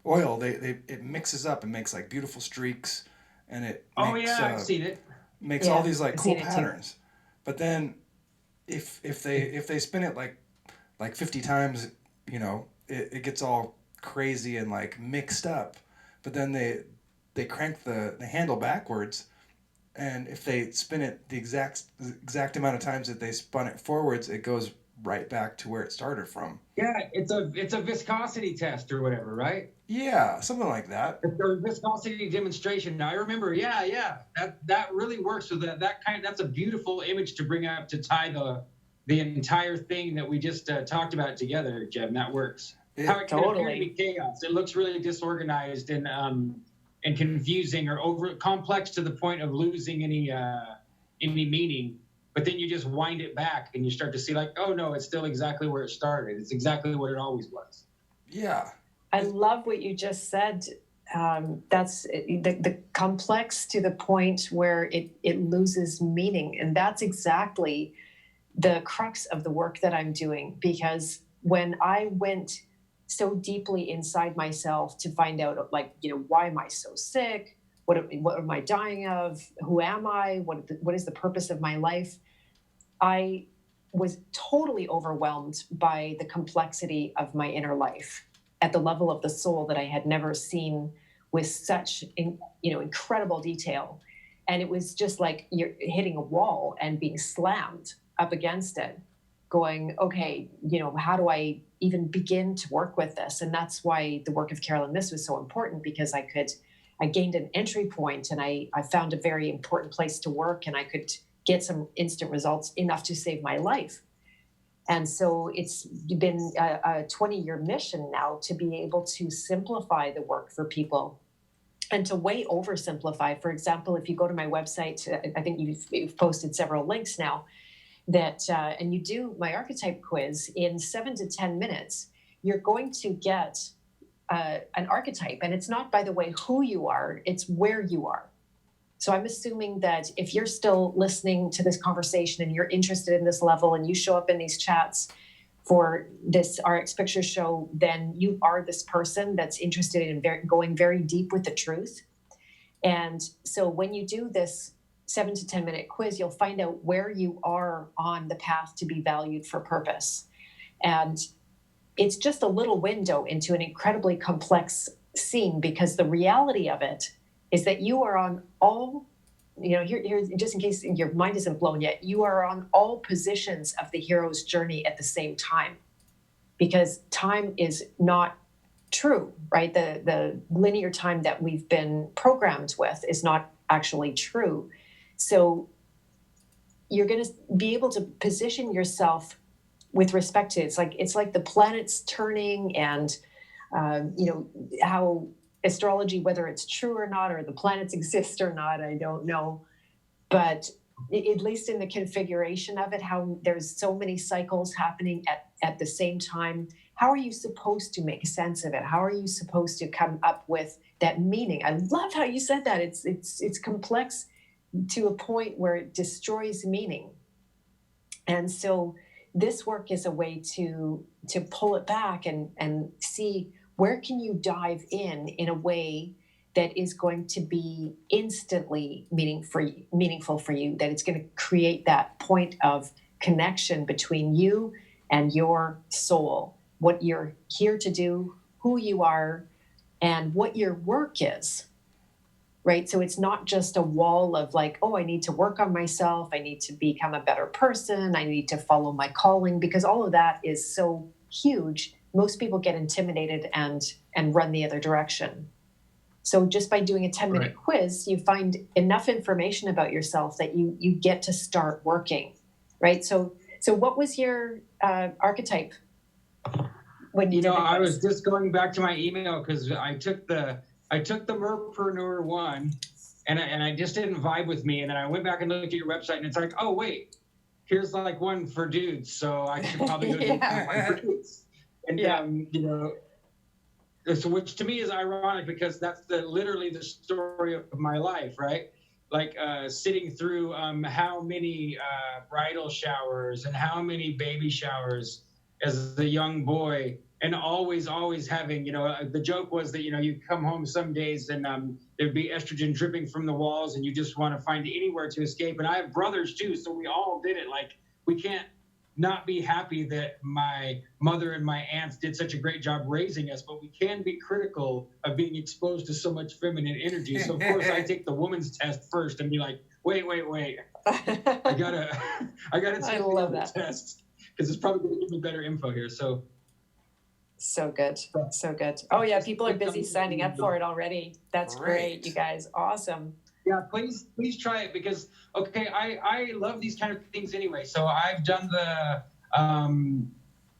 A: oil, it mixes up and makes like beautiful streaks, and it makes,
B: I've seen it.
A: Makes all these like cool patterns. But then if they spin it like 50 times, it gets all crazy and like mixed up. But then they crank the handle backwards, and if they spin it the exact amount of times that they spun it forwards, it goes right back to where it started from.
B: Yeah, it's a viscosity test or whatever, right?
A: Yeah, something like that.
B: It's a viscosity demonstration. Now I remember, that really works. So that's a beautiful image to bring up to tie the entire thing that we just talked about together, Jeb. That works. How it can appear to be chaos. It looks really disorganized and confusing or over complex to the point of losing any meaning. But then you just wind it back and you start to see like, oh no, it's still exactly where it started. It's exactly what it always was.
A: Yeah.
C: I love what you just said. That's the complex to the point where it loses meaning. And that's exactly the crux of the work that I'm doing. Because when I went so deeply inside myself to find out, why am I so sick? What am I dying of? Who am I? What is the purpose of my life? I was totally overwhelmed by the complexity of my inner life at the level of the soul that I had never seen with such, incredible detail. And it was just like you're hitting a wall and being slammed up against it, going, okay, how do I even begin to work with this? And that's why the work of Carolyn Miss was so important, because I gained an entry point, and I found a very important place to work, and I could get some instant results enough to save my life. And so it's been a 20-year mission now to be able to simplify the work for people and to way oversimplify. For example, if you go to my website, I think you've posted several links now, and you do my archetype quiz in 7 to 10 minutes, you're going to get an archetype. And it's not, by the way, who you are, it's where you are. So I'm assuming that if you're still listening to this conversation and you're interested in this level and you show up in these chats for this RX Picture Show, then you are this person that's interested in going very deep with the truth. And so when you do this 7 to 10 minute quiz, you'll find out where you are on the path to be valued for purpose. And it's just a little window into an incredibly complex scene, because the reality of it is that you are on all, here, just in case your mind isn't blown yet, you are on all positions of the hero's journey at the same time, because time is not true, right? The linear time that we've been programmed with is not actually true. So you're going to be able to position yourself with respect to it's like the planets turning, and how astrology, whether it's true or not, or the planets exist or not, I don't know, but at least in the configuration of it, how there's so many cycles happening at the same time. How are you supposed to make sense of it? How are you supposed to come up with that meaning? I love how you said that. It's complex to a point where it destroys meaning. And so this work is a way to pull it back and see where can you dive in a way that is going to be instantly meaningful for you, that it's going to create that point of connection between you and your soul, what you're here to do, who you are, and what your work is, right? So it's not just a wall of like, oh, I need to work on myself, I need to become a better person, I need to follow my calling, because all of that is so huge. Most people get intimidated and run the other direction. So just by doing a 10-minute quiz, you find enough information about yourself that you get to start working, right? So what was your archetype when you did the quiz?
B: I was just going back to my email because I took the Merpreneur one, and I just didn't vibe with me. And then I went back and looked at your website, and it's like, oh wait, here's like one for dudes, so I should probably go do one for dudes. And so which to me is ironic because that's literally the story of my life, right? Like sitting through how many bridal showers and how many baby showers as a young boy, and always having, the joke was that, you come home some days and there'd be estrogen dripping from the walls and you just want to find anywhere to escape. And I have brothers too, so we all did it. Like, we can't not be happy that my mother and my aunts did such a great job raising us, but we can be critical of being exposed to so much feminine energy. So of course I take the woman's test first and be like, wait. I gotta take the test because it's probably gonna give me better info here.
C: So good. Oh yeah, people are busy signing up for it already. That's great, you guys. Awesome.
B: Yeah, please try it because, okay, I love these kind of things anyway. So I've done the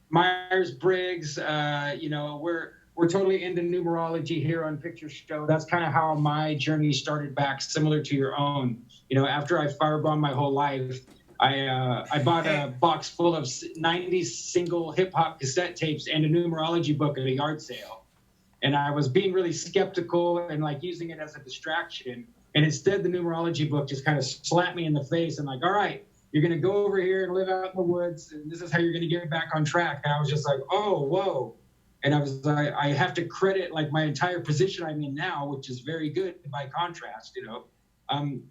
B: Myers-Briggs, we're totally into numerology here on Picture Show. That's kind of how my journey started back, similar to your own. After I firebombed my whole life, I bought a box full of 90s single hip-hop cassette tapes and a numerology book at a yard sale. And I was being really skeptical and like using it as a distraction. And instead, the numerology book just kind of slapped me in the face and like, all right, you're going to go over here and live out in the woods, and this is how you're going to get back on track. And I was just like, oh, whoa. And I have to credit like my entire position I'm in now, which is very good by contrast,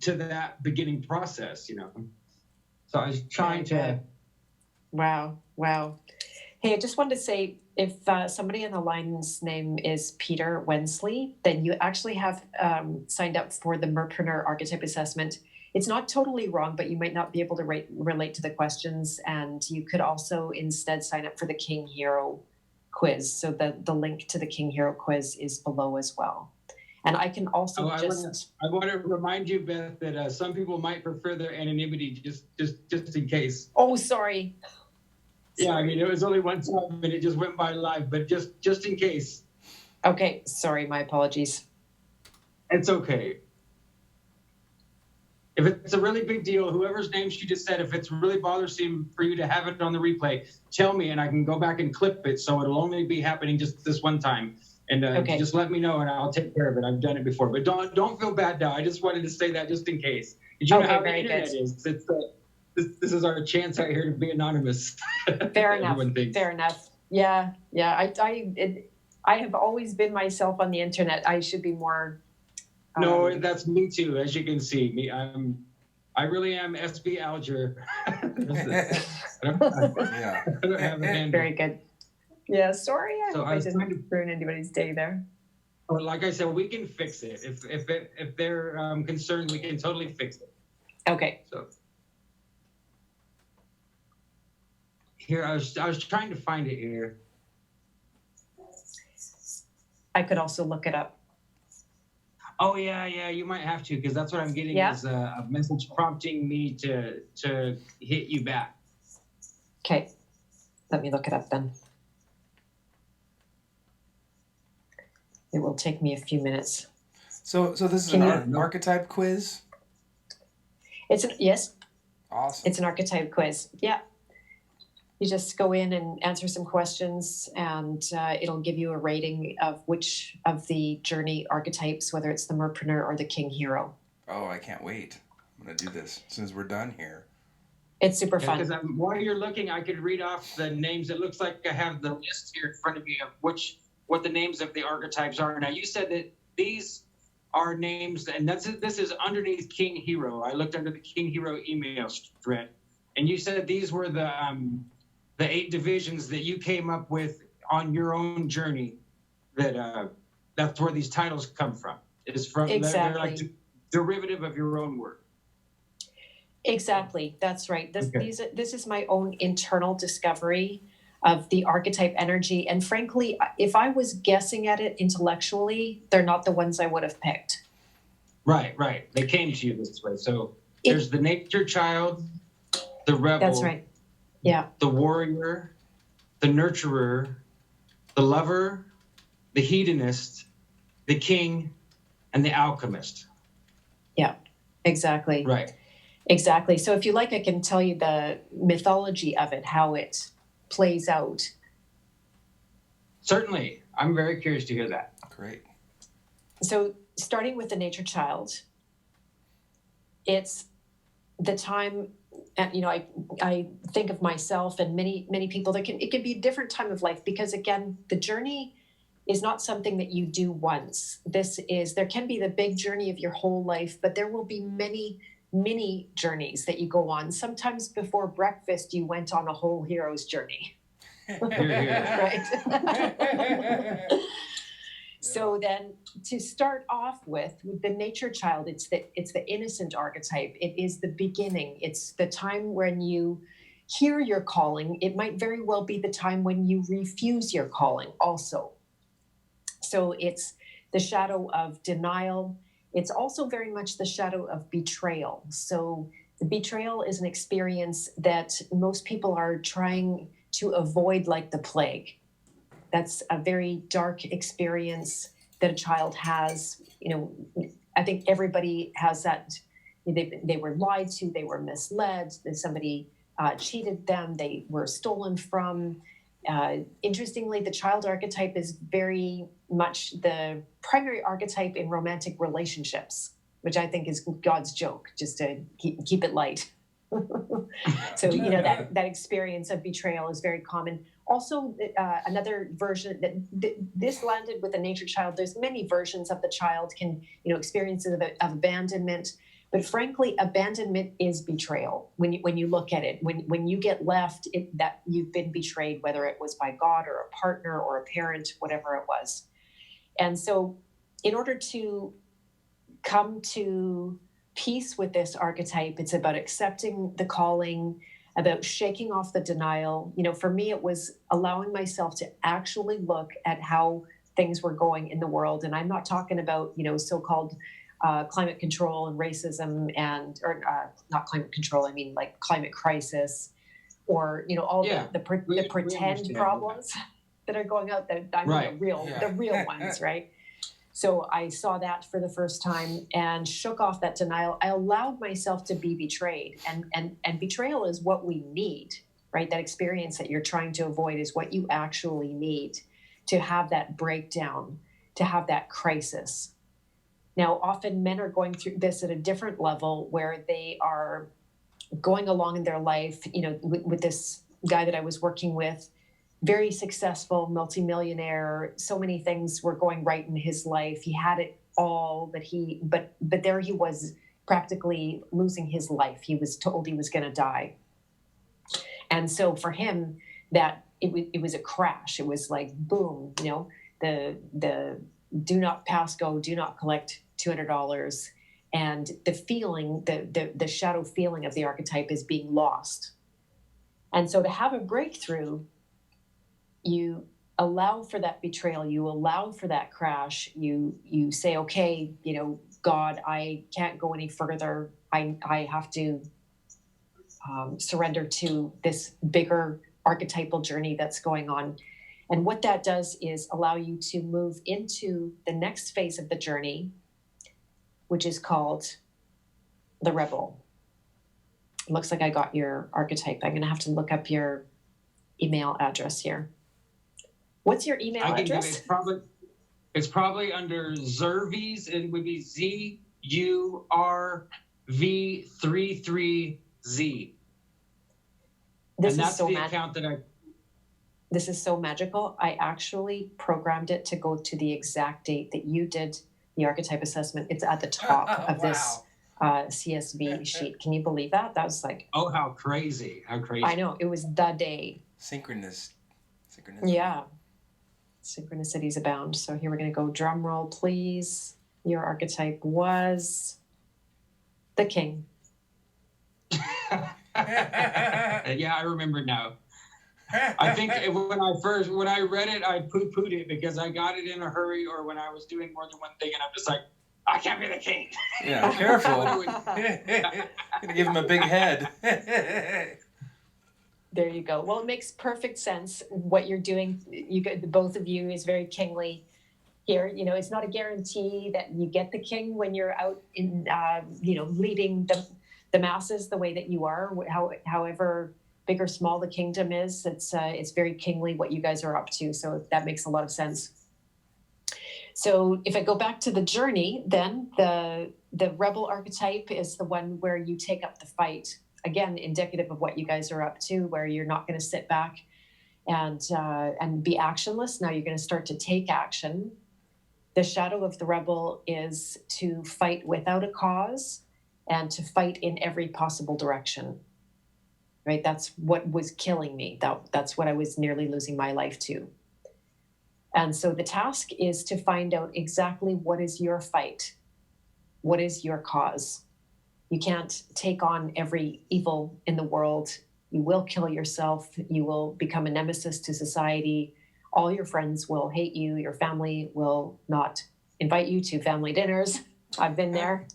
B: to that beginning process, So I was trying to.
C: Wow. Hey, I just wanted to say, if somebody on the line's name is Peter Wensley, then you actually have signed up for the Merpreneur Archetype Assessment. It's not totally wrong, but you might not be able to relate to the questions. And you could also instead sign up for the King Hero quiz. So the link to the King Hero quiz is below as well. And I can also
B: I want to remind you, Beth, that some people might prefer their anonymity just in case.
C: Oh, sorry.
B: Yeah, I mean, it was only one time and it just went by live, but just in case.
C: Okay, sorry, my apologies.
B: It's okay. If it's a really big deal, whoever's name she just said, if it's really bothersome for you to have it on the replay, tell me and I can go back and clip it so it'll only be happening just this one time. And just let me know and I'll take care of it. I've done it before, but don't feel bad now. I just wanted to say that just in case. Did you know how the internet is? This is our chance out here to be anonymous.
C: Fair enough. Yeah. I have always been myself on the internet. I should be more.
B: No, that's me too. As you can see, I really am SB Alger. I don't have a handle.
C: Very good. Yeah, sorry. I didn't ruin anybody's day there.
B: Like I said, we can fix it. If they're concerned, we can totally fix it.
C: Okay.
B: So here, I was trying to find it here.
C: I could also look it up.
B: Oh yeah, you might have to, because that's what I'm getting is a message prompting me to hit you back.
C: Okay, let me look it up then. It will take me a few minutes.
A: So this is an archetype quiz?
C: Yes.
A: Awesome.
C: It's an archetype quiz. Yeah. You just go in and answer some questions, and it'll give you a rating of which of the journey archetypes, whether it's the Merpreneur or the King Hero.
A: Oh, I can't wait. I'm going to do this as soon as we're done here.
C: It's super fun.
B: Because while you're looking, I could read off the names. It looks like I have the list here in front of me of what the names of the archetypes are. Now, you said that these are names, and this is underneath King Hero. I looked under the King Hero email thread, and you said these were the 8 divisions that you came up with on your own journey. That's where these titles come from. It's from
C: Exactly.
B: They're like derivative of your own work.
C: Exactly. That's right.
B: Okay.
C: This is my own internal discovery of the archetype energy. And frankly, if I was guessing at it intellectually, they're not the ones I would have picked.
B: Right. They came to you this way. So there's the nature child, the rebel.
C: That's right. Yeah.
B: The warrior, the nurturer, the lover, the hedonist, the king, and the alchemist.
C: Yeah, exactly.
B: Right.
C: Exactly. So if you like, I can tell you the mythology of it, how it plays out.
B: Certainly. I'm very curious to hear that.
A: Great.
C: So starting with the nature child, it's the time, and I think of myself and many people, it can be a different time of life, because again, the journey is not something that you do once. There can be the big journey of your whole life, but there will be many mini journeys that you go on. Sometimes before breakfast, you went on a whole hero's journey. Right? So then to start off with the nature child, it's the innocent archetype. It is the beginning. It's the time when you hear your calling. It might very well be the time when you refuse your calling also. So it's the shadow of denial. It's also very much the shadow of betrayal. So the betrayal is an experience that most people are trying to avoid like the plague. That's a very dark experience that a child has. I think everybody has that. They were lied to, they were misled, that somebody cheated them, they were stolen from. Interestingly, the child archetype is very much the primary archetype in romantic relationships, which I think is God's joke, just to keep it light. So, that experience of betrayal is very common. Also, another version that this landed with a nature child, there's many versions of the child, experiences of abandonment. But frankly, abandonment is betrayal. When you look at it, when you get left, that you've been betrayed, whether it was by God or a partner or a parent, whatever it was. And so in order to come to peace with this archetype, it's about accepting the calling, about shaking off the denial. For me, it was allowing myself to actually look at how things were going in the world. And I'm not talking about, so-called climate control and racism or not climate control, I mean like climate crisis, or, all the pretend problems that are going out, that I mean the real ones, right? So I saw that for the first time and shook off that denial. I allowed myself to be betrayed, and betrayal is what we need, right? That experience that you're trying to avoid is what you actually need to have that breakdown, to have that crisis. Now, often men are going through this at a different level, where they are going along in their life, with this guy that I was working with, very successful, multimillionaire. So many things were going right in his life. He had it all, but there he was, practically losing his life. He was told he was going to die. And so for him, that it was a crash. It was like, boom, the do not pass go, do not collect $200. And the feeling, the shadow feeling of the archetype is being lost. And so to have a breakthrough, you allow for that betrayal, you allow for that crash, you say, okay, God, I can't go any further. I have to surrender to this bigger archetypal journey that's going on. And what that does is allow you to move into the next phase of the journey, which is called the rebel. It looks like I got your archetype. I'm going to have to look up your email address here. What's your email address?
B: It's probably under Zurvies. It would be ZURV33Z. And that's the account that I...
C: This is so magical. I actually programmed it to go to the exact date that you did the archetype assessment. It's at the top of this CSV sheet. Can you believe that? That was like,
B: oh, how crazy. How crazy.
C: I know, it was the day.
A: Synchronism.
C: Yeah. Synchronicities abound. So here we're going to go drum roll, please. Your archetype was the king.
B: Yeah, I remember now. I think when I read it, I poo-pooed it because I got it in a hurry, or when I was doing more than one thing, and I'm just like, I can't be the king.
A: Yeah, careful. Gonna give him a big head.
C: There you go. Well, it makes perfect sense what you're doing. Both of you is very kingly here. You know, it's not a guarantee that you get the king when you're out in, leading the masses the way that you are. However big or small the kingdom is, it's very kingly what you guys are up to. So that makes a lot of sense. So if I go back to the journey, then the rebel archetype is the one where you take up the fight. Again, indicative of what you guys are up to, where you're not going to sit back and be actionless. Now you're going to start to take action. The shadow of the rebel is to fight without a cause and to fight in every possible direction. Right? That's what was killing me. That's what I was nearly losing my life to. And so the task is to find out exactly what is your fight. What is your cause? You can't take on every evil in the world. You will kill yourself. You will become a nemesis to society. All your friends will hate you. Your family will not invite you to family dinners. I've been there.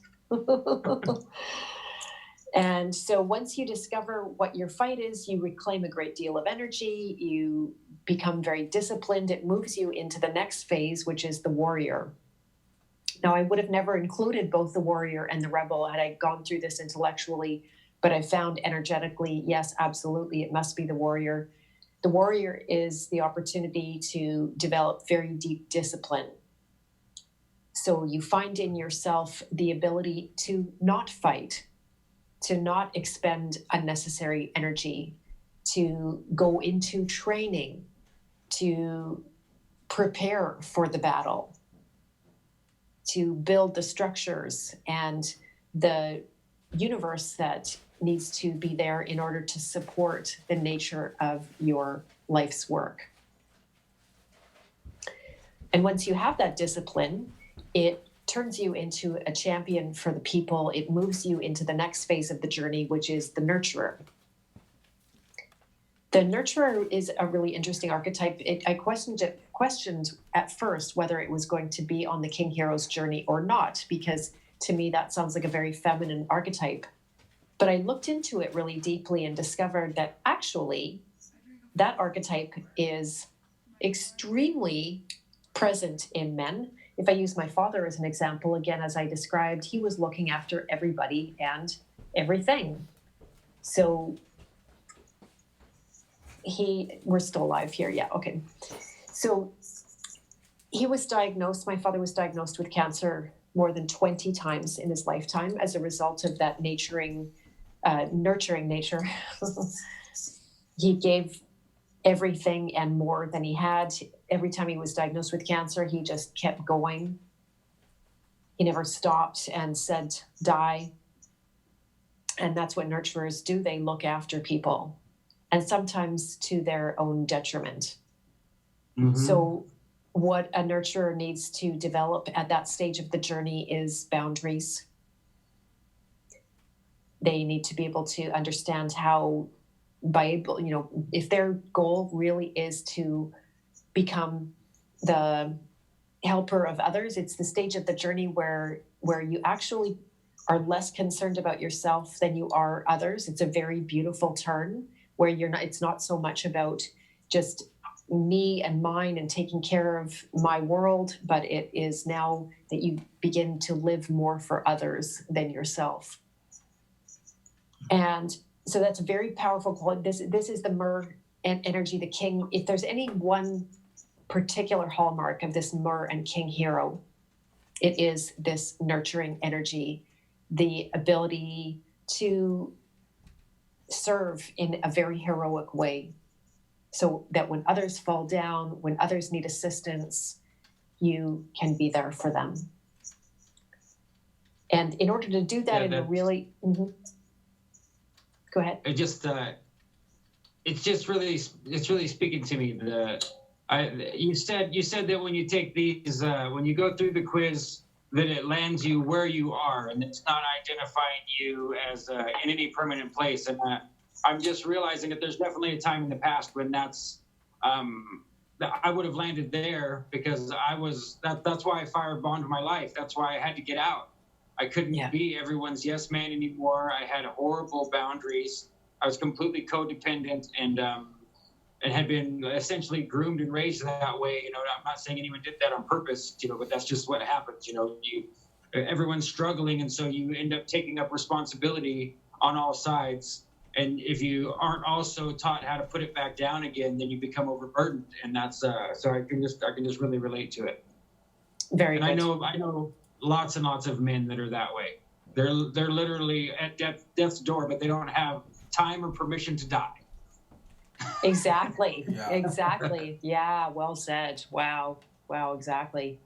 C: And so once you discover what your fight is, you reclaim a great deal of energy. You become very disciplined. It moves you into the next phase, which is the warrior. Now, I would have never included both the warrior and the rebel had I gone through this intellectually, but I found energetically, yes, absolutely, it must be the warrior. The warrior is the opportunity to develop very deep discipline. So you find in yourself the ability to not fight, to not expend unnecessary energy, to go into training, to prepare for the battle, to build the structures and the universe that needs to be there in order to support the nature of your life's work. And once you have that discipline, it turns you into a champion for the people. It moves you into the next phase of the journey, which is the nurturer. The nurturer is a really interesting archetype. I questioned at first whether it was going to be on the King Hero's journey or not, because to me that sounds like a very feminine archetype. But I looked into it really deeply and discovered that actually that archetype is extremely present in men. If I use my father as an example, again, as I described, he was looking after everybody and everything. So we're still alive here. Yeah. Okay. So my father was diagnosed with cancer more than 20 times in his lifetime as a result of that nurturing nature. He gave everything and more than he had. Every time he was diagnosed with cancer, he just kept going. He never stopped and said, die. And that's what nurturers do. They look after people, and sometimes to their own detriment. Mm-hmm. So what a nurturer needs to develop at that stage of the journey is boundaries. They need to be able to understand how, if their goal really is to become the helper of others, it's the stage of the journey where you actually are less concerned about yourself than you are others. It's a very beautiful turn where it's not so much about just me and mine and taking care of my world, but it is now that you begin to live more for others than yourself. And so that's a very powerful quality. This is the Mer and energy, the King. If there's any one particular hallmark of this Mer and King hero, it is this nurturing energy, the ability to serve in a very heroic way, so that when others fall down, when others need assistance, you can be there for them. And in order to do that in a really, go ahead.
B: It's really speaking to me. You said that when you take these, when you go through the quiz, that it lands you where you are, and it's not identifying you as in any permanent place. And I'm just realizing that there's definitely a time in the past when that's I would have landed there, because that's why I firebommed my life. That's why I had to get out. I couldn't be everyone's yes man anymore. I had horrible boundaries. I was completely codependent and had been essentially groomed and raised that way. You know, I'm not saying anyone did that on purpose, you know, but that's just what happens. You know, everyone's struggling, and so you end up taking up responsibility on all sides. And if you aren't also taught how to put it back down again, then you become overburdened, and that's so I can just really relate to it.
C: Very
B: and
C: good.
B: I know lots and lots of men that are that way. They're literally at death's door, but they don't have time or permission to die.
C: Exactly. Exactly. Yeah, well said. Wow, exactly.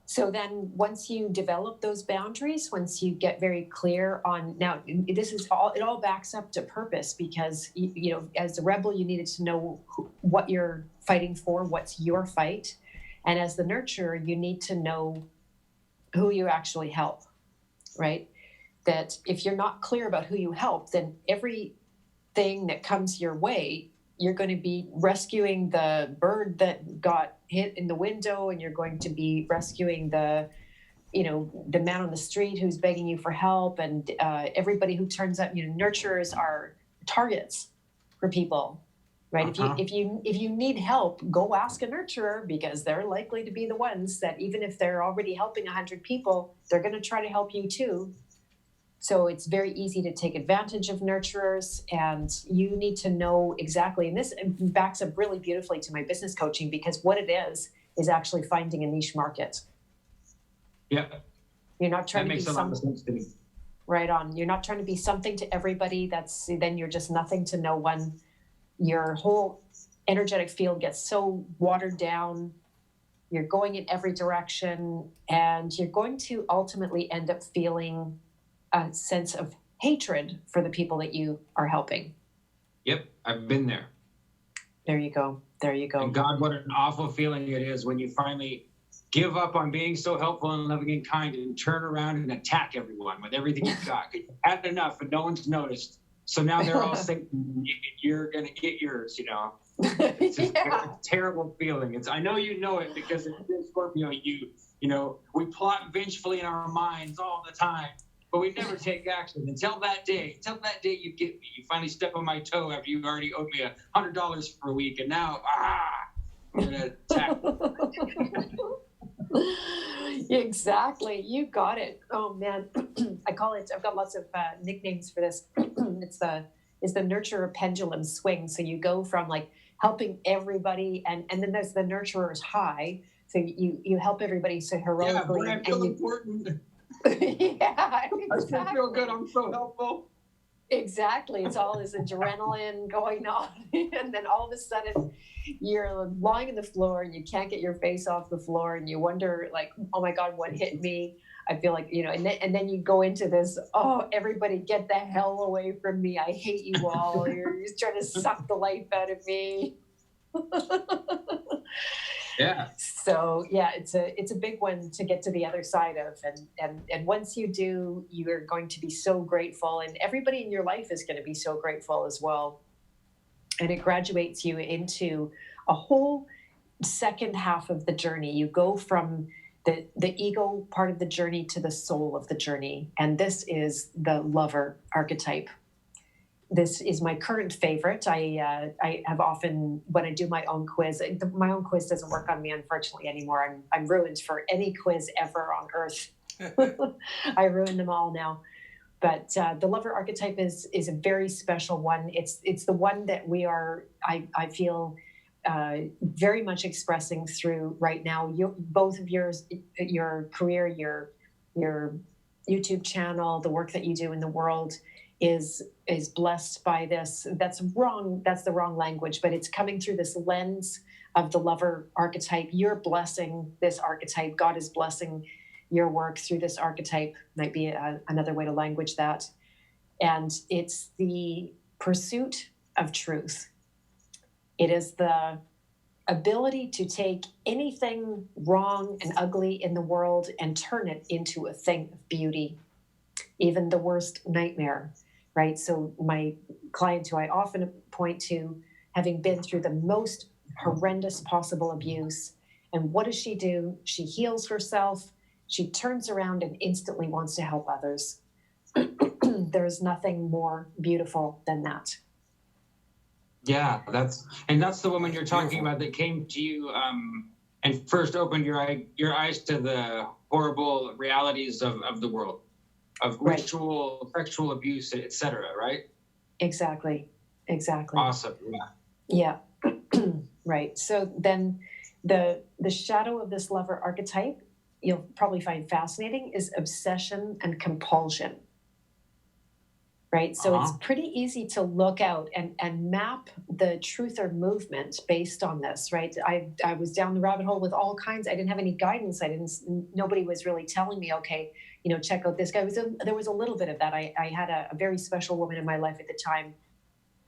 C: So then once you develop those boundaries, once you get very clear on, now this is all, it all backs up to purpose, because you know, as a rebel, you needed to know what you're fighting for, what's your fight. And as the nurturer, you need to know who you actually help, right? That if you're not clear about who you help, then everything that comes your way, you're going to be rescuing the bird that got hit in the window, and you're going to be rescuing the man on the street who's begging you for help, and everybody who turns up. You know, nurturers are targets for people, right? If you need help, go ask a nurturer, because they're likely to be the ones that, even if they're already helping 100 people, they're going to try to help you too. So it's very easy to take advantage of nurturers, and you need to know exactly, and this backs up really beautifully to my business coaching, because what it is actually finding a niche market.
B: Yeah.
C: You're not trying
B: to be something.
C: Right on. You're not trying to be something to everybody. Then you're just nothing to no one. Your whole energetic field gets so watered down. You're going in every direction, and you're going to ultimately end up feeling a sense of hatred for the people that you are helping.
B: Yep, I've been there.
C: There you go.
B: And God, what an awful feeling it is when you finally give up on being so helpful and loving and kind, and turn around and attack everyone with everything you've got. You had enough and no one's noticed. So now they're all saying, you're going to get yours, you know. It's just a terrible feeling. I know you know it, because in Scorpio, you know, we plot vengefully in our minds all the time, but we never take action until that day you get me. You finally step on my toe after you already owed me $100 for a week, and now, I'm going to attack.
C: Exactly. You got it. Oh man. I've got lots of nicknames for this. It's the nurturer pendulum swing. So you go from like helping everybody, and then there's the nurturer's high. So you help everybody so heroically.
B: Yeah, I feel important.
C: Yeah, exactly.
B: I feel good. I'm so helpful.
C: Exactly. It's all this adrenaline going on. And then all of a sudden you're lying on the floor and you can't get your face off the floor, and you wonder, like, oh my God, what hit me? I feel like, you know, and then you go into this, oh, everybody get the hell away from me. I hate you all. You're just trying to suck the life out of me.
B: Yeah.
C: So yeah, it's a big one to get to the other side of, and once you do, you're going to be so grateful, and everybody in your life is going to be so grateful as well. And it graduates you into a whole second half of the journey. You go from the ego part of the journey to the soul of the journey, and this is the lover archetype. This is my current favorite. I have often, when I do my own quiz, my own quiz doesn't work on me, unfortunately, anymore. I'm ruined for any quiz ever on earth. I ruin them all now. But the lover archetype is a very special one. It's the one that we are, I feel, very much expressing through right now. Both of yours, your career, your YouTube channel, the work that you do in the world is blessed by this. That's the wrong language, but it's coming through this lens of the lover archetype. You're blessing this archetype. God is blessing your work through this archetype, might be another way to language that. And it's the pursuit of truth. It is the ability to take anything wrong and ugly in the world and turn it into a thing of beauty, even the worst nightmare, right? So my client, who I often point to, having been through the most horrendous possible abuse, and what does she do? She heals herself. She turns around and instantly wants to help others. There's nothing more beautiful than that.
B: Yeah, that's the woman you're talking about that came to you and first opened your eyes to the horrible realities of the world, of ritual, sexual abuse, etc. Right?
C: Exactly.
B: Awesome. Yeah.
C: Right. So then the shadow of this lover archetype, you'll probably find fascinating, is obsession and compulsion. Right. So it's pretty easy to look out and map the truther movement based on this. Right. I was down the rabbit hole with all kinds. I didn't have any guidance. Nobody was really telling me, okay, check out this guy. There was a little bit of that. I had a very special woman in my life at the time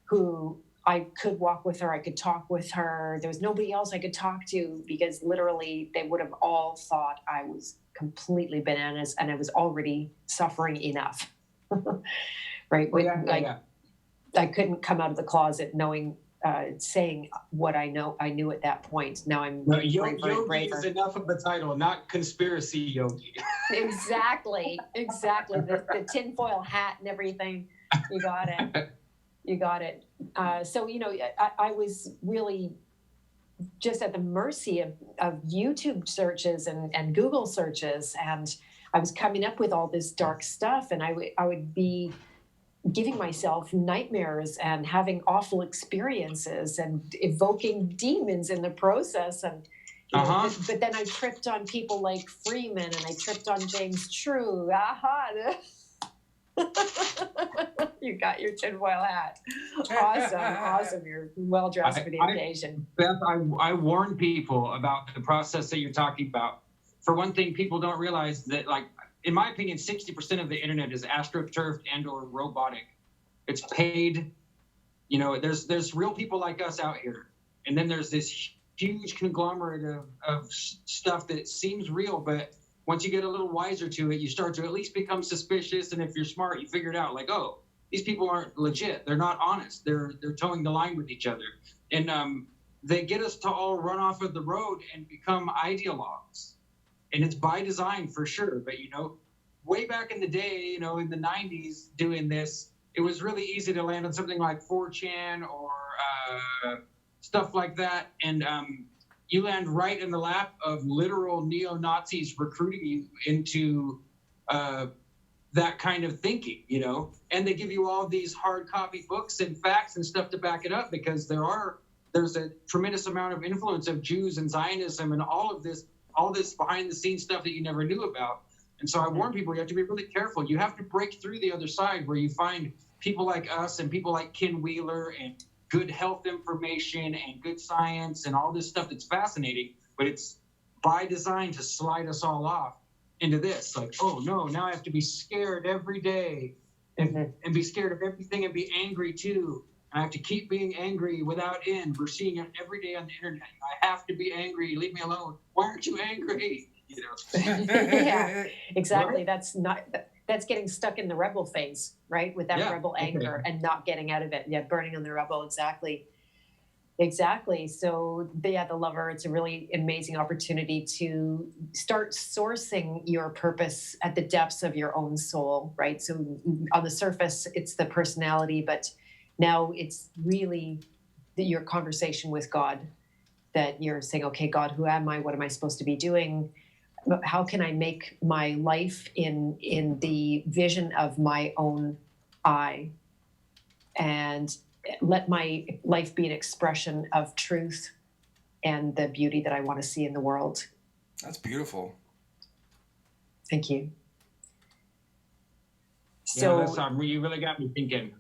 C: who I could walk with her. I could talk with her. There was nobody else I could talk to, because literally they would have all thought I was completely bananas and I was already suffering enough. Right. I couldn't come out of the closet saying what I knew at that point. Now I'm
B: yogi is enough of the title, not conspiracy yogi.
C: Exactly. The tinfoil hat and everything. You got it. So, I was really just at the mercy of YouTube searches and Google searches. And I was coming up with all this dark stuff, and I would be giving myself nightmares and having awful experiences and evoking demons in the process. And but then I tripped on people like Freeman, and I tripped on James True. You got your tinfoil hat. Awesome. You're well dressed for the occasion.
B: Beth, I warn people about the process that you're talking about. For one thing, people don't realize that, in my opinion, 60% of the internet is astroturfed and or robotic. It's paid. There's real people like us out here. And then there's this huge conglomerate of stuff that seems real, but once you get a little wiser to it, you start to at least become suspicious. And if you're smart, you figure it out, these people aren't legit. They're not honest. They're towing the line with each other. And they get us to all run off of the road and become ideologues. And it's by design for sure. But, way back in the day, in the 90s doing this, it was really easy to land on something like 4chan or stuff like that. And you land right in the lap of literal neo-Nazis recruiting you into that kind of thinking, and they give you all these hard copy books and facts and stuff to back it up, because there's a tremendous amount of influence of Jews and Zionism and all this behind the scenes stuff that you never knew about. And so I warn people, you have to be really careful. You have to break through the other side, where you find people like us and people like Ken Wheeler and good health information and good science and all this stuff that's fascinating, but it's by design to slide us all off into this. Oh no, now I have to be scared every day and be scared of everything and be angry too. And I have to keep being angry without end. We're seeing it every day on the internet. I have to be angry. Leave me alone. Why aren't you angry?
C: Yeah, exactly. Right? That's getting stuck in the rebel phase, right? With that rebel anger and not getting out of it. Yeah, burning on the rebel. Exactly. So the lover, it's a really amazing opportunity to start sourcing your purpose at the depths of your own soul, right? So on the surface, it's the personality, but now it's really your conversation with God, that you're saying, okay, God, who am I? What am I supposed to be doing? How can I make my life in the vision of my own eye, and let my life be an expression of truth and the beauty that I want to see in the world.
A: That's beautiful.
C: Thank you.
B: So you really got me thinking.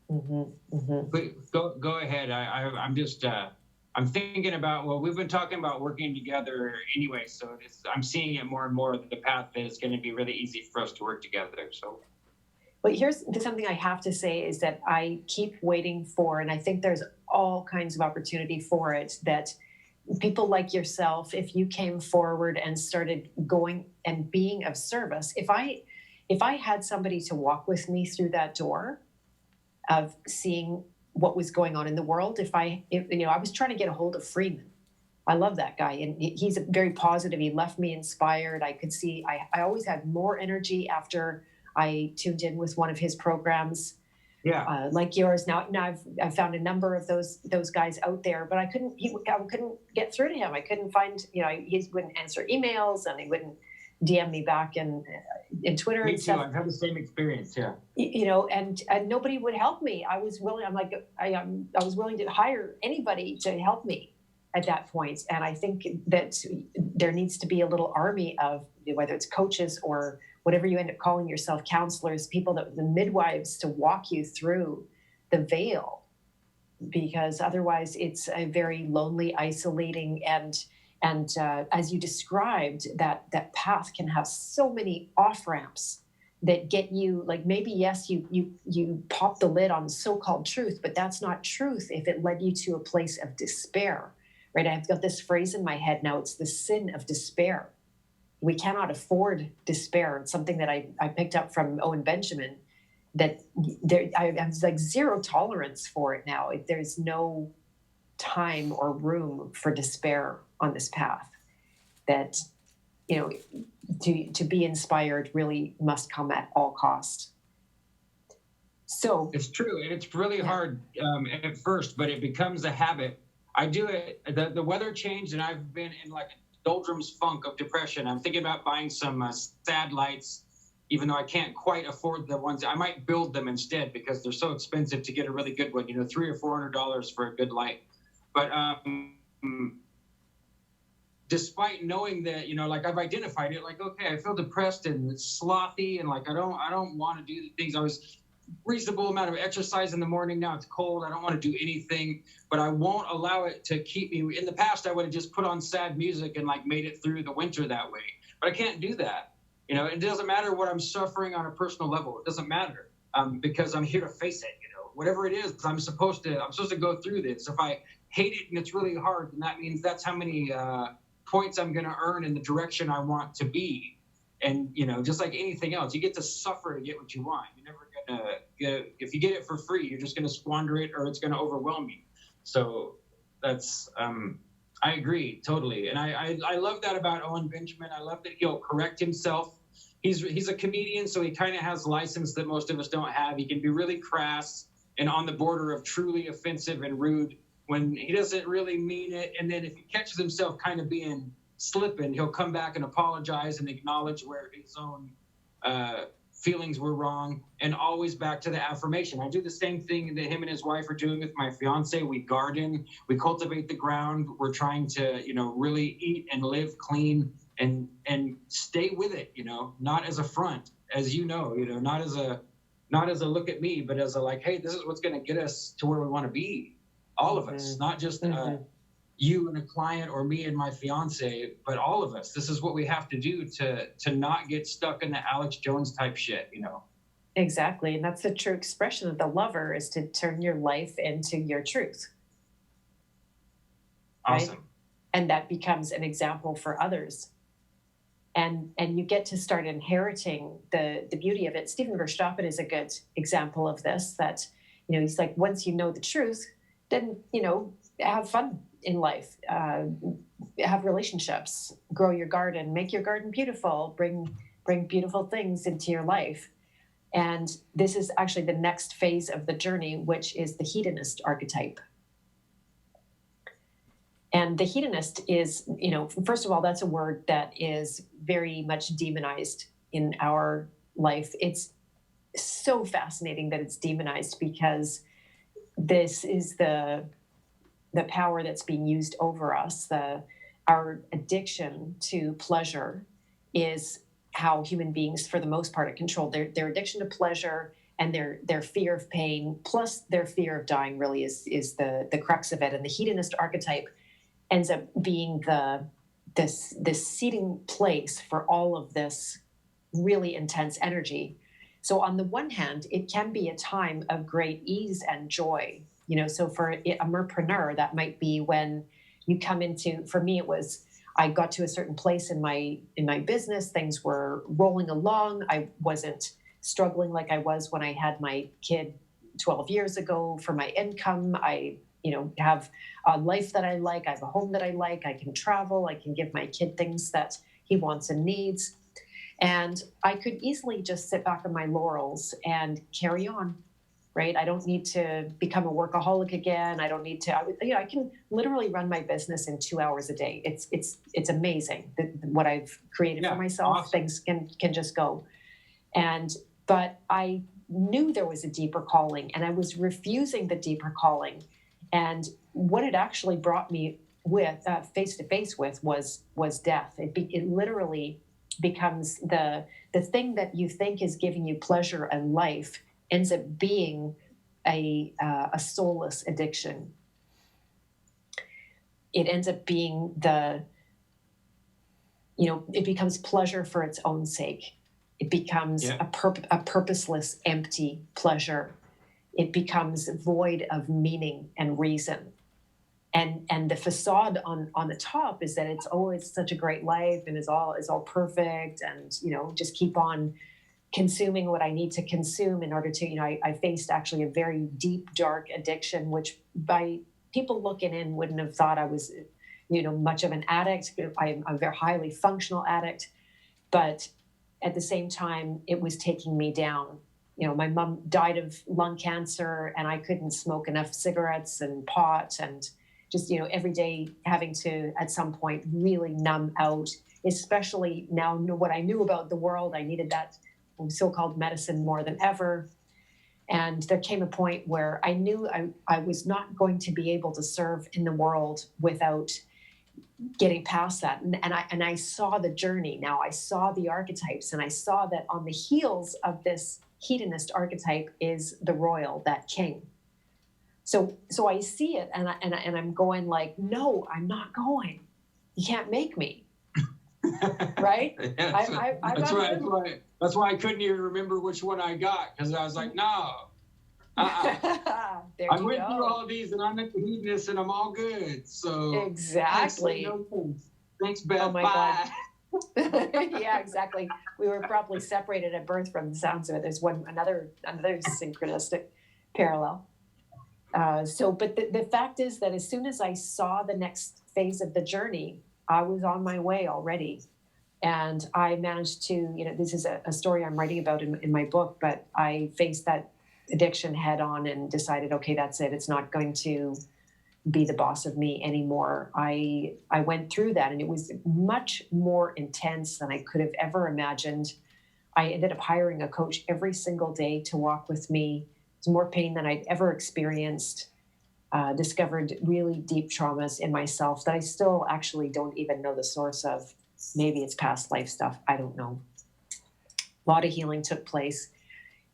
B: Go ahead. I'm just I'm thinking about, well, we've been talking about working together anyway, so I'm seeing it more and more that the path that it's going to be really easy for us to work together. So,
C: but here's something I have to say is that I keep waiting for, and I think there's all kinds of opportunity for it, that people like yourself, if you came forward and started going and being of service, if I had somebody to walk with me through that door of seeing what was going on in the world, if I was trying to get a hold of Freeman. I love that guy, and he's very positive. He left me inspired. I could see I always had more energy after I tuned in with one of his programs.
B: yeah,
C: Like yours. Now I've found a number of those guys out there, but I couldn't get through to him. I couldn't find, he wouldn't answer emails, and he wouldn't DM me back in Twitter
B: me
C: and
B: too.
C: stuff.
B: I've had the same experience. Yeah.
C: And nobody would help me. I was willing. I was willing to hire anybody to help me at that point. And I think that there needs to be a little army of, whether it's coaches or whatever you end up calling yourself, counselors, people the midwives, to walk you through the veil, because otherwise it's a very lonely, isolating, and as you described, that path can have so many off ramps that get you, like, maybe yes, you pop the lid on so-called truth, but that's not truth if it led you to a place of despair, right? I've got this phrase in my head now. It's the sin of despair. We cannot afford despair. It's something that I picked up from Owen Benjamin, that I have like zero tolerance for it now. There's no time or room for despair on this path. That, to be inspired really must come at all cost. So
B: It's true. It's really hard at first, but it becomes a habit. I do it. The weather changed, and I've been in like a doldrums funk of depression. I'm thinking about buying some sad lights, even though I can't quite afford the ones. I might build them instead because they're so expensive to get a really good one. $300 or $400 for a good light. But despite knowing that, like I've identified it, like, okay, I feel depressed and slothy, and like I don't want to do the things. I was reasonable amount of exercise in the morning. Now it's cold. I don't want to do anything, but I won't allow it to keep me. In the past, I would have just put on sad music and like made it through the winter that way. But I can't do that. It doesn't matter what I'm suffering on a personal level. It doesn't matter because I'm here to face it. Whatever it is, I'm supposed to go through this. If I hate it and it's really hard, then that means that's how many points I'm going to earn in the direction I want to be. And, just like anything else, you get to suffer to get what you want. You're never going to get, if you get it for free, you're just going to squander it, or it's going to overwhelm you. So that's, I agree totally. And I love that about Owen Benjamin. I love that he'll correct himself. He's a comedian, so he kind of has license that most of us don't have. He can be really crass and on the border of truly offensive and rude when he doesn't really mean it. And then if he catches himself kind of slipping, he'll come back and apologize and acknowledge where his own feelings were wrong, and always back to the affirmation. I do the same thing that him and his wife are doing with my fiance. We garden, we cultivate the ground. We're trying to, really eat and live clean and stay with it, not as a front, as not as a look at me, but as a like, hey, this is what's going to get us to where we want to be. All of us, not just you and a client or me and my fiance, but all of us. This is what we have to do to not get stuck in the Alex Jones type shit,
C: Exactly. And that's the true expression of the lover, is to turn your life into your truth.
B: Awesome.
C: Right? And that becomes an example for others. And you get to start inheriting the beauty of it. Stephen Verstappen is a good example of this, that, he's like, once you know the truth, then, have fun in life, have relationships, grow your garden, make your garden beautiful, bring beautiful things into your life. And this is actually the next phase of the journey, which is the hedonist archetype. And the hedonist is, first of all, that's a word that is very much demonized in our life. It's so fascinating that it's demonized, because this is the power that's being used over us. Our addiction to pleasure is how human beings, for the most part, are controlled. Their addiction to pleasure and their fear of pain plus their fear of dying really is the crux of it. And the hedonist archetype ends up being this seating place for all of this really intense energy. So on the one hand, it can be a time of great ease and joy. So for a merpreneur, that might be when you come into, for me, it was, I got to a certain place in my business. Things were rolling along. I wasn't struggling like I was when I had my kid 12 years ago for my income. I, have a life that I like. I have a home that I like. I can travel. I can give my kid things that he wants and needs. And I could easily just sit back on my laurels and carry on, right? I don't need to become a workaholic again. I don't need to, I can literally run my business in 2 hours a day. It's amazing what I've created for myself. Awesome. Things can just go. But I knew there was a deeper calling, and I was refusing the deeper calling. And what it actually brought me with face to face with was death. It literally becomes the thing that you think is giving you pleasure and life ends up being a soulless addiction. It ends up being it becomes pleasure for its own sake. It becomes a purposeless, empty pleasure. It becomes void of meaning and reason. And the facade on the top is that it's such a great life and is all perfect, and just keep on consuming what I need to consume in order to, I faced actually a very deep, dark addiction, which by people looking in wouldn't have thought I was, much of an addict. I'm a very highly functional addict, but at the same time, it was taking me down. My mom died of lung cancer, and I couldn't smoke enough cigarettes and pot, and just, every day having to, at some point, really numb out, especially now what I knew about the world. I needed that so-called medicine more than ever. And there came a point where I knew I was not going to be able to serve in the world without getting past that. And I saw the journey. Now I saw the archetypes, and I saw that on the heels of this hedonist archetype is the royal, that king. So I see it, and I'm going like, no, I'm not going. You can't make me. Right?
E: That's why I couldn't even remember which one I got, because I was like, no. I went through all of these, and I'm at the hedonist, and I'm all good. So
C: exactly.
E: Thanks, Beth.
C: Oh my
E: Bye.
C: God. Yeah, exactly. We were probably separated at birth from the sounds of it. There's another synchronistic parallel. But the fact is that as soon as I saw the next phase of the journey, I was on my way already. And I managed to, this is a story I'm writing about in my book, but I faced that addiction head on and decided, okay, that's it. It's not going to be the boss of me anymore. I went through that, and it was much more intense than I could have ever imagined. I ended up hiring a coach every single day to walk with me. It was more pain than I'd ever experienced. Discovered really deep traumas in myself that I still actually don't even know the source of. Maybe it's past life stuff. I don't know. A lot of healing took place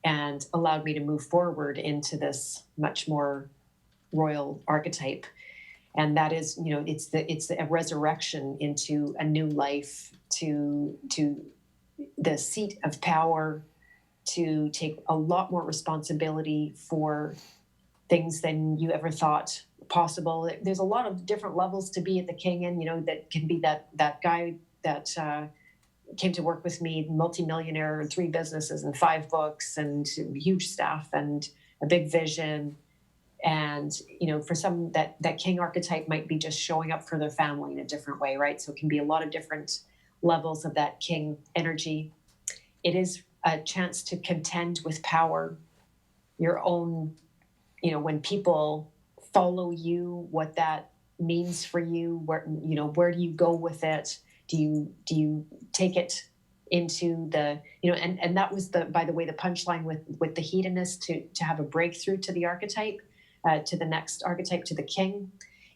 C: and allowed me to move forward into this much more royal archetype. And that is, it's a resurrection into a new life, to the seat of power, to take a lot more responsibility for things than you ever thought possible. There's a lot of different levels to be at the king, and that can be that guy that came to work with me, multimillionaire, 3 businesses and 5 books and huge staff and a big vision. And for some, that king archetype might be just showing up for their family in a different way, right? So it can be a lot of different levels of that king energy. It is a chance to contend with power, your own, when people follow you, what that means for you, where do you go with it? Do you take it into the, and that was by the way, the punchline with the hedonist to have a breakthrough to the archetype, to the next archetype, to the king,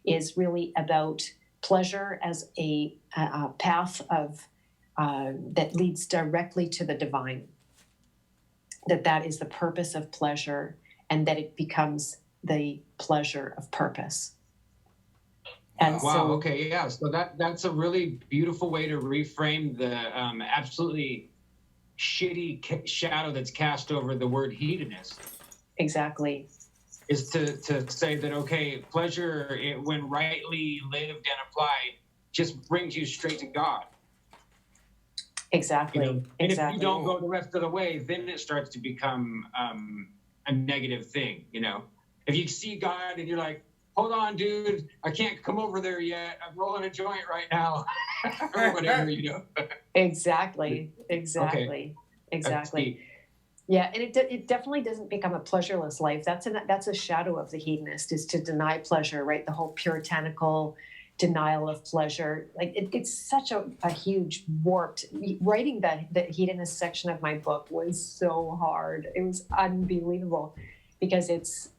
C: is really about pleasure as a path of that leads directly to the divine. that is the purpose of pleasure, and that it becomes the pleasure of purpose. And
E: wow.
C: so,
E: Okay. Yeah. So that's a really beautiful way to reframe the absolutely shitty shadow that's cast over the word hedonist.
C: exactly.
E: Is to say that, okay, pleasure, when rightly lived and applied, just brings you straight to God.
C: Exactly.
E: And
C: exactly.
E: if you don't go the rest of the way, then it starts to become a negative thing. If you see God and you're like, hold on, dude, I can't come over there yet. I'm rolling a joint right now, or whatever,
C: Exactly.
E: Okay.
C: Exactly. Yeah, and it definitely doesn't become a pleasureless life. That's a shadow of the hedonist, is to deny pleasure, right? The whole puritanical denial of pleasure. Like it's such a huge warped. Writing the hedonist section of my book was so hard. It was unbelievable because it's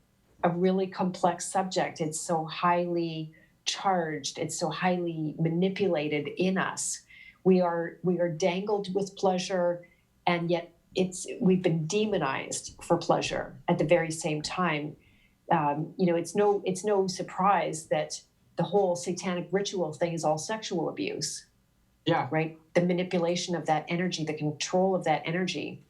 C: a really complex subject. It's so highly charged. It's so highly manipulated in us. We are dangled with pleasure, and yet we've been demonized for pleasure at the very same time. It's no surprise that the whole satanic ritual thing is all sexual abuse.
E: Yeah.
C: Right. The manipulation of that energy, the control of that energy.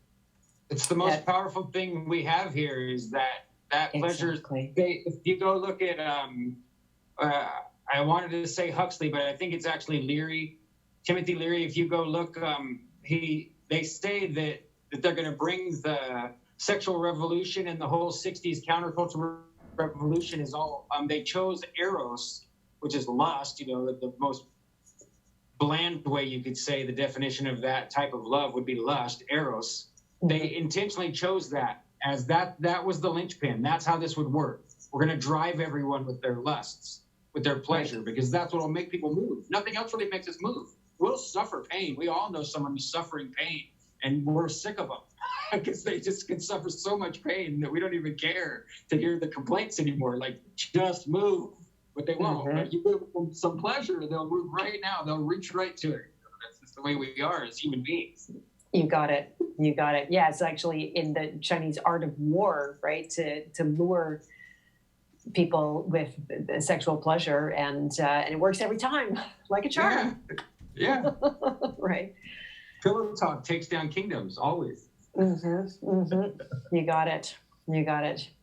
E: It's the most powerful thing we have here, is that pleasure.
C: Exactly.
E: If you go look at, I wanted to say Huxley, but I think it's actually Leary, Timothy Leary. If you go look, they say that they're going to bring the sexual revolution, and the whole 60s counterculture revolution is all, they chose eros, which is lust, the most bland way you could say the definition of that type of love would be lust, eros. Mm-hmm. They intentionally chose that as that was the linchpin. That's how this would work. We're going to drive everyone with their lusts, with their pleasure, because that's what will make people move. Nothing else really makes us move. We'll suffer pain. We all know someone who's suffering pain, and we're sick of them because they just can suffer so much pain that we don't even care to hear the complaints anymore. Like, just move. But they won't.
C: Mm-hmm.
E: But you give them some pleasure, they'll move right now. They'll reach right to it. That's just the way we are as human beings.
C: You got it. Yeah, it's actually in the Chinese art of war, right? To lure people with the sexual pleasure, and it works every time, like a charm.
E: Yeah.
C: Right.
E: Pillow talk takes down kingdoms, always.
C: You got it.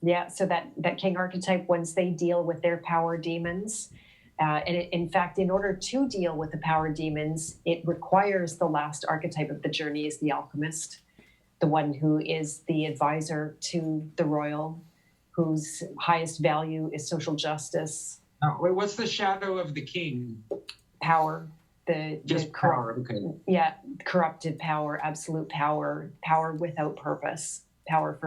C: Yeah. So that king archetype, once they deal with their power demons, in fact, in order to deal with the power demons, it requires the last archetype of the journey is the alchemist, the one who is the advisor to the royal, whose highest value is social justice.
E: Oh, wait, what's the shadow of the king?
C: Power.
E: Power. Okay.
C: Yeah, corrupted power, absolute power, power without purpose, power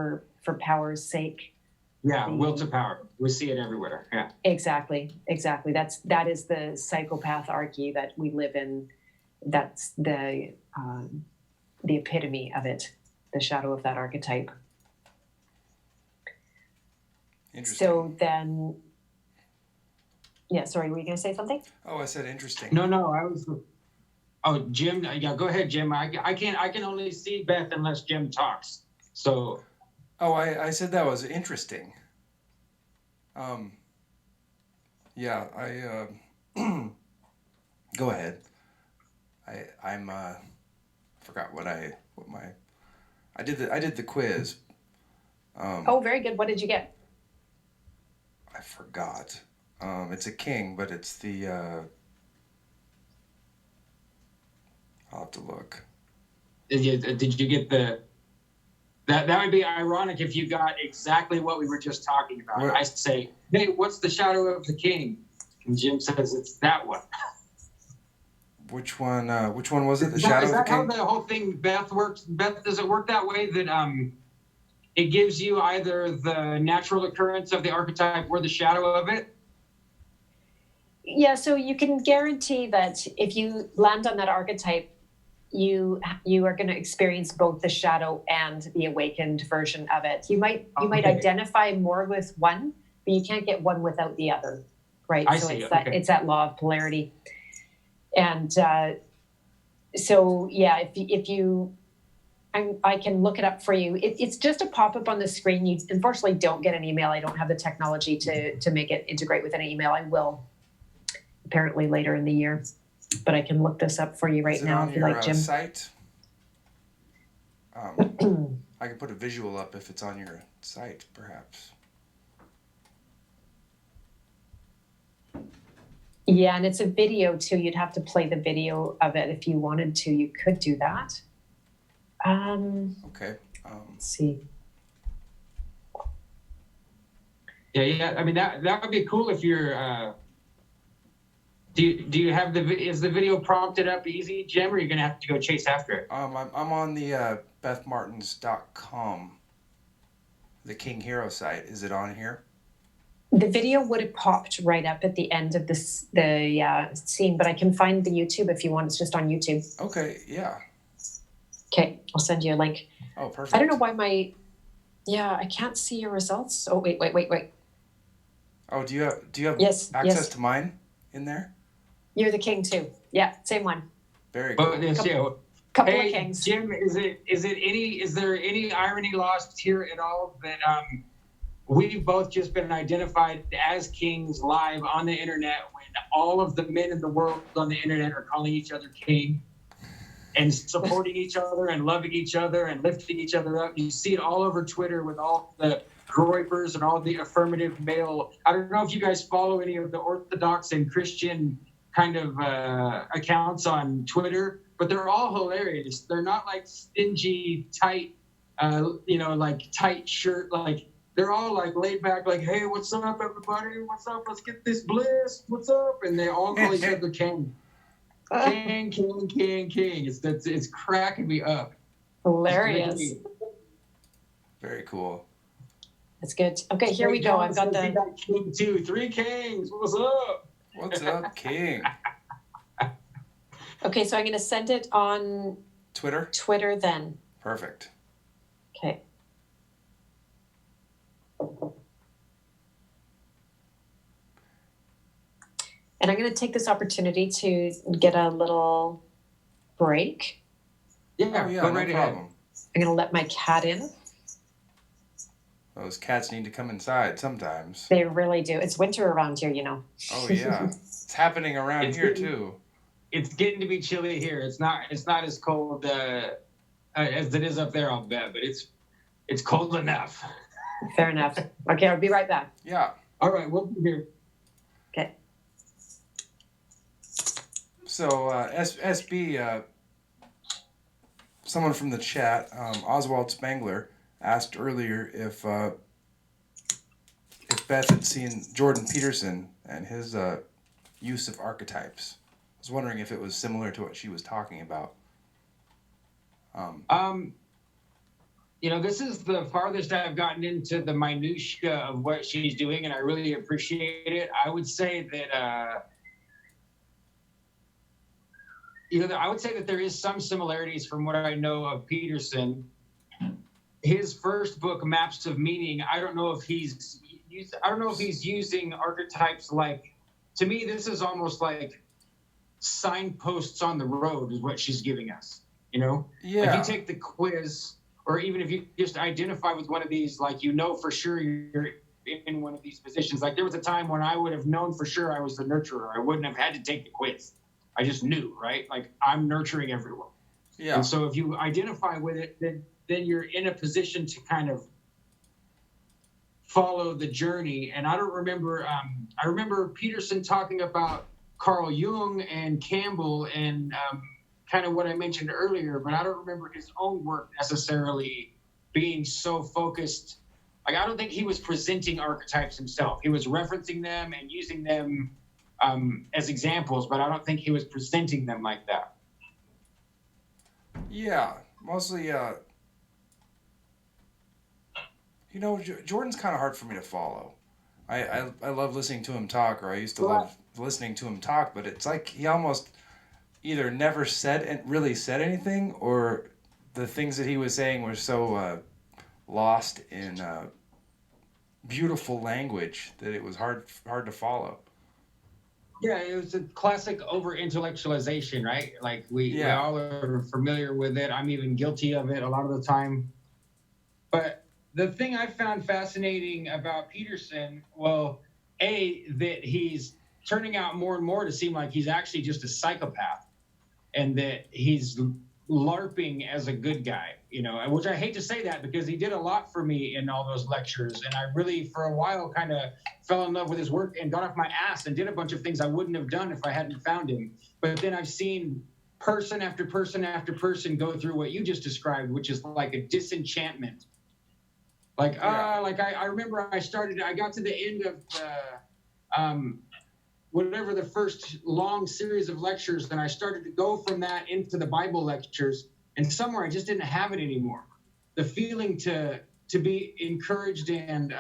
C: for power's sake.
E: Yeah, will to power. We see it everywhere. Yeah.
C: Exactly. That is the psychopath archy that we live in. That's the epitome of it, the shadow of that archetype.
A: Interesting.
C: So then, yeah, sorry, were you going to say something?
A: Oh, I said interesting.
E: No, I was. Oh, Jim. Yeah, go ahead, Jim. I can only see Beth unless Jim talks. So.
A: Oh, I said that was interesting. Yeah, I go ahead. I'm forgot I did the quiz.
C: Oh, very good. What did you get?
A: I forgot. It's a king, but it's the I'll have to look.
E: Did you get the? That would be ironic if you got exactly what we were just talking about.
A: What?
E: I say, hey, what's the shadow of the king? And Jim says it's that one.
A: Which one was it? The shadow of the king?
E: Is that how the whole thing, Beth, works? Beth, does it work that way that it gives you either the natural occurrence of the archetype or the shadow of it?
C: Yeah, so you can guarantee that if you land on that archetype, you are going to experience both the shadow and the awakened version of it. You might identify more with one, but you can't get one without the other, right? It's that law of polarity. And so yeah, if you I can look it up for you. It's just a pop-up on the screen. You unfortunately don't get an email. I don't have the technology to make it integrate with an email. I will apparently later in the year, but I can look this up for you right now if you like, Jim.
A: Site? I can put a visual up if it's on your site, perhaps.
C: Yeah, and it's a video too. You'd have to play the video of it if you wanted to. You could do that.
A: Okay.
C: Let's see.
E: Yeah. I mean, that would be cool if you're. Do you have is the video prompted up easy, Jim, or are you gonna have to go chase after it?
A: I'm on the BethMartens.com, the King Hero site. Is it on here?
C: The video would have popped right up at the end of the scene, but I can find the YouTube if you want. It's just on YouTube.
A: Okay. Yeah.
C: Okay, I'll send you a link.
A: Oh, perfect.
C: I don't know why I can't see your results. Oh, wait.
A: Oh, do you have access to mine in there?
C: You're the king too. Yeah, same one.
A: Very cool.
C: Couple of kings.
E: Jim, is there any irony lost here at all that we've both just been identified as kings live on the internet when all of the men in the world on the internet are calling each other king and supporting each other and loving each other and lifting each other up? You see it all over Twitter with all the groypers and all the affirmative male. I don't know if you guys follow any of the Orthodox and Christian kind of accounts on Twitter, but they're all hilarious. They're not like stingy, tight, like tight shirt. Like they're all like laid back, like, hey, what's up, everybody? What's up? Let's get this bliss. What's up? And they all call each other king. King. It's cracking me up.
C: Hilarious.
A: Very cool.
C: That's good. Okay, here we go. I've got the
E: king too. 3 kings. What's up?
A: What's up, king?
C: Okay, so I'm going to send it on Twitter then.
A: Perfect.
C: Okay. And I'm going to take this opportunity to get a little break.
E: Yeah,
A: no problem.
C: I'm going to let my cat in.
A: Those cats need to come inside sometimes.
C: They really do. It's winter around here, you know.
A: Oh yeah, it's happening around here too.
E: It's getting to be chilly here. It's not as cold as it is up there, I'll bet, but it's cold enough.
C: Fair enough. Okay, I'll be right back.
A: Yeah.
E: All right, we'll be here.
C: Okay.
A: So SB, someone from the chat, Oswald Spangler, asked earlier if Beth had seen Jordan Peterson and his use of archetypes. I was wondering if it was similar to what she was talking about.
E: This is the farthest I've gotten into the minutia of what she's doing, and I really appreciate it. I would say that I would say that there is some similarities from what I know of Peterson. His first book, Maps of Meaning, I don't know if he's using archetypes like, to me, this is almost like signposts on the road is what she's giving us, Yeah. Like you take the quiz, or even if you just identify with one of these, like, for sure you're in one of these positions. Like there was a time when I would have known for sure I was the nurturer. I wouldn't have had to take the quiz. I just knew, right? Like I'm nurturing everyone. Yeah. And so if you identify with it, then you're in a position to kind of follow the journey. And I remember Peterson talking about Carl Jung and Campbell and kind of what I mentioned earlier, but I don't remember his own work necessarily being so focused. Like, I don't think he was presenting archetypes himself. He was referencing them and using them as examples, but I don't think he was presenting them like that.
A: Yeah, mostly, Jordan's kind of hard for me to follow. I love listening to him talk, or I used to love listening to him talk, but it's like he almost either never really said anything, or the things that he was saying were so lost in beautiful language that it was hard to follow.
E: Yeah, it was a classic over-intellectualization, right? Like we all are familiar with it. I'm even guilty of it a lot of the time. But the thing I found fascinating about Peterson, well, that he's turning out more and more to seem like he's actually just a psychopath, and that he's LARPing as a good guy, which I hate to say that because he did a lot for me in all those lectures. And I really, for a while, kind of fell in love with his work and got off my ass and did a bunch of things I wouldn't have done if I hadn't found him. But then I've seen person after person after person go through what you just described, which is like a disenchantment. Like, I remember I got to the end of the, whatever the first long series of lectures, then I started to go from that into the Bible lectures, and somewhere I just didn't have it anymore. The feeling to be encouraged and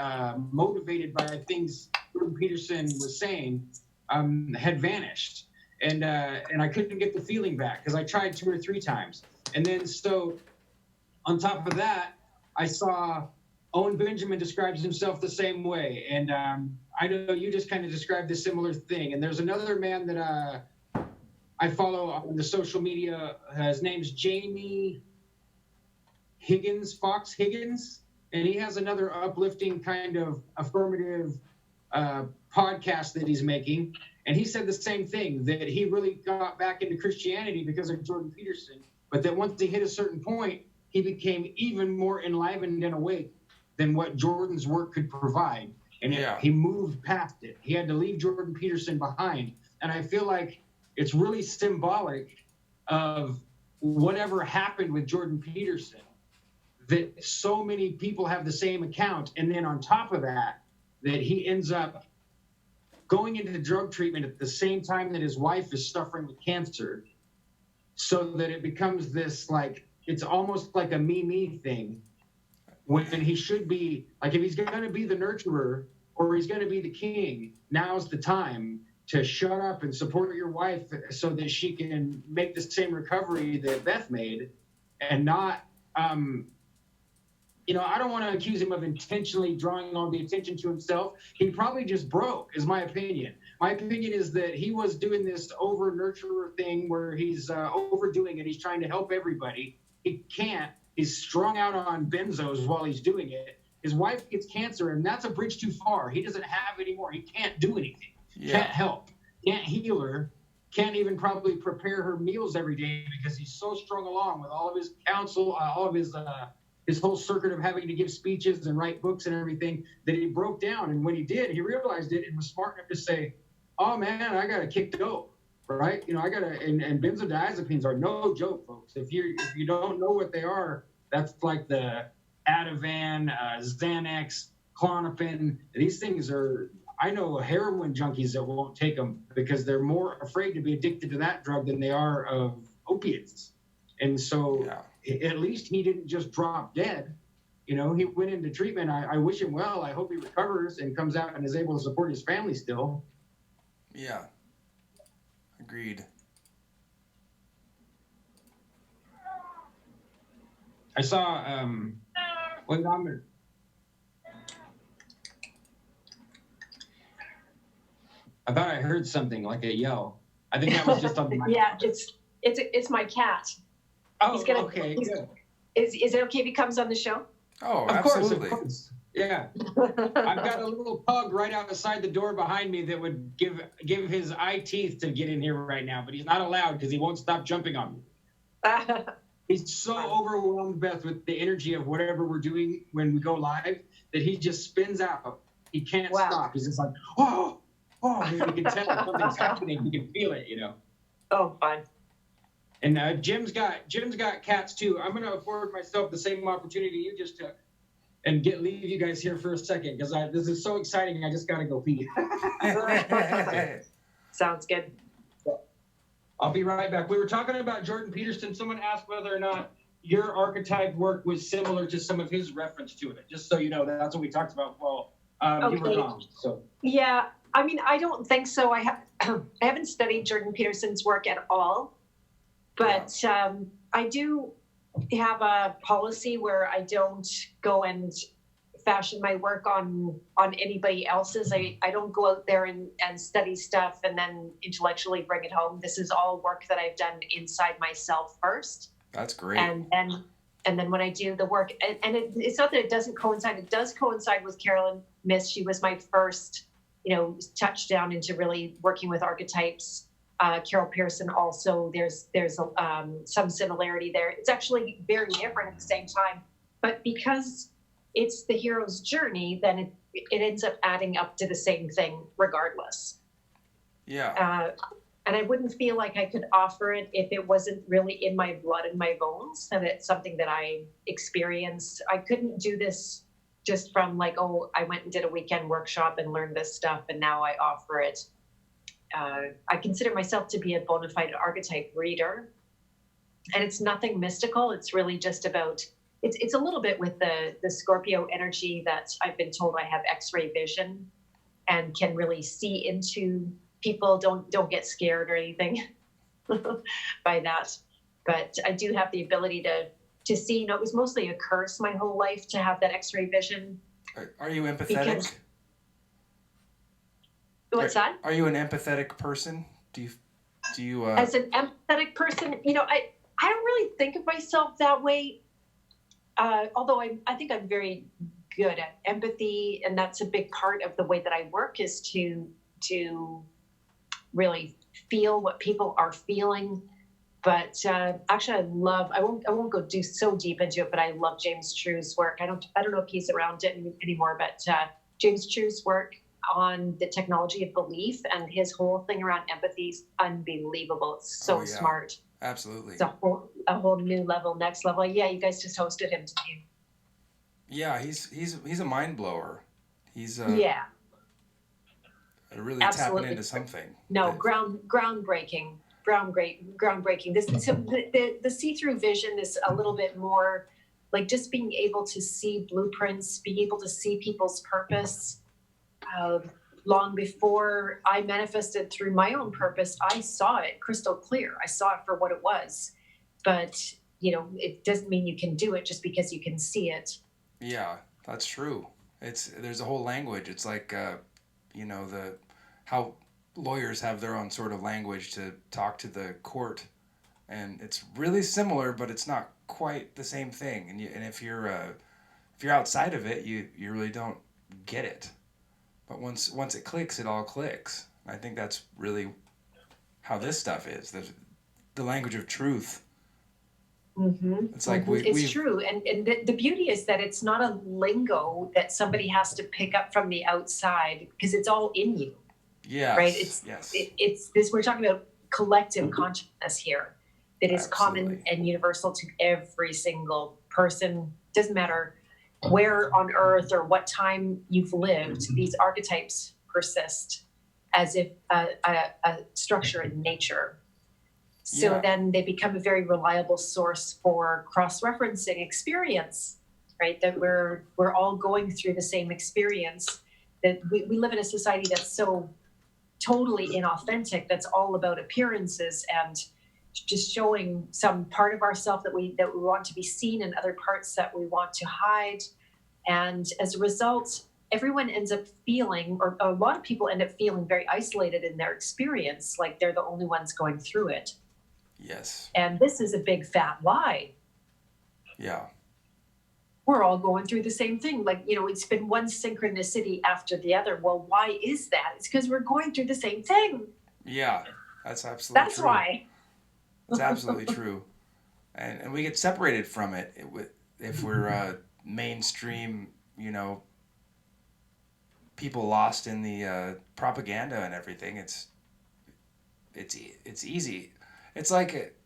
E: motivated by things Jordan Peterson was saying had vanished, and I couldn't get the feeling back because I tried 2 or 3 times. And then so on top of that, I saw Owen Benjamin describes himself the same way, and I know you just kind of described a similar thing. And there's another man that I follow on the social media. His name's Jamie Fox Higgins, and he has another uplifting kind of affirmative podcast that he's making. And he said the same thing, that he really got back into Christianity because of Jordan Peterson, but that once he hit a certain point, he became even more enlivened and awake than what Jordan's work could provide. And he moved past it. He had to leave Jordan Peterson behind. And I feel like it's really symbolic of whatever happened with Jordan Peterson, that so many people have the same account. And then on top of that, that he ends up going into drug treatment at the same time that his wife is suffering with cancer, so that it becomes this, like, it's almost like a me thing, when he should be, like, if he's going to be the nurturer or he's going to be the king, now's the time to shut up and support your wife so that she can make the same recovery that Beth made, and not, I don't want to accuse him of intentionally drawing all the attention to himself. He probably just broke, is my opinion. My opinion is that he was doing this over-nurturer thing where he's overdoing it. He's trying to help everybody. He can't. He's strung out on benzos while he's doing it. His wife gets cancer, and that's a bridge too far. He doesn't have anymore. He can't do anything. Can't help. Can't heal her. Can't even probably prepare her meals every day because he's so strung along with all of his counsel, all of his whole circuit of having to give speeches and write books and everything, that he broke down. And when he did, he realized it and was smart enough to say, oh man, I got to kick dope, right? I got to, and benzodiazepines are no joke, folks. If you don't know what they are, that's like the Ativan, Xanax, Klonopin. These things are, I know heroin junkies that won't take them because they're more afraid to be addicted to that drug than they are of opiates. And so at least he didn't just drop dead. He went into treatment. I wish him well. I hope he recovers and comes out and is able to support his family still.
A: Yeah. Agreed.
E: I saw I thought I heard something like a yell. I think that was just on the mic.
C: Yeah, it's my cat.
E: Oh, okay. Good.
C: Is it okay if he comes on the show?
A: Oh,
E: of
A: absolutely.
E: Course. Yeah. I've got a little pug right outside the door behind me that would give his eye teeth to get in here right now, but he's not allowed because he won't stop jumping on me. He's so overwhelmed, Beth, with the energy of whatever we're doing when we go live that he just spins out. He can't stop. He's just like, oh, you can tell something's happening. You can feel it,
C: Oh, fun.
E: And Jim's got cats too. I'm going to afford myself the same opportunity you just took, and leave you guys here for a second because this is so exciting. I just got to go pee.
C: Sounds good.
E: I'll be right back. We were talking about Jordan Peterson. Someone asked whether or not your archetype work was similar to some of his reference to it. Just so you know, that's what we talked about. Well, you were gone. So.
C: Yeah, I mean, I don't think so. I haven't studied Jordan Peterson's work at all, but I do have a policy where I don't go and fashion my work on anybody else's. I don't go out there and study stuff and then intellectually bring it home. This is all work that I've done inside myself first.
A: That's great.
C: And then when I do the work, and it's not that it doesn't coincide. It does coincide with Carolyn Myss. She was my first, touchdown into really working with archetypes. Carol Pearson also, there's some similarity there. It's actually very different at the same time, but because it's the hero's journey, then it ends up adding up to the same thing regardless.
A: Yeah.
C: And I wouldn't feel like I could offer it if it wasn't really in my blood and my bones, and it's something that I experienced. I couldn't do this just from like, oh, I went and did a weekend workshop and learned this stuff, and now I offer it. I consider myself to be a bona fide archetype reader, and it's nothing mystical. It's really just about, it's a little bit with the Scorpio energy that I've been told I have X-ray vision and can really see into people. Don't get scared or anything by that. But I do have the ability to see, it was mostly a curse my whole life to have that X-ray vision.
A: Are you empathetic?
C: What's that?
A: Are you an empathetic person? Do you
C: as an empathetic person, I don't really think of myself that way. Although I think I'm very good at empathy, and that's a big part of the way that I work, is to really feel what people are feeling. But actually, I won't go so deep into it, but I love James True's work. I don't know if he's around it anymore, but James True's work on the technology of belief and his whole thing around empathy is unbelievable. It's so smart.
A: Absolutely.
C: It's a whole new level, next level. Yeah, you guys just hosted him today.
A: Yeah, he's a mind blower. He's really tapping into something.
C: No, groundbreaking. This the see-through vision is a little bit more like just being able to see blueprints, being able to see people's purpose. Long before I manifested through my own purpose, I saw it crystal clear. I saw it for what it was. But, it doesn't mean you can do it just because you can see it.
A: Yeah, that's true. There's a whole language. It's like, how lawyers have their own sort of language to talk to the court. And it's really similar, but it's not quite the same thing. And if you're outside of it, you really don't get it. But once it clicks, it all clicks. I think that's really how this stuff is. The language of truth.
C: Mm-hmm.
A: It's like
C: it's true, and the beauty is that it's not a lingo that somebody has to pick up from the outside, because it's all in you.
A: Yeah.
C: Right. It's this. We're talking about collective consciousness here. That is common and universal to every single person. Doesn't matter where on earth or what time you've lived, these archetypes persist as if a structure in nature. So then they become a very reliable source for cross-referencing experience, right? That we're all going through the same experience. That we live in a society that's so totally inauthentic, that's all about appearances and just showing some part of ourselves that we want to be seen, and other parts that we want to hide. And as a result, everyone ends up feeling, or a lot of people end up feeling very isolated in their experience, like they're the only ones going through it.
A: Yes.
C: And this is a big fat lie.
A: Yeah.
C: We're all going through the same thing. Like, it's been one synchronicity after the other. Well, why is that? It's because we're going through the same thing.
A: Yeah, that's absolutely
C: That's
A: true.
C: why.
A: It's absolutely true. And we get separated from it if we're mainstream, people lost in the propaganda and everything. It's easy. It's like,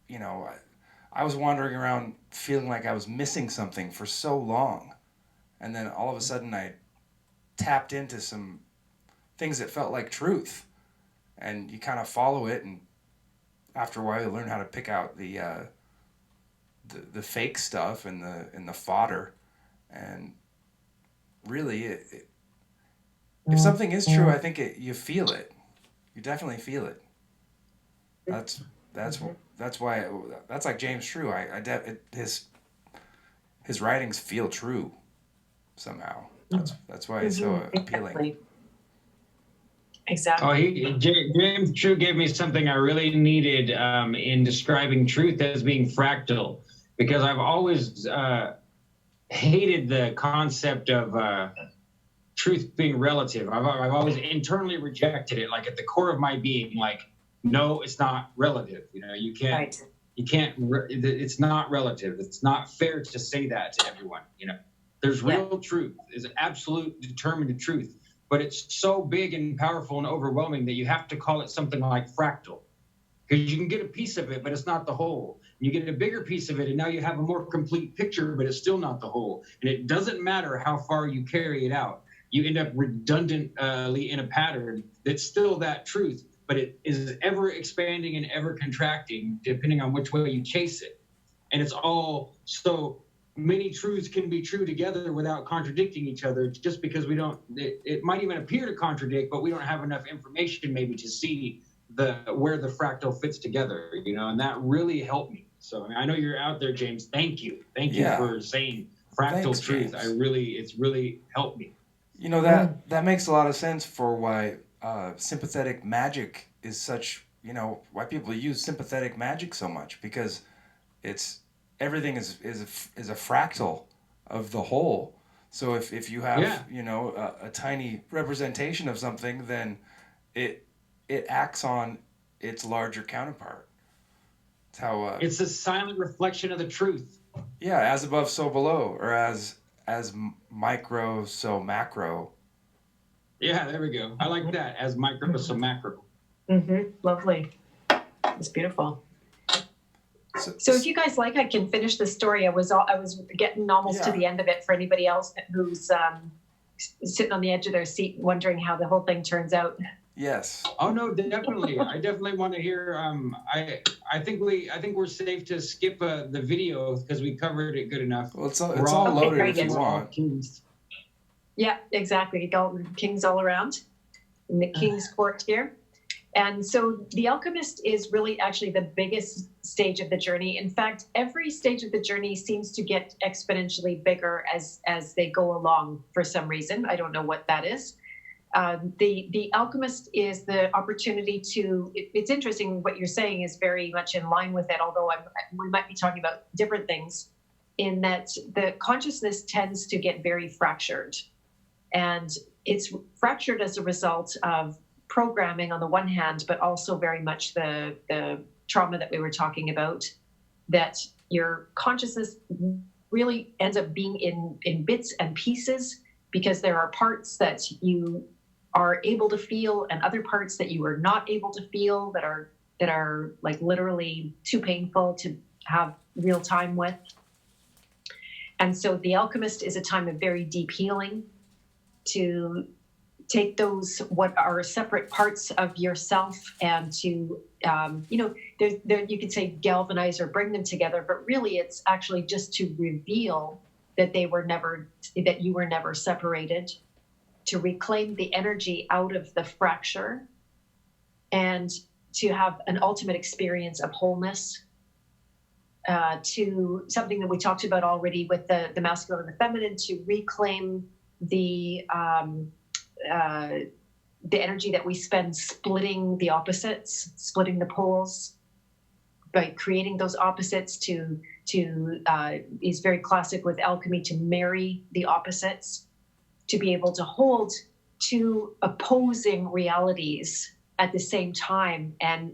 A: I was wandering around feeling like I was missing something for so long. And then all of a sudden I tapped into some things that felt like truth. And you kind of follow it, and after a while you learn how to pick out the fake stuff and the fodder. And really, if something is true, I think you feel it. You definitely feel it. That's why that's like James True. His writings feel true. somehow. That's why it's so appealing.
C: Exactly.
E: James True gave me something I really needed in describing truth as being fractal, because I've always hated the concept of truth being relative. I've always internally rejected it, like at the core of my being, like, no, it's not relative. You know, you can't,
C: Right.
E: it's not relative. It's not fair to say that to everyone. You know, there's real truth, there's absolute determined truth, but it's so big and powerful and overwhelming that you have to call it something like fractal, because you can get a piece of it, but it's not the whole. You get a bigger piece of it, and now you have a more complete picture, but it's still not the whole. And it doesn't matter how far you carry it out. You end up redundantly in a pattern that's still that truth, but it is ever expanding and ever contracting depending on which way you chase it. And it's all so many truths can be true together without contradicting each other, just because we don't, it might even appear to contradict, but we don't have enough information maybe to see where the fractal fits together, you know, and that really helped me. So I know you're out there, James. Thank you for saying fractal truth.
A: James.
E: It's really helped me.
A: You know, that makes a lot of sense for why sympathetic magic is such, you know, why people use sympathetic magic so much, because everything is a fractal of the whole. So if you have, you know, a tiny representation of something, then it acts on its larger counterpart. It's how
E: it's a silent reflection of the truth.
A: Yeah, as above, so below, or as micro, so macro.
E: Yeah, there we go. I like that. As micro, so macro.
C: Lovely. It's beautiful. So if you guys like, I can finish the story. I was getting almost to the end of it for anybody else who's sitting on the edge of their seat wondering how the whole thing turns out.
A: Yes.
E: Oh no, definitely. I definitely want to hear. I think we're safe to skip the video because we covered it good enough.
A: Well, it's all loaded if you want.
E: Kings.
C: Yeah, exactly. Kings all around in the King's Court here. And so the alchemist is really actually the biggest stage of the journey. In fact, every stage of the journey seems to get exponentially bigger as they go along for some reason. I don't know what that is. The alchemist is the opportunity to, it's interesting what you're saying is very much in line with it, although we might be talking about different things, in that the consciousness tends to get very fractured. And it's fractured as a result of programming on the one hand, but also very much the trauma that we were talking about, that your consciousness really ends up being in bits and pieces, because there are parts that you are able to feel and other parts that you are not able to feel, that are like literally too painful to have real time with. And so the alchemist is a time of very deep healing, to take those what are separate parts of yourself and to you could say galvanize or bring them together, but really it's actually just to reveal that you were never separated, to reclaim the energy out of the fracture, and to have an ultimate experience of wholeness, to something that we talked about already with the masculine and the feminine, to reclaim the energy that we spend splitting the opposites, splitting the poles, by creating those opposites to is very classic with alchemy, to marry the opposites, to be able to hold two opposing realities at the same time and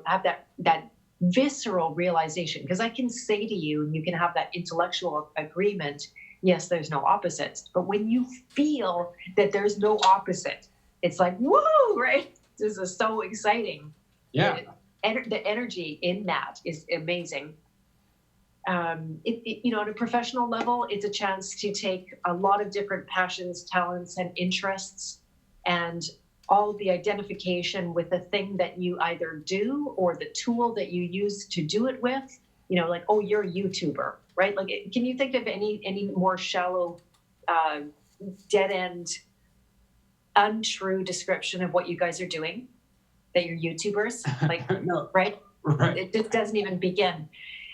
C: have that visceral realization. Because I can say to you, and you can have that intellectual agreement, yes, there's no opposites. But when you feel that there's no opposite, it's like, whoa, right? This is so exciting.
E: Yeah.
C: The energy in that is amazing. On a professional level, it's a chance to take a lot of different passions, talents, and interests, and all of the identification with the thing that you either do or the tool that you use to do it with. You know, like, oh, you're a YouTuber, right? Like, can you think of any more shallow, dead end, untrue description of what you guys are doing? That you're YouTubers, like,
E: no,
C: right?
E: Right.
C: It just doesn't even begin.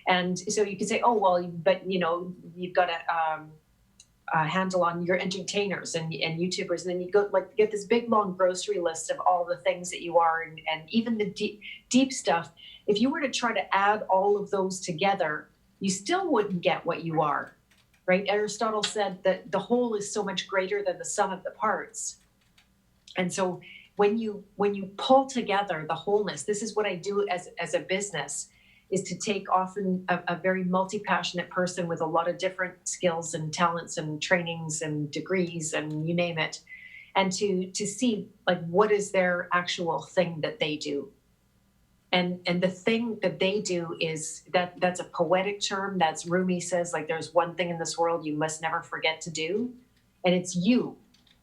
C: And so you could say, oh, well, but you've got handle on your entertainers and YouTubers, and then you go like get this big long grocery list of all the things that you are, and even the deep stuff. If you were to try to add all of those together, you still wouldn't get what you are, right? Aristotle said that the whole is so much greater than the sum of the parts. And so when you pull together the wholeness, this is what I do as a business, is to take often a very multi-passionate person with a lot of different skills and talents and trainings and degrees and you name it, and to see like what is their actual thing that they do. And the thing that they do is that's a poetic term. That's Rumi says, like, there's one thing in this world you must never forget to do, and it's you,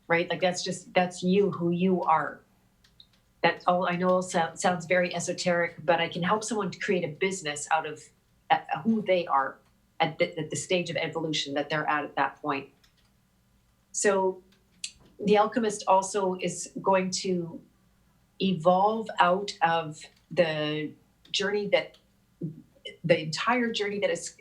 C: right? Like that's you, who you are. That's all I know. Sounds very esoteric, but I can help someone to create a business out of who they are at the stage of evolution that they're at that point. So the alchemist also is going to evolve out of the journey the entire journey that is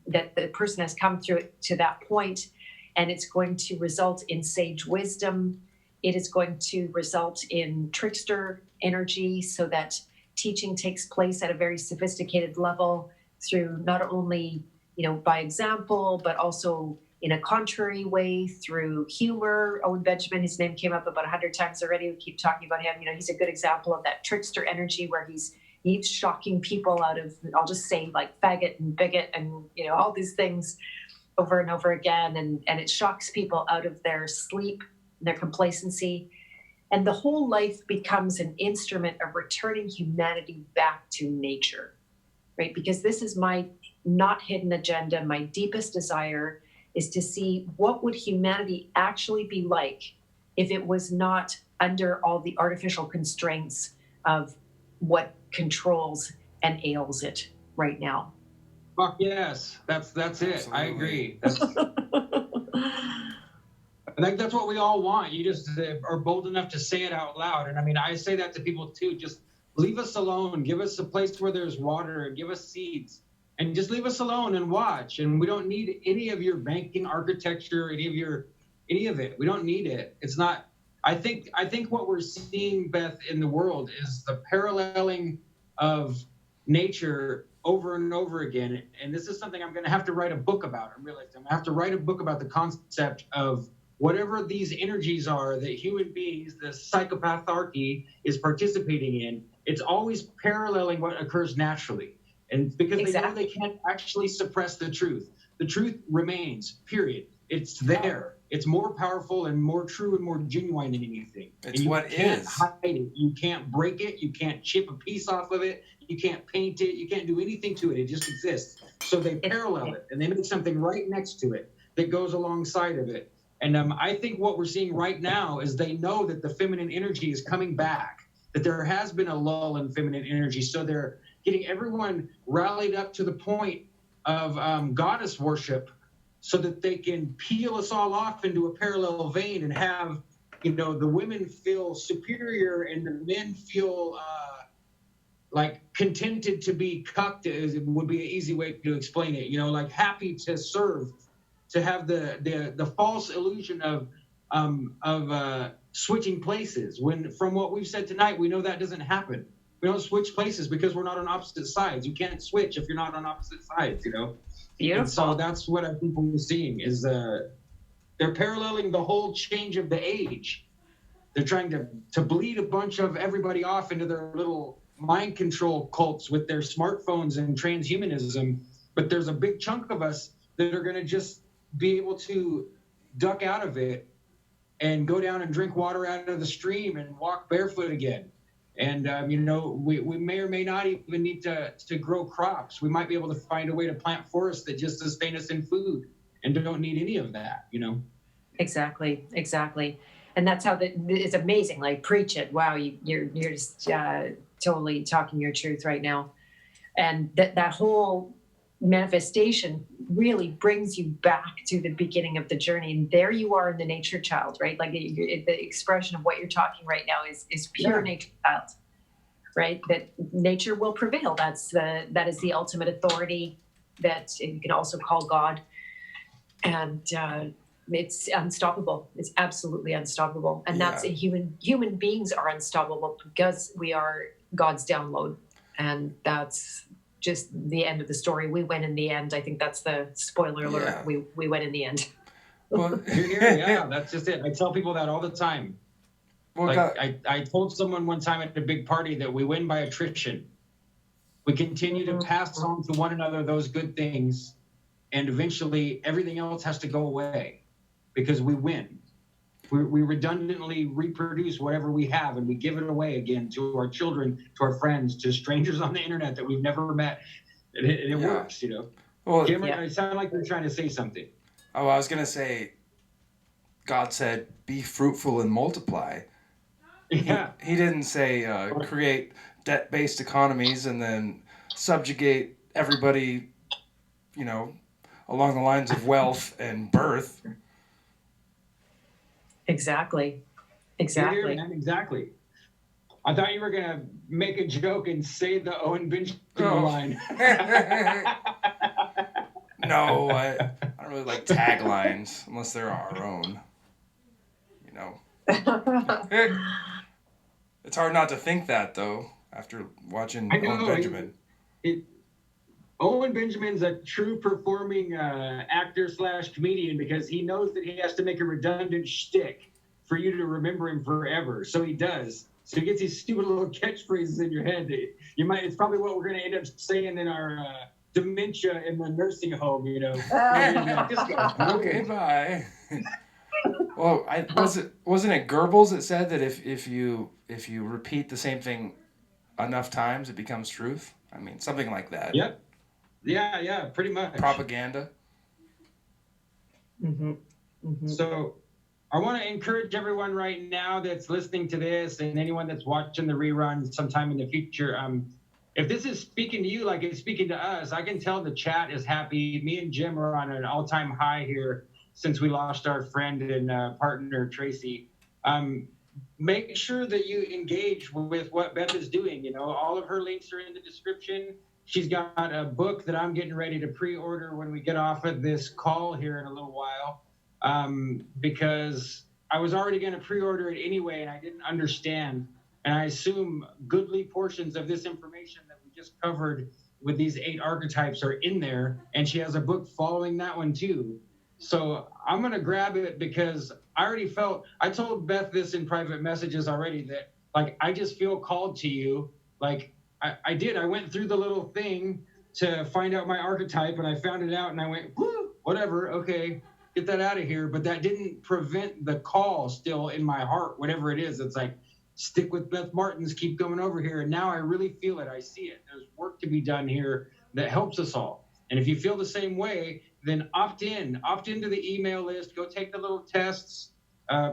C: that the person has come through to that point, and it's going to result in sage wisdom. It is going to result in trickster energy, so that teaching takes place at a very sophisticated level through not only, by example, but also in a contrary way through humor. Owen Benjamin, his name came up about 100 times already. We keep talking about him. He's a good example of that trickster energy where he's shocking people out of, I'll just say, like faggot and bigot and, all these things over and over again. And it shocks people out of their sleep, their complacency. And the whole life becomes an instrument of returning humanity back to nature, right? Because this is my not hidden agenda. My deepest desire is to see what would humanity actually be like if it was not under all the artificial constraints of what controls and ails it right now.
E: Fuck yes, that's it.
A: Absolutely.
E: I agree. I think that's what we all want. You just are bold enough to say it out loud. And I mean, I say that to people too. Just leave us alone. Give us a place where there's water. Give us seeds. And just leave us alone and watch. And we don't need any of your banking architecture, any of it. We don't need it. It's not. I think what we're seeing, Beth, in the world is the paralleling of nature over and over again. And this is something I'm going to have to write a book about. I realized I'm going to have to write a book about the concept of whatever these energies are that human beings, the psychopathy, is participating in. It's always paralleling what occurs naturally. And because they know they can't actually suppress the truth. The truth remains, period. It's there. It's more powerful and more true and more genuine than anything.
A: It's
E: and
A: what
E: you can't
A: is.
E: hide it. You can't break it. You can't chip a piece off of it. You can't paint it. You can't do anything to it. It just exists. So they parallel it, and they make something right next to it that goes alongside of it. And I think what we're seeing right now is they know that the feminine energy is coming back, that there has been a lull in feminine energy. So they're getting everyone rallied up to the point of goddess worship so that they can peel us all off into a parallel vein and have, the women feel superior and the men feel like contented to be cucked, would be an easy way to explain it, like happy to serve, to have the false illusion of switching places, when from what we've said tonight, we know that doesn't happen. We don't switch places because we're not on opposite sides. You can't switch if you're not on opposite sides, Beautiful. And so that's what I think we're seeing is they're paralleling the whole change of the age. They're trying to bleed a bunch of everybody off into their little mind control cults with their smartphones and transhumanism. But there's a big chunk of us that are going to just be able to duck out of it and go down and drink water out of the stream and walk barefoot again. And, we may or may not even need to grow crops. We might be able to find a way to plant forests that just sustain us in food and don't need any of that,
C: Exactly. And that's how it's amazing. Like, preach it. Wow, you're just totally talking your truth right now. And that whole manifestation really brings you back to the beginning of the journey. And there you are in the nature child, right? Like the expression of what you're talking right now is pure nature child, right? That nature will prevail. That is the ultimate authority that you can also call God. and it's unstoppable. It's absolutely unstoppable, and that's human beings are unstoppable because we are God's download, and that's just the end of the story. We win in the end. I think that's the spoiler alert.
A: Yeah.
C: We win in the end.
A: Well,
B: Yeah, that's just it. I tell people that all the time.
A: well,
B: Like I told someone one time at a big party that we win by attrition. We continue to pass on to one another those good things, and eventually everything else has to go away because we win. We redundantly reproduce whatever we have, and we give it away again to our children, to our friends, to strangers on the internet that we've never met. And it works, you know.
A: Well,
B: Cameron, I sound like you're trying to say something.
A: Oh, I was going to say, God said, be fruitful and multiply.
B: Yeah.
A: He didn't say create debt-based economies and then subjugate everybody, you know, along the lines of wealth and birth.
C: Exactly.
B: Here, man, exactly. I thought you were going to make a joke and say the Owen Benjamin line.
A: No, I don't really like taglines unless they're our own. You know. It's hard not to think that, though, after watching Owen Benjamin.
B: Owen Benjamin's a true performing actor / comedian because he knows that he has to make a redundant shtick for you to remember him forever. So he does. So he gets these stupid little catchphrases in your head. It's probably what we're going to end up saying in our dementia in the nursing home, you know.
A: Okay, bye. Well, wasn't it Goebbels that said that if you repeat the same thing enough times, it becomes truth? I mean, something like that.
B: Yep. Yeah, pretty much.
A: Propaganda.
C: Mm-hmm. Mm-hmm.
B: So I want to encourage everyone right now that's listening to this and anyone that's watching the rerun sometime in the future, if this is speaking to you like it's speaking to us, I can tell the chat is happy. Me and Jim are on an all-time high here since we lost our friend and partner, Tracy. Make sure that you engage with what Beth is doing. You know, all of her links are in the description. She's got a book that I'm getting ready to pre-order when we get off of this call here in a little while, because I was already going to pre-order it anyway, and I didn't understand. And I assume goodly portions of this information that we just covered with these 8 archetypes are in there, and she has a book following that one too. So I'm going to grab it because I told Beth this in private messages already that, like, I just feel called to you. Like, I did. I went through the little thing to find out my archetype, and I found it out, and I went, whoo, whatever, okay, get that out of here. But that didn't prevent the call still in my heart, whatever it is. It's like, stick with Beth Martens, keep going over here. And now I really feel it. I see it. There's work to be done here that helps us all. And if you feel the same way, then opt into the email list, go take the little tests,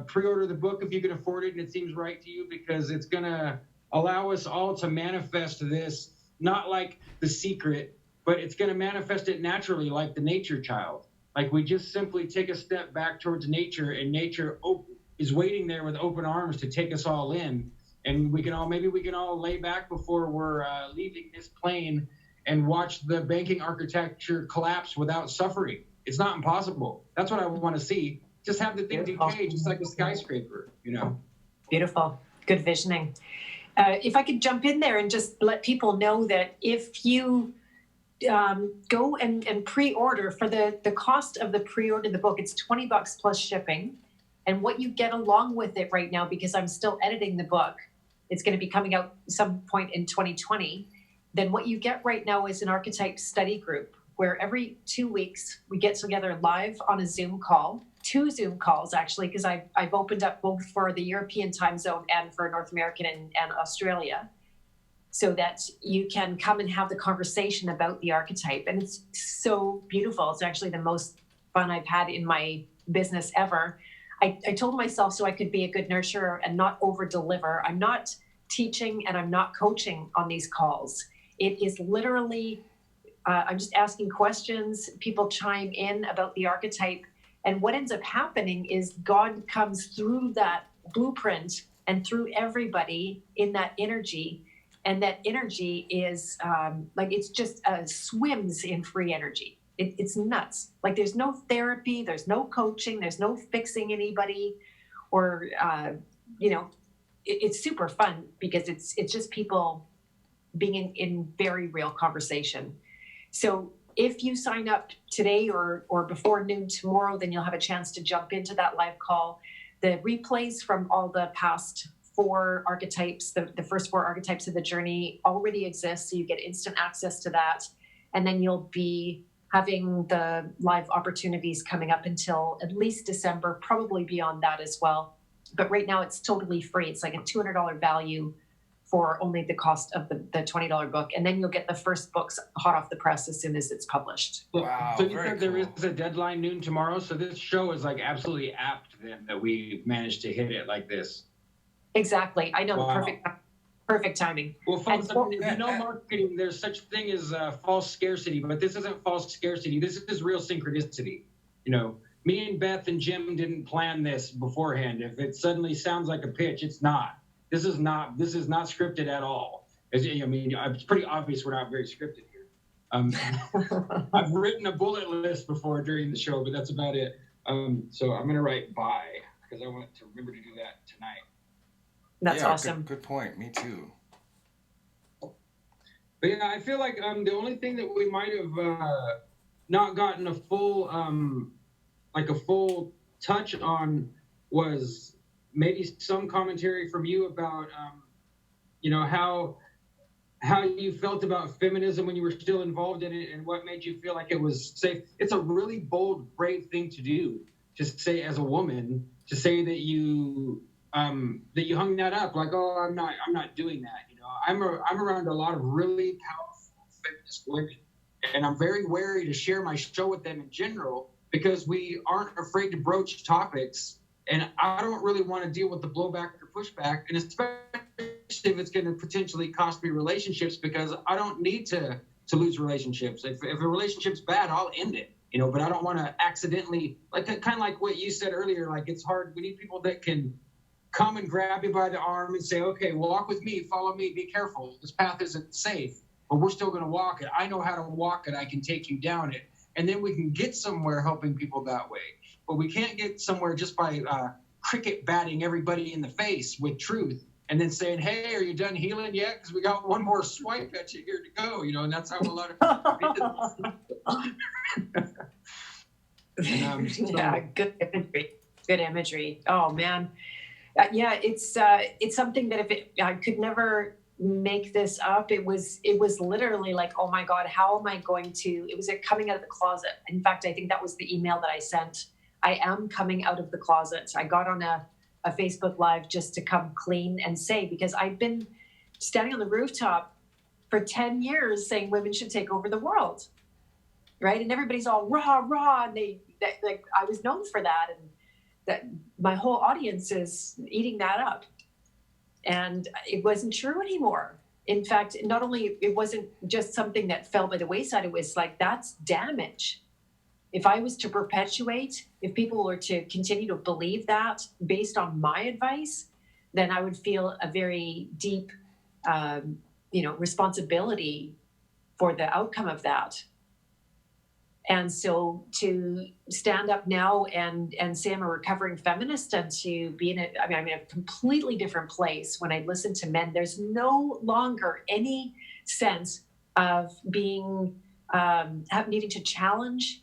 B: pre-order the book if you can afford it and it seems right to you, because it's going to allow us all to manifest this, not like The Secret, but it's going to manifest it naturally like the nature child. Like we just simply take a step back towards nature, and nature is waiting there with open arms to take us all in. And we can all lay back before we're leaving this plane and watch the banking architecture collapse without suffering. It's not impossible. That's what I want to see. Just have the thing decay, just like a skyscraper, you know?
C: Beautiful. Good visioning. If I could jump in there and just let people know that if you go and pre-order, for the cost of the pre-order the book, it's $20 plus shipping. And what you get along with it right now, because I'm still editing the book, it's going to be coming out some point in 2020. Then what you get right now is an archetype study group where every 2 weeks we get together live on a Zoom call, 2 Zoom calls actually, because I've opened up both for the European time zone and for North American and Australia, so that you can come and have the conversation about the archetype. And it's so beautiful. It's actually the most fun I've had in my business ever. I told myself so I could be a good nurturer and not over deliver. I'm not teaching and I'm not coaching on these calls. It is literally, I'm just asking questions. People chime in about the archetype. And what ends up happening is God comes through that blueprint and through everybody in that energy. And that energy is it's just swims in free energy.
F: It's nuts. Like there's no therapy, there's no coaching, there's no fixing anybody, or it's super fun because it's just people being in very real conversation. So if you sign up today or before noon tomorrow, then you'll have a chance to jump into that live call. The replays from all the past 4 archetypes, the first 4 archetypes of the journey already exist. So you get instant access to that. And then you'll be having the live opportunities coming up until at least December, probably beyond that as well. But right now it's totally free. It's like a $200 value for only the cost of the $20 book. And then you'll get the first books hot off the press as soon as it's published.
A: Wow,
E: So you
A: very
E: said there
A: cool.
E: is a deadline noon tomorrow. So this show is like absolutely apt then that we managed to hit it like this.
F: Exactly. I know.
E: Wow.
F: Perfect timing.
E: Well, folks,
F: And-
E: if you know marketing, there's such thing as false scarcity, but this isn't false scarcity. This is real synchronicity. You know, me and Beth and Jim didn't plan this beforehand. If it suddenly sounds like a pitch, it's not. This is not scripted at all. I mean, it's pretty obvious we're not very scripted here. I've written a bullet list before during the show, but that's about it. So I'm going to write bye because I want to remember to do that tonight.
F: That's awesome.
A: Good point. Me too.
E: But yeah, I feel like the only thing that we might have not gotten a full touch on was maybe some commentary from you about how you felt about feminism when you were still involved in it and what made you feel like it was safe. It's a really bold, brave thing to do, to say as a woman, to say that you hung that up, like, oh, I'm not doing that. You know, I'm around a lot of really powerful feminist women, and I'm very wary to share my show with them in general because we aren't afraid to broach topics, and I don't really want to deal with the blowback or pushback, and especially if it's going to potentially cost me relationships, because I don't need to lose relationships. If a relationship's bad, I'll end it. You know, but I don't want to accidentally, like, kind of like what you said earlier, like, it's hard. We need people that can come and grab you by the arm and say, okay, walk with me, follow me, be careful. This path isn't safe, but we're still going to walk it. I know how to walk it. I can take you down it. And then we can get somewhere helping people that way. But we can't get somewhere just by cricket batting everybody in the face with truth and then saying, hey, are you done healing yet? Because we got one more swipe at you here to go, you know, and that's how a lot of
F: Yeah, good imagery. Oh man. Yeah, it's something that I could never make this up. It was literally like, oh my God, how am I going to, it was like coming out of the closet. In fact, I think that was the email that I sent. I am coming out of the closet. I got on a Facebook Live just to come clean and say, because I've been standing on the rooftop for 10 years saying women should take over the world. Right. And everybody's all rah, rah. And like I was known for that. And that my whole audience is eating that up. And it wasn't true anymore. In fact, not only it wasn't just something that fell by the wayside, it was like, that's damage. If I was to perpetuate, if people were to continue to believe that based on my advice, then I would feel a very deep, responsibility for the outcome of that. And so to stand up now and say I'm a recovering feminist and to be in a completely different place when I listen to men, there's no longer any sense of being, needing to challenge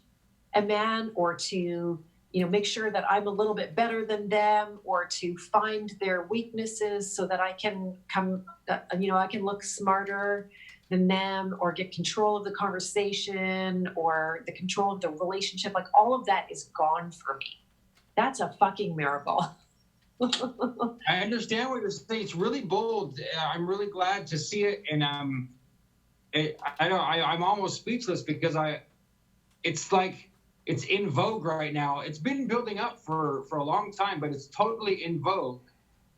F: a man or to, make sure that I'm a little bit better than them or to find their weaknesses so that I can I can look smarter than them or get control of the conversation or the control of the relationship. Like all of that is gone for me. That's a fucking miracle.
E: I understand what you're saying. It's really bold. I'm really glad to see it. And I'm almost speechless because it's like it's in vogue right now. It's been building up for a long time, but it's totally in vogue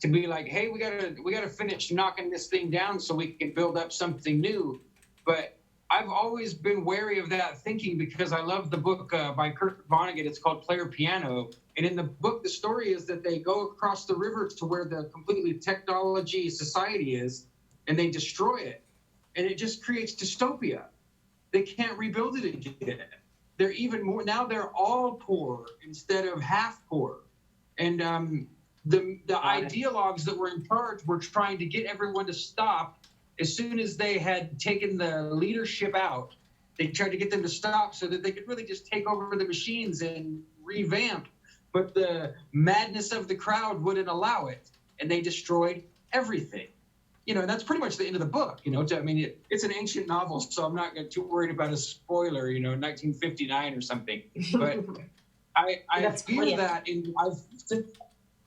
E: to be like, hey, we gotta finish knocking this thing down so we can build up something new. But I've always been wary of that thinking because I love the book by Kurt Vonnegut. It's called Player Piano. And in the book, the story is that they go across the river to where the completely technology society is, and they destroy it. And it just creates dystopia. They can't rebuild it again. they're even more now. They're all poor instead of half poor, and the ideologues that were in charge were trying to get everyone to stop as soon as they had taken the leadership out. They tried to get them to stop so that they could really just take over the machines and revamp. But the madness of the crowd wouldn't allow it, and they destroyed everything. You know, and that's pretty much the end of the book. You know, I mean, it's an ancient novel, so I'm not too worried about a spoiler. You know, 1959 or something. But I fear that,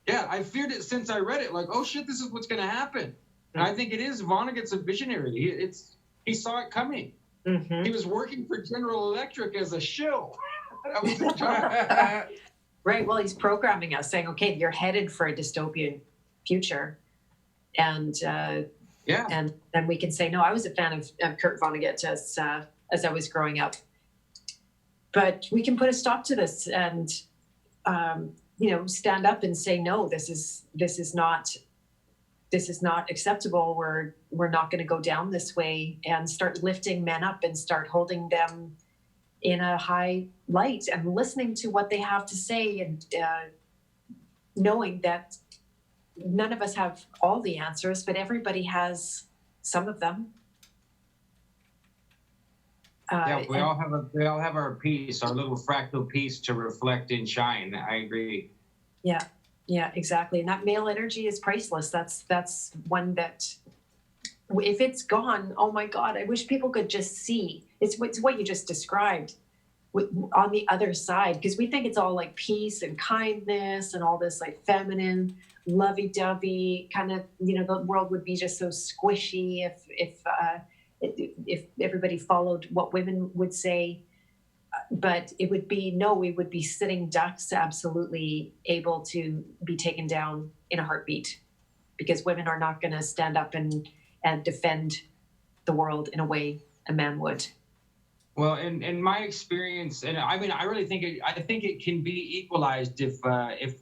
E: I feared it since I read it. Like, oh shit, this is what's going to happen. And I think it is. Vonnegut's a visionary. He saw it coming. Mm-hmm. He was working for General Electric as a shill. That was his job.
F: Right. Well, he's programming us, saying, "Okay, you're headed for a dystopian future," and and then we can say, "No, I was a fan of Kurt Vonnegut as I was growing up." But we can put a stop to this and stand up and say, "No, this is not acceptable. We're not going to go down this way," and start lifting men up and start holding them in a high light and listening to what they have to say, and knowing that none of us have all the answers, but everybody has some of them.
E: We all have our piece, our little fractal piece to reflect and shine. I agree.
F: Yeah, exactly. And that male energy is priceless. That's one that, if it's gone, oh my God, I wish people could just see. It's what you just described on the other side, because we think it's all like peace and kindness and all this like feminine, lovey-dovey kind of, the world would be just so squishy if everybody followed what women would say. But it would be, we would be sitting ducks, absolutely able to be taken down in a heartbeat, because women are not going to stand up and defend the world in a way a man would.
E: Well, in my experience, and I mean, I really think it can be equalized if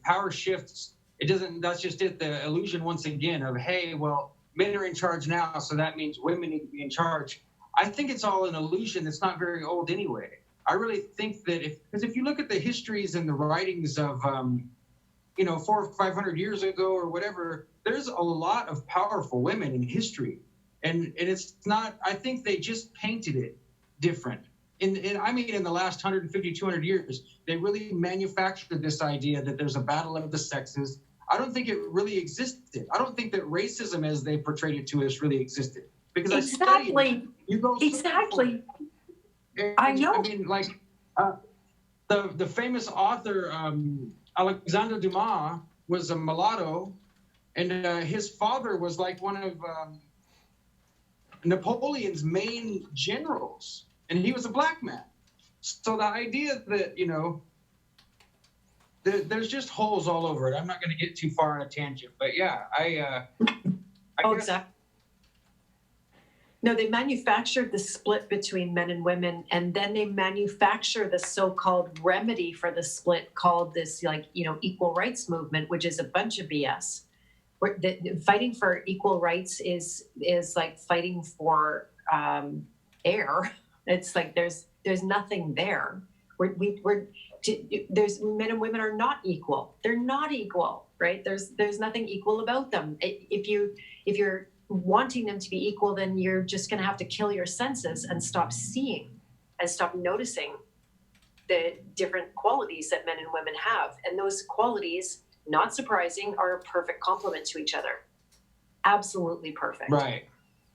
E: power shifts. It doesn't. That's just it. The illusion once again of, hey, well, men are in charge now, so that means women need to be in charge. I think it's all an illusion that's not very old anyway. I really think that if you look at the histories and the writings of 400 or 500 years ago or whatever, there's a lot of powerful women in history, and it's not. I think they just painted it different. In the last 150, 200 years, they really manufactured this idea that there's a battle of the sexes. I don't think it really existed. I don't think that racism, as they portrayed it to us, really existed. Because
F: exactly. Exactly. I know.
E: I mean, like the famous author Alexandre Dumas was a mulatto, and his father was like one of Napoleon's main generals, and he was a black man. So the idea that, there's just holes all over it. I'm not going to get too far on a tangent, but yeah, I guess.
F: Exactly. No, they manufactured the split between men and women, and then they manufacture the so-called remedy for the split called this, equal rights movement, which is a bunch of BS. Fighting for equal rights is like fighting for air. It's like there's nothing there. There's men and women are not equal. They're not equal, right? There's nothing equal about them. If you're wanting them to be equal, then you're just going to have to kill your senses and stop seeing and stop noticing the different qualities that men and women have. And those qualities, not surprising, are a perfect complement to each other. Absolutely perfect.
E: Right.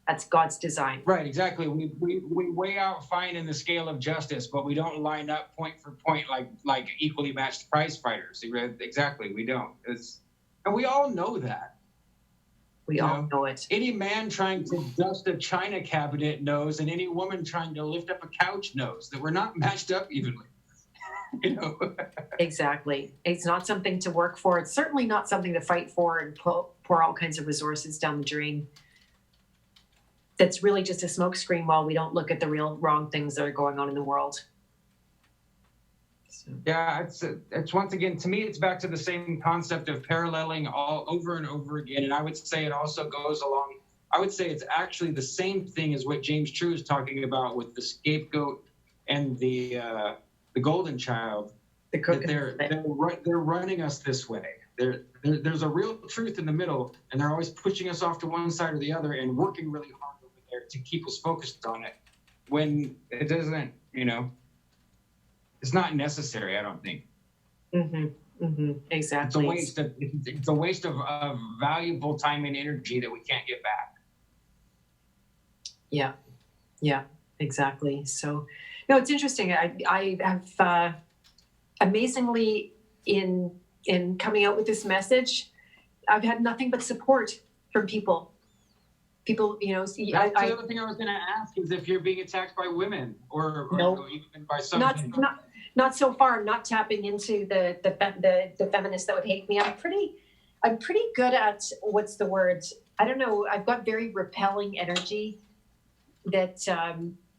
F: That's God's design.
E: Right, exactly. We weigh out fine in the scale of justice, but we don't line up point for point like equally matched prize fighters. Exactly, we don't. And we all know that.
F: We all know it.
E: Any man trying to dust a china cabinet knows, and any woman trying to lift up a couch knows that we're not matched up evenly.
F: Exactly. It's not something to work for. It's certainly not something to fight for and pour all kinds of resources down the drain. That's really just a smokescreen while we don't look at the real wrong things that are going on in the world. So.
E: Yeah, it's once again, to me, it's back to the same concept of paralleling all over and over again. And I would say it also goes along, I would say it's actually the same thing as what James True is talking about with the scapegoat and the the golden child, that they're running us this way. There's a real truth in the middle, and they're always pushing us off to one side or the other and working really hard over there to keep us focused on it, when it doesn't, it's not necessary, I don't think.
F: Exactly.
E: It's a waste of valuable time and energy that we can't get back.
F: Yeah, exactly. So, no, it's interesting. I have amazingly in coming out with this message, I've had nothing but support from people. That's
E: the other thing I was going to ask is if you're being attacked by women or even by some.
F: Not so far. I'm not tapping into the feminists that would hate me. I'm pretty good at, what's the word? I don't know. I've got very repelling energy that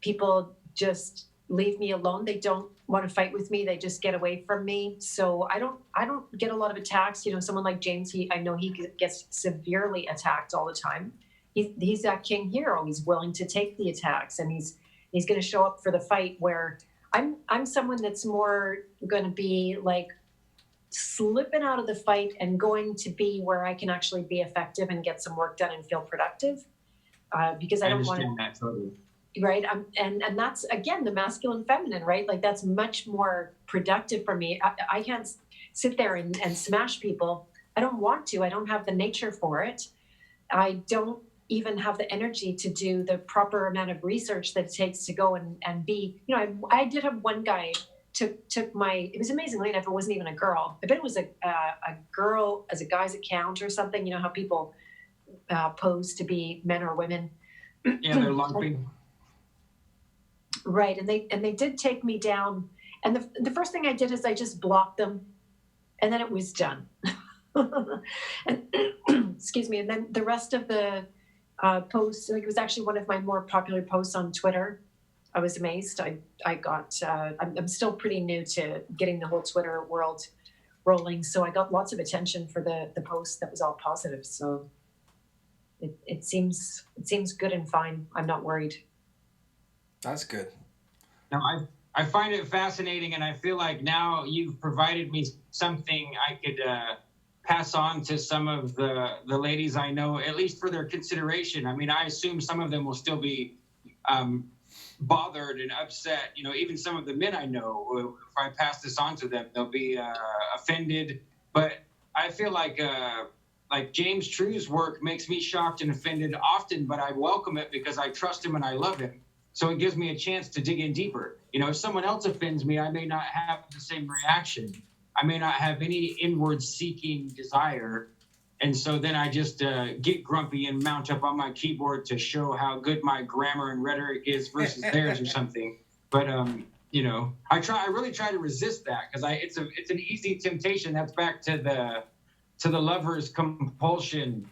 F: people just leave me alone. They don't want to fight with me. They just get away from me. So I don't get a lot of attacks. Someone like James, I know he gets severely attacked all the time. He's that king hero. He's willing to take the attacks, and he's going to show up for the fight, where I'm someone that's more going to be like slipping out of the fight and going to be where I can actually be effective and get some work done and feel productive. Because I don't want to.
E: That totally.
F: Right. And that's, again, the masculine feminine, right? Like, that's much more productive for me. I can't sit there and smash people. I don't want to. I don't have the nature for it. I don't even have the energy to do the proper amount of research that it takes to go and be, I did have one guy took my, it was amazingly enough, it wasn't even a girl. I bet it was a girl as a guy's account or something, how people pose to be men or women.
E: Yeah, they're lumpy.
F: Right, and they did take me down, and the first thing I did is I just blocked them, and then it was done. And excuse me, and then the rest of the posts, like, it was actually one of my more popular posts on Twitter. I was amazed. I got. I'm still pretty new to getting the whole Twitter world rolling, so I got lots of attention for the post that was all positive. So it seems good and fine. I'm not worried.
A: That's good.
E: Now, I find it fascinating, and I feel like now you've provided me something I could pass on to some of the ladies I know, at least for their consideration. I mean, I assume some of them will still be bothered and upset. Even some of the men I know, if I pass this on to them, they'll be offended. But I feel like James True's work makes me shocked and offended often, but I welcome it because I trust him and I love him. So it gives me a chance to dig in deeper. If someone else offends me, I may not have the same reaction. I may not have any inward seeking desire. And so then I just get grumpy and mount up on my keyboard to show how good my grammar and rhetoric is versus theirs or something. But, I really try to resist that, because it's an easy temptation. That's back to the lover's compulsion.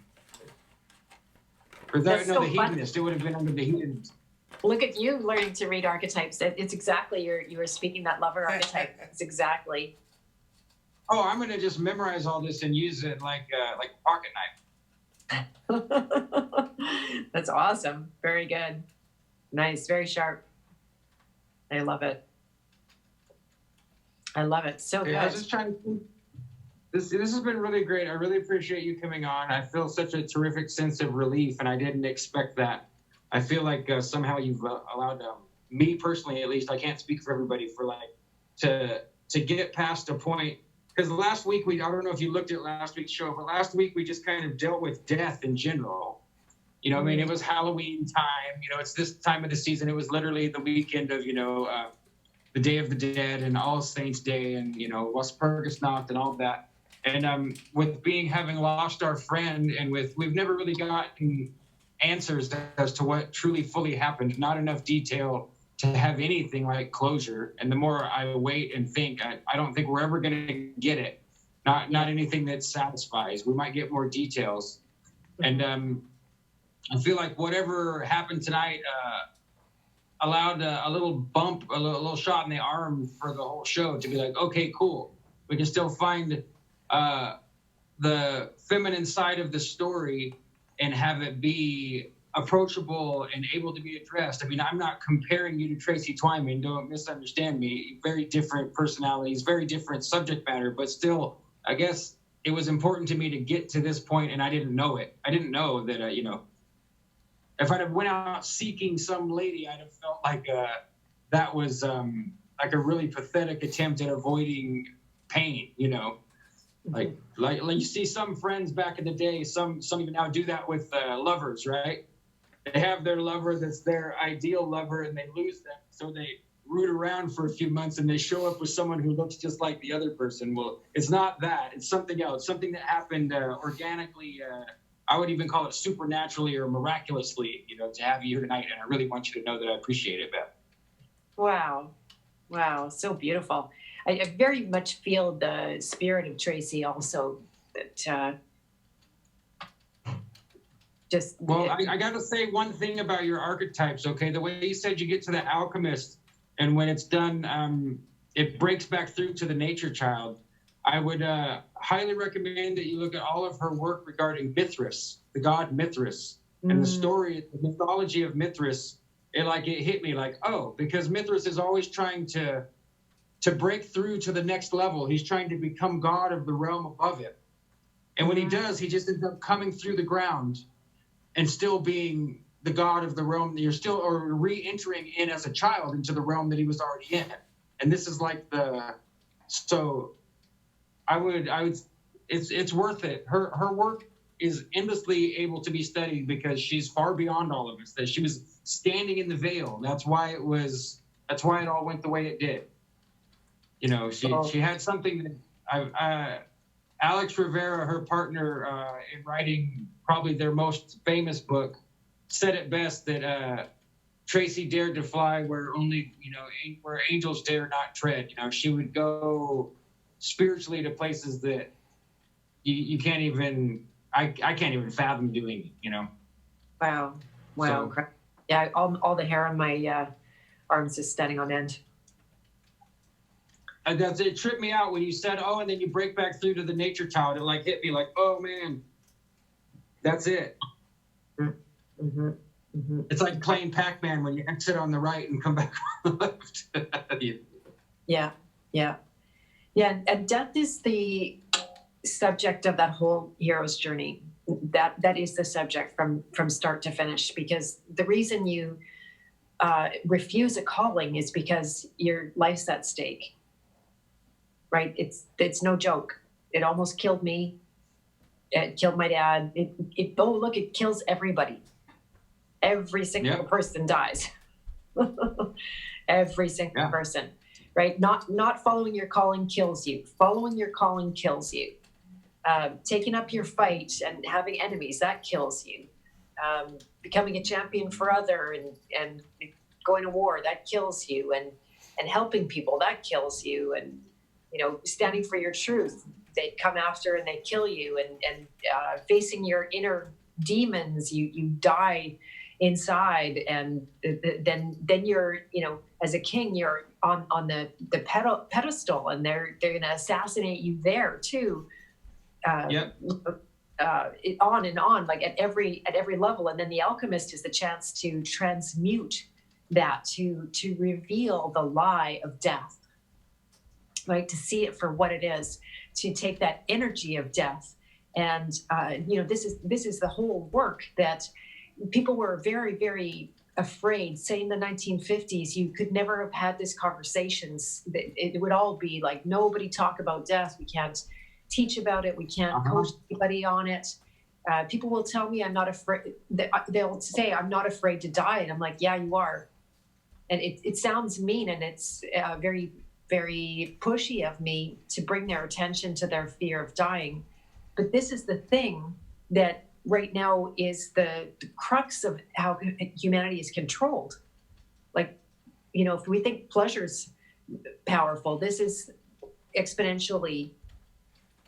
E: Or the hedonist. It would have been under the hedonist.
F: Look at you learning to read archetypes. It's exactly, you were speaking that lover archetype. It's exactly.
E: Oh, I'm going to just memorize all this and use it like a pocket
F: knife. That's awesome. Very good. Nice. Very sharp. I love it. So good.
E: I was just trying to. This has been really great. I really appreciate you coming on. I feel such a terrific sense of relief, and I didn't expect that. I feel like somehow you've allowed me personally, at least, I can't speak for everybody, to get past a point. Because last week, I don't know if you looked at last week's show, but last week we just kind of dealt with death in general. I mean, it was Halloween time. It's this time of the season. It was literally the weekend of, the Day of the Dead and All Saints Day and, Walpurgisnacht and all of that. And with having lost our friend, and we've never really gotten answers as to what truly fully happened, not enough detail to have anything like closure. And the more I wait and think, I don't think we're ever going to get it. Not anything that satisfies. We might get more details. And I feel like whatever happened tonight allowed a little bump, a little shot in the arm for the whole show to be like, okay, cool. We can still find the feminine side of the story and have it be approachable and able to be addressed. I mean, I'm not comparing you to Tracy Twyman. Don't misunderstand me. Very different personalities, very different subject matter, but still, I guess it was important to me to get to this point, and I didn't know it. I didn't know that, if I'd have went out seeking some lady, I'd have felt like that was like a really pathetic attempt at avoiding pain, Like you see some friends back in the day, some even now do that with lovers, right? They have their lover that's their ideal lover, and they lose them, so they root around for a few months, and they show up with someone who looks just like the other person. Well, it's not that. It's something else, something that happened organically. I would even call it supernaturally or miraculously, to have you here tonight. And I really want you to know that I appreciate it, Beth.
F: Wow. So beautiful. I very much feel the spirit of Tracy also, that just...
E: Well, I got to say one thing about your archetypes, okay? The way you said you get to the alchemist, and when it's done, it breaks back through to the nature child. I would highly recommend that you look at all of her work regarding Mithras, the god Mithras, and the story, the mythology of Mithras. It hit me like, oh, because Mithras is always trying to break through to the next level. He's trying to become god of the realm above it. And when he does, he just ends up coming through the ground and still being the god of the realm. You're still or re-entering in as a child into the realm that he was already in. And this is like so I would, it's worth it. Her work is endlessly able to be studied because she's far beyond all of us, that she was standing in the veil. That's why it all went the way it did. She had something that Alex Rivera, her partner in writing probably their most famous book, said it best, that Tracy dared to fly where where angels dare not tread. She would go spiritually to places that you can't even, I can't even fathom doing,
F: Wow.
E: So,
F: Yeah, all the hair on my arms is standing on end.
E: It tripped me out when you said, oh, and then you break back through to the nature child. It hit me like, oh man, that's it.
F: Mm-hmm. Mm-hmm.
E: It's like playing Pac-Man when you exit on the right and come back on the left.
F: Yeah. And death is the subject of that whole hero's journey. That is the subject from start to finish, because the reason you refuse a calling is because your life's at stake, right? It's no joke. It almost killed me. It killed my dad. It kills everybody. Every single person dies. Every single person, right? Not following your calling kills you. Following your calling kills you. Taking up your fight and having enemies, that kills you. Becoming a champion for other and going to war, that kills you. And helping people, that kills you. And standing for your truth, they come after and they kill you. And facing your inner demons, you die inside, and then you're as a king, you're on the pedestal, and they're gonna assassinate you there too. On and on, like at every level. And then the alchemist is the chance to transmute that, to reveal the lie of death, right? To see it for what it is, to take that energy of death. And this is the whole work that people were very, very afraid. Say in the 1950s, you could never have had these conversations. It would all be like, nobody talk about death. We can't teach about it. We can't coach anybody on it. People will tell me I'm not afraid. They'll say, I'm not afraid to die. And I'm like, yeah, you are. And it sounds mean, and it's very, very pushy of me to bring their attention to their fear of dying. But this is the thing that right now is the crux of how humanity is controlled. Like, if we think pleasure's powerful, this is exponentially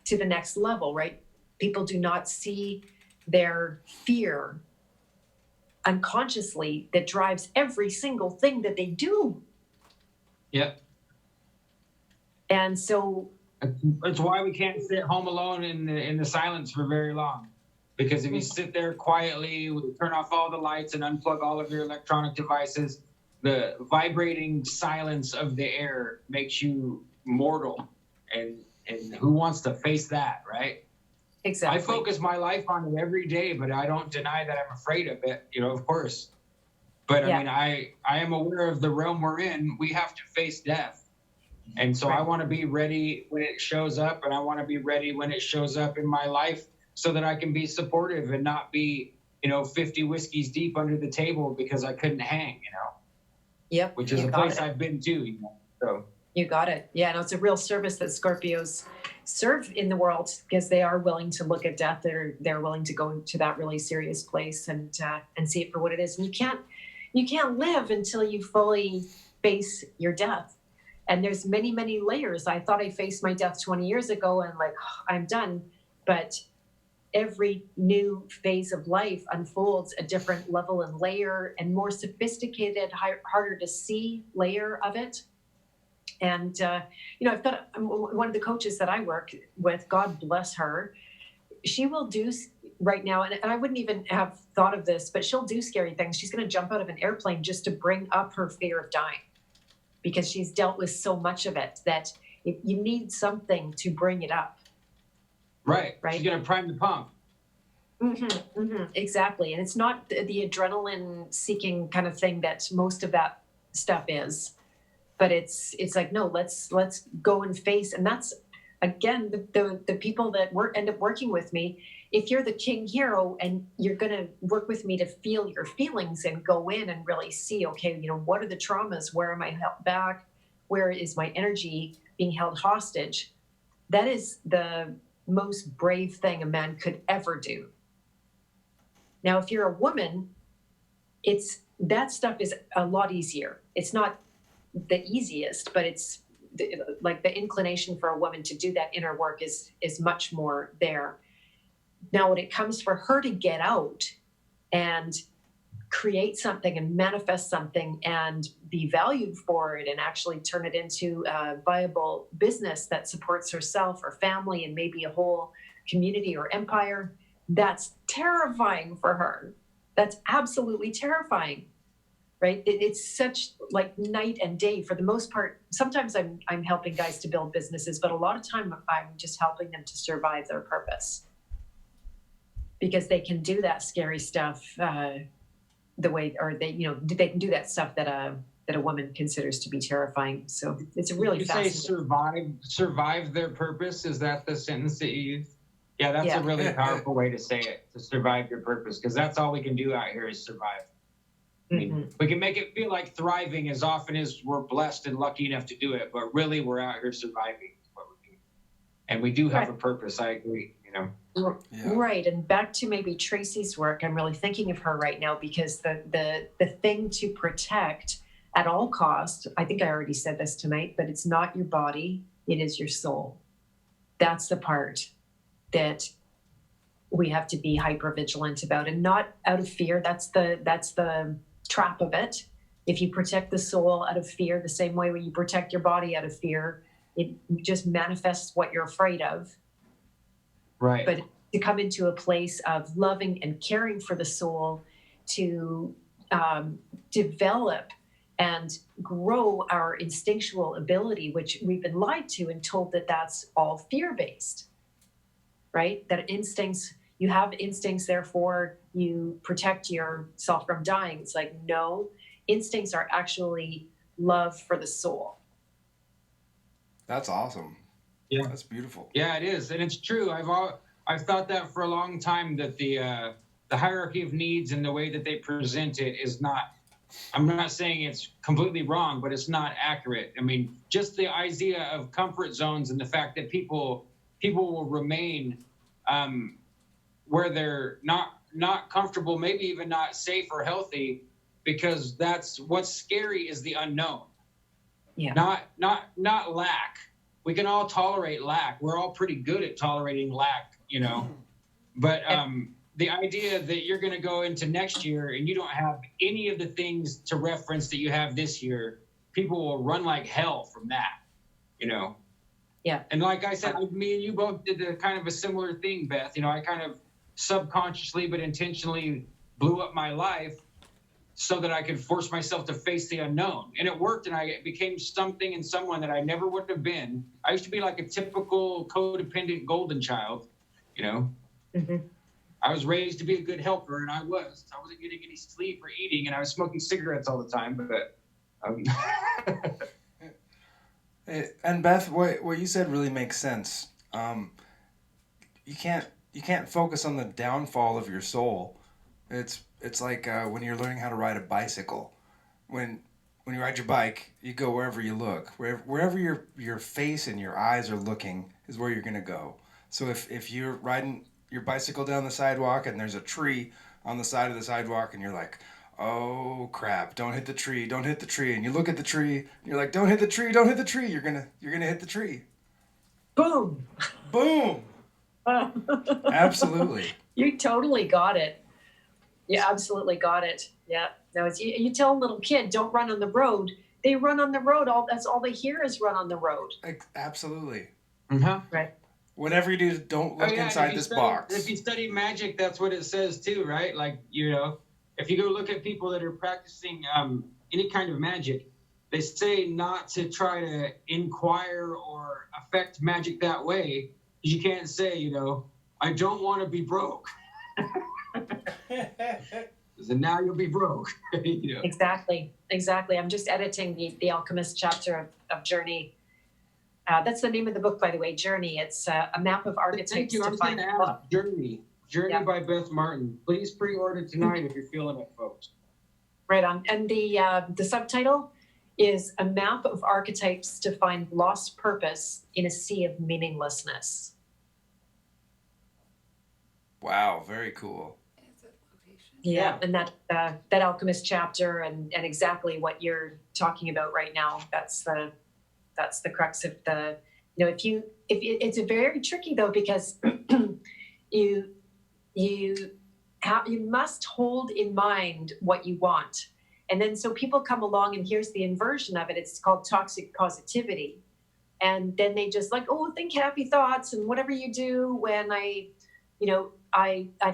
F: to the next level, right? People do not see their fear unconsciously that drives every single thing that they do.
E: Yep.
F: And so
E: that's why we can't sit home alone in the silence for very long. Because if you sit there quietly, turn off all the lights and unplug all of your electronic devices, the vibrating silence of the air makes you mortal. And who wants to face that, right?
F: Exactly.
E: I focus my life on it every day, but I don't deny that I'm afraid of it, of course. But I mean, I am aware of the realm we're in. We have to face death. And so I want to be ready when it shows up, and I want to be ready when it shows up in my life so that I can be supportive and not be, 50 whiskeys deep under the table because I couldn't hang,
F: Yep.
E: Which is a place I've been to, so.
F: You got it. Yeah, no, it's a real service that Scorpios serve in the world because they are willing to look at death. They're willing to go to that really serious place and see it for what it is. And you can't live until you fully face your death. And there's many, many layers. I thought I faced my death 20 years ago and I'm done. But every new phase of life unfolds a different level and layer and more sophisticated, harder to see layer of it. And, I've got one of the coaches that I work with, God bless her, she will do right now, and I wouldn't even have thought of this, but she'll do scary things. She's going to jump out of an airplane just to bring up her fear of dying because she's dealt with so much of it that you need something to bring it up.
E: Right. She's going to prime the pump.
F: Exactly. And it's not the adrenaline seeking kind of thing that most of that stuff is. But it's like, no, let's go and face. And that's, again, the people that end up working with me. If you're the king hero and you're going to work with me to feel your feelings and go in and really see, okay, what are the traumas? Where am I held back? Where is my energy being held hostage? That is the most brave thing a man could ever do. Now, if you're a woman, that stuff is a lot easier. It's not the easiest, but it's like the inclination for a woman to do that inner work is much more there. Now, when it comes for her to get out and create something and manifest something and be valued for it and actually turn it into a viable business that supports herself or family and maybe a whole community or empire, that's terrifying for her. That's absolutely terrifying. Right? It's such like night and day for the most part. Sometimes I'm helping guys to build businesses, but a lot of time I'm just helping them to survive their purpose because they can do that scary stuff the way, or they can do that stuff that a woman considers to be terrifying. So it's really fascinating.
E: Say survive their purpose. Is that the sentence that you use? Yeah, that's a really powerful way to say it, to survive your purpose, because that's all we can do out here is survive. I mean, we can make it feel like thriving as often as we're blessed and lucky enough to do it, but really we're out here surviving is what we're doing. And we do have a purpose, I agree,
F: Right, and back to maybe Tracy's work, I'm really thinking of her right now because the thing to protect at all costs, I think I already said this tonight, but it's not your body, it is your soul. That's the part that we have to be hyper vigilant about, and not out of fear. That's the trap of it. If you protect the soul out of fear, the same way when you protect your body out of fear, it just manifests what you're afraid of.
E: Right.
F: But to come into a place of loving and caring for the soul, to develop and grow our instinctual ability, which we've been lied to and told that that's all fear-based, right? That instincts, you have instincts, therefore you protect yourself from dying. It's like, no, instincts are actually love for the soul.
A: That's awesome.
E: Yeah,
A: that's beautiful.
E: Yeah, it is, and it's true. I've thought that for a long time, that the hierarchy of needs and the way that they present it is not. I'm not saying it's completely wrong, but it's not accurate. I mean, just the idea of comfort zones and the fact that people will remain where they're not comfortable, maybe even not safe or healthy, because that's what's scary is the unknown.
F: Yeah.
E: Not lack. We can all tolerate lack. We're all pretty good at tolerating lack, But the idea that you're going to go into next year and you don't have any of the things to reference that you have this year, people will run like hell from that,
F: Yeah.
E: And like I said, me and you both did kind of a similar thing, Beth. I kind of subconsciously but intentionally blew up my life so that I could force myself to face the unknown. And it worked, and I became something and someone that I never would have been. I used to be like a typical codependent golden child, you know.
F: Mm-hmm.
E: I was raised to be a good helper, and I wasn't getting any sleep or eating, and I was smoking cigarettes all the time. But
A: And Beth, what you said really makes sense. You can't focus on the downfall of your soul. It's like when you're learning how to ride a bicycle. When you ride your bike, you go wherever you look. Wherever your face and your eyes are looking is where you're gonna go. So if you're riding your bicycle down the sidewalk and there's a tree on the side of the sidewalk and you're like, oh crap, don't hit the tree, and you look at the tree and you're like, don't hit the tree, you're gonna hit the tree.
F: Boom.
A: Boom. Absolutely.
F: You totally got it. You absolutely got it. Yeah. No, it's you tell a little kid, don't run on the road. They run on the road. That's all they hear is run on the road.
A: Absolutely.
E: mm-hmm.
F: Right.
A: Whatever you do, don't look inside this box.
E: If you study magic, that's what it says too, right? Like, you know, if you go look at people that are practicing any kind of magic, they say not to try to inquire or affect magic that way. You can't say, you know, I don't want to be broke. And now you'll be broke. You know?
F: Exactly. I'm just editing the Alchemist chapter of Journey. That's the name of the book, by the way, Journey. It's a map of archetypes.
E: Thank you.
F: To find love.
E: Journey yeah. By Beth Martens. Please pre-order tonight if you're feeling it, folks.
F: Right on. And the subtitle is A Map of Archetypes to Find Lost Purpose in a Sea of Meaninglessness.
A: Wow, very cool.
F: Yeah, and that Alchemist chapter and exactly what you're talking about right now. That's the crux of the. You know, if it's a very tricky though, because you must hold in mind what you want, and then so people come along and here's the inversion of it. It's called toxic positivity, and then they just like, oh, think happy thoughts, and whatever you do when I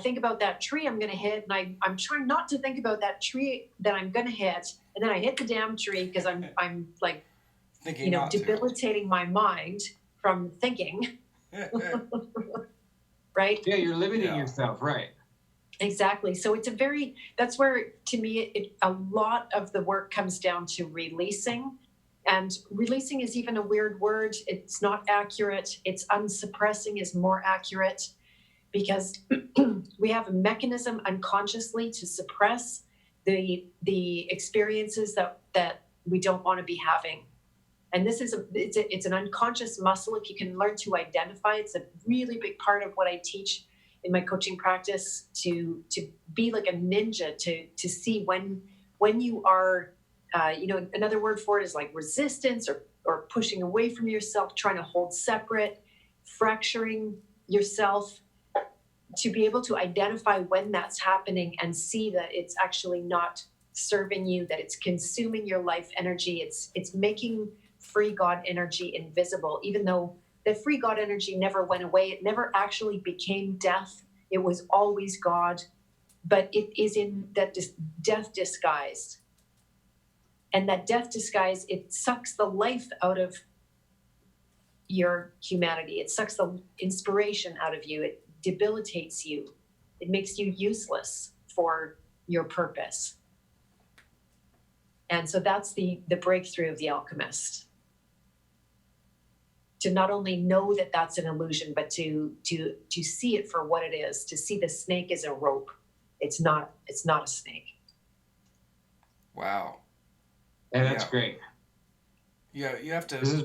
F: think about that tree I'm going to hit, and I'm trying not to think about that tree that I'm going to hit, and then I hit the damn tree because I'm like,
A: thinking
F: debilitating my mind from thinking. Right?
E: Yeah, you're limiting yourself, right?
F: Exactly. So that's where, to me, a lot of the work comes down to releasing. And releasing is even a weird word. It's not accurate. It's unsuppressing is more accurate, because we have a mechanism unconsciously to suppress the experiences that we don't want to be having. And this is it's an unconscious muscle. If you can learn to identify, it's a really big part of what I teach in my coaching practice, to be like a ninja, to see when you are, another word for it is like resistance or pushing away from yourself, trying to hold separate, fracturing yourself, to be able to identify when that's happening and see that it's actually not serving you, that it's consuming your life energy. It's making free God energy invisible, even though the free God energy never went away. It never actually became death. It was always God, but it is in that death disguised. And that death disguise, it sucks the life out of your humanity. It sucks the inspiration out of you. It debilitates you. It makes you useless for your purpose. And so that's the breakthrough of the alchemist. To not only know that that's an illusion, but to see it for what it is, to see the snake as a rope. It's not a snake.
A: Wow.
E: Yeah, that's great.
A: Yeah, you have to.
E: This is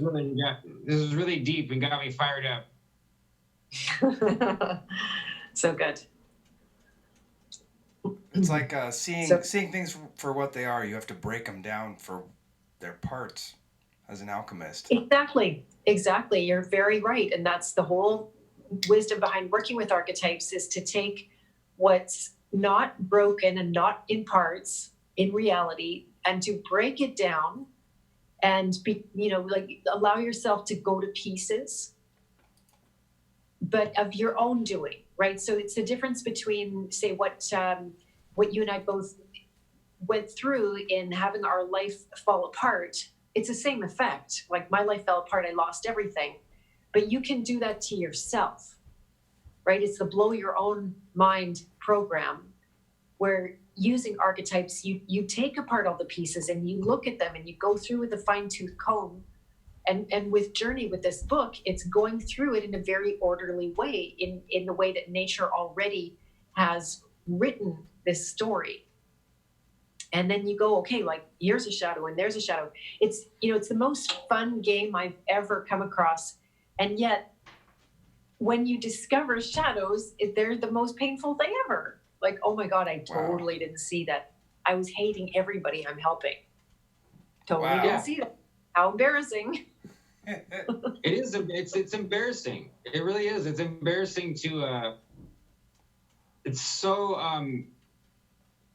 E: really deep and got me fired up.
F: So good.
A: It's like seeing things for what they are. You have to break them down for their parts as an alchemist. Exactly. You're very right. And that's the whole wisdom behind working with archetypes, is to take what's not broken and not in parts in reality, and to break it down and allow yourself to go to pieces, but of your own doing,
F: right? So it's the difference between, say, what you and I both went through in having our life fall apart. It's the same effect. Like my life fell apart, I lost everything. But you can do that to yourself, right? It's the blow your own mind program where using archetypes, you take apart all the pieces and you look at them and you go through with a fine-tooth comb. And with Journey, with this book, it's going through it in a very orderly way, in the way that nature already has written this story. And then you go, okay, like here's a shadow and there's a shadow. It's, it's the most fun game I've ever come across. And yet when you discover shadows, they're the most painful thing ever. Like, oh my God, I totally didn't see that. I was hating everybody I'm helping. Totally didn't see that. How embarrassing.
E: It is. It's embarrassing. It really is. It's embarrassing to. It's so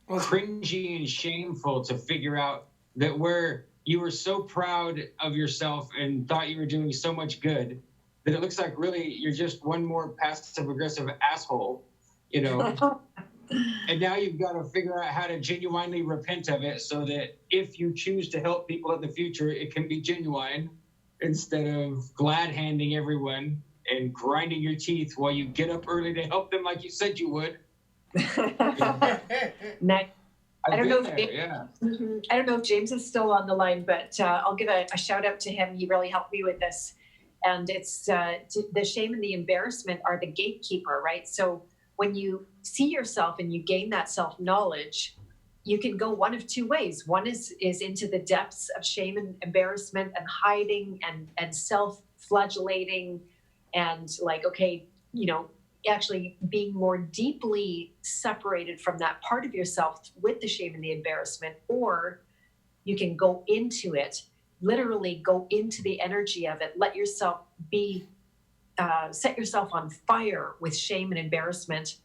E: cringy and shameful to figure out that where you were so proud of yourself and thought you were doing so much good that it looks like really you're just one more passive aggressive asshole, And now you've got to figure out how to genuinely repent of it so that if you choose to help people in the future, it can be genuine instead of glad handing everyone and grinding your teeth while you get up early to help them like you said you would.
F: Next. I don't know if James is still on the line, but I'll give a shout out to him. He really helped me with this. And it's the shame and the embarrassment are the gatekeeper, right? So when you see yourself and you gain that self-knowledge, you can go one of two ways. One is into the depths of shame and embarrassment and hiding and self-flagellating and like, okay, actually being more deeply separated from that part of yourself with the shame and the embarrassment. Or you can go into it, literally go into the energy of it, let yourself be, set yourself on fire with shame and embarrassment.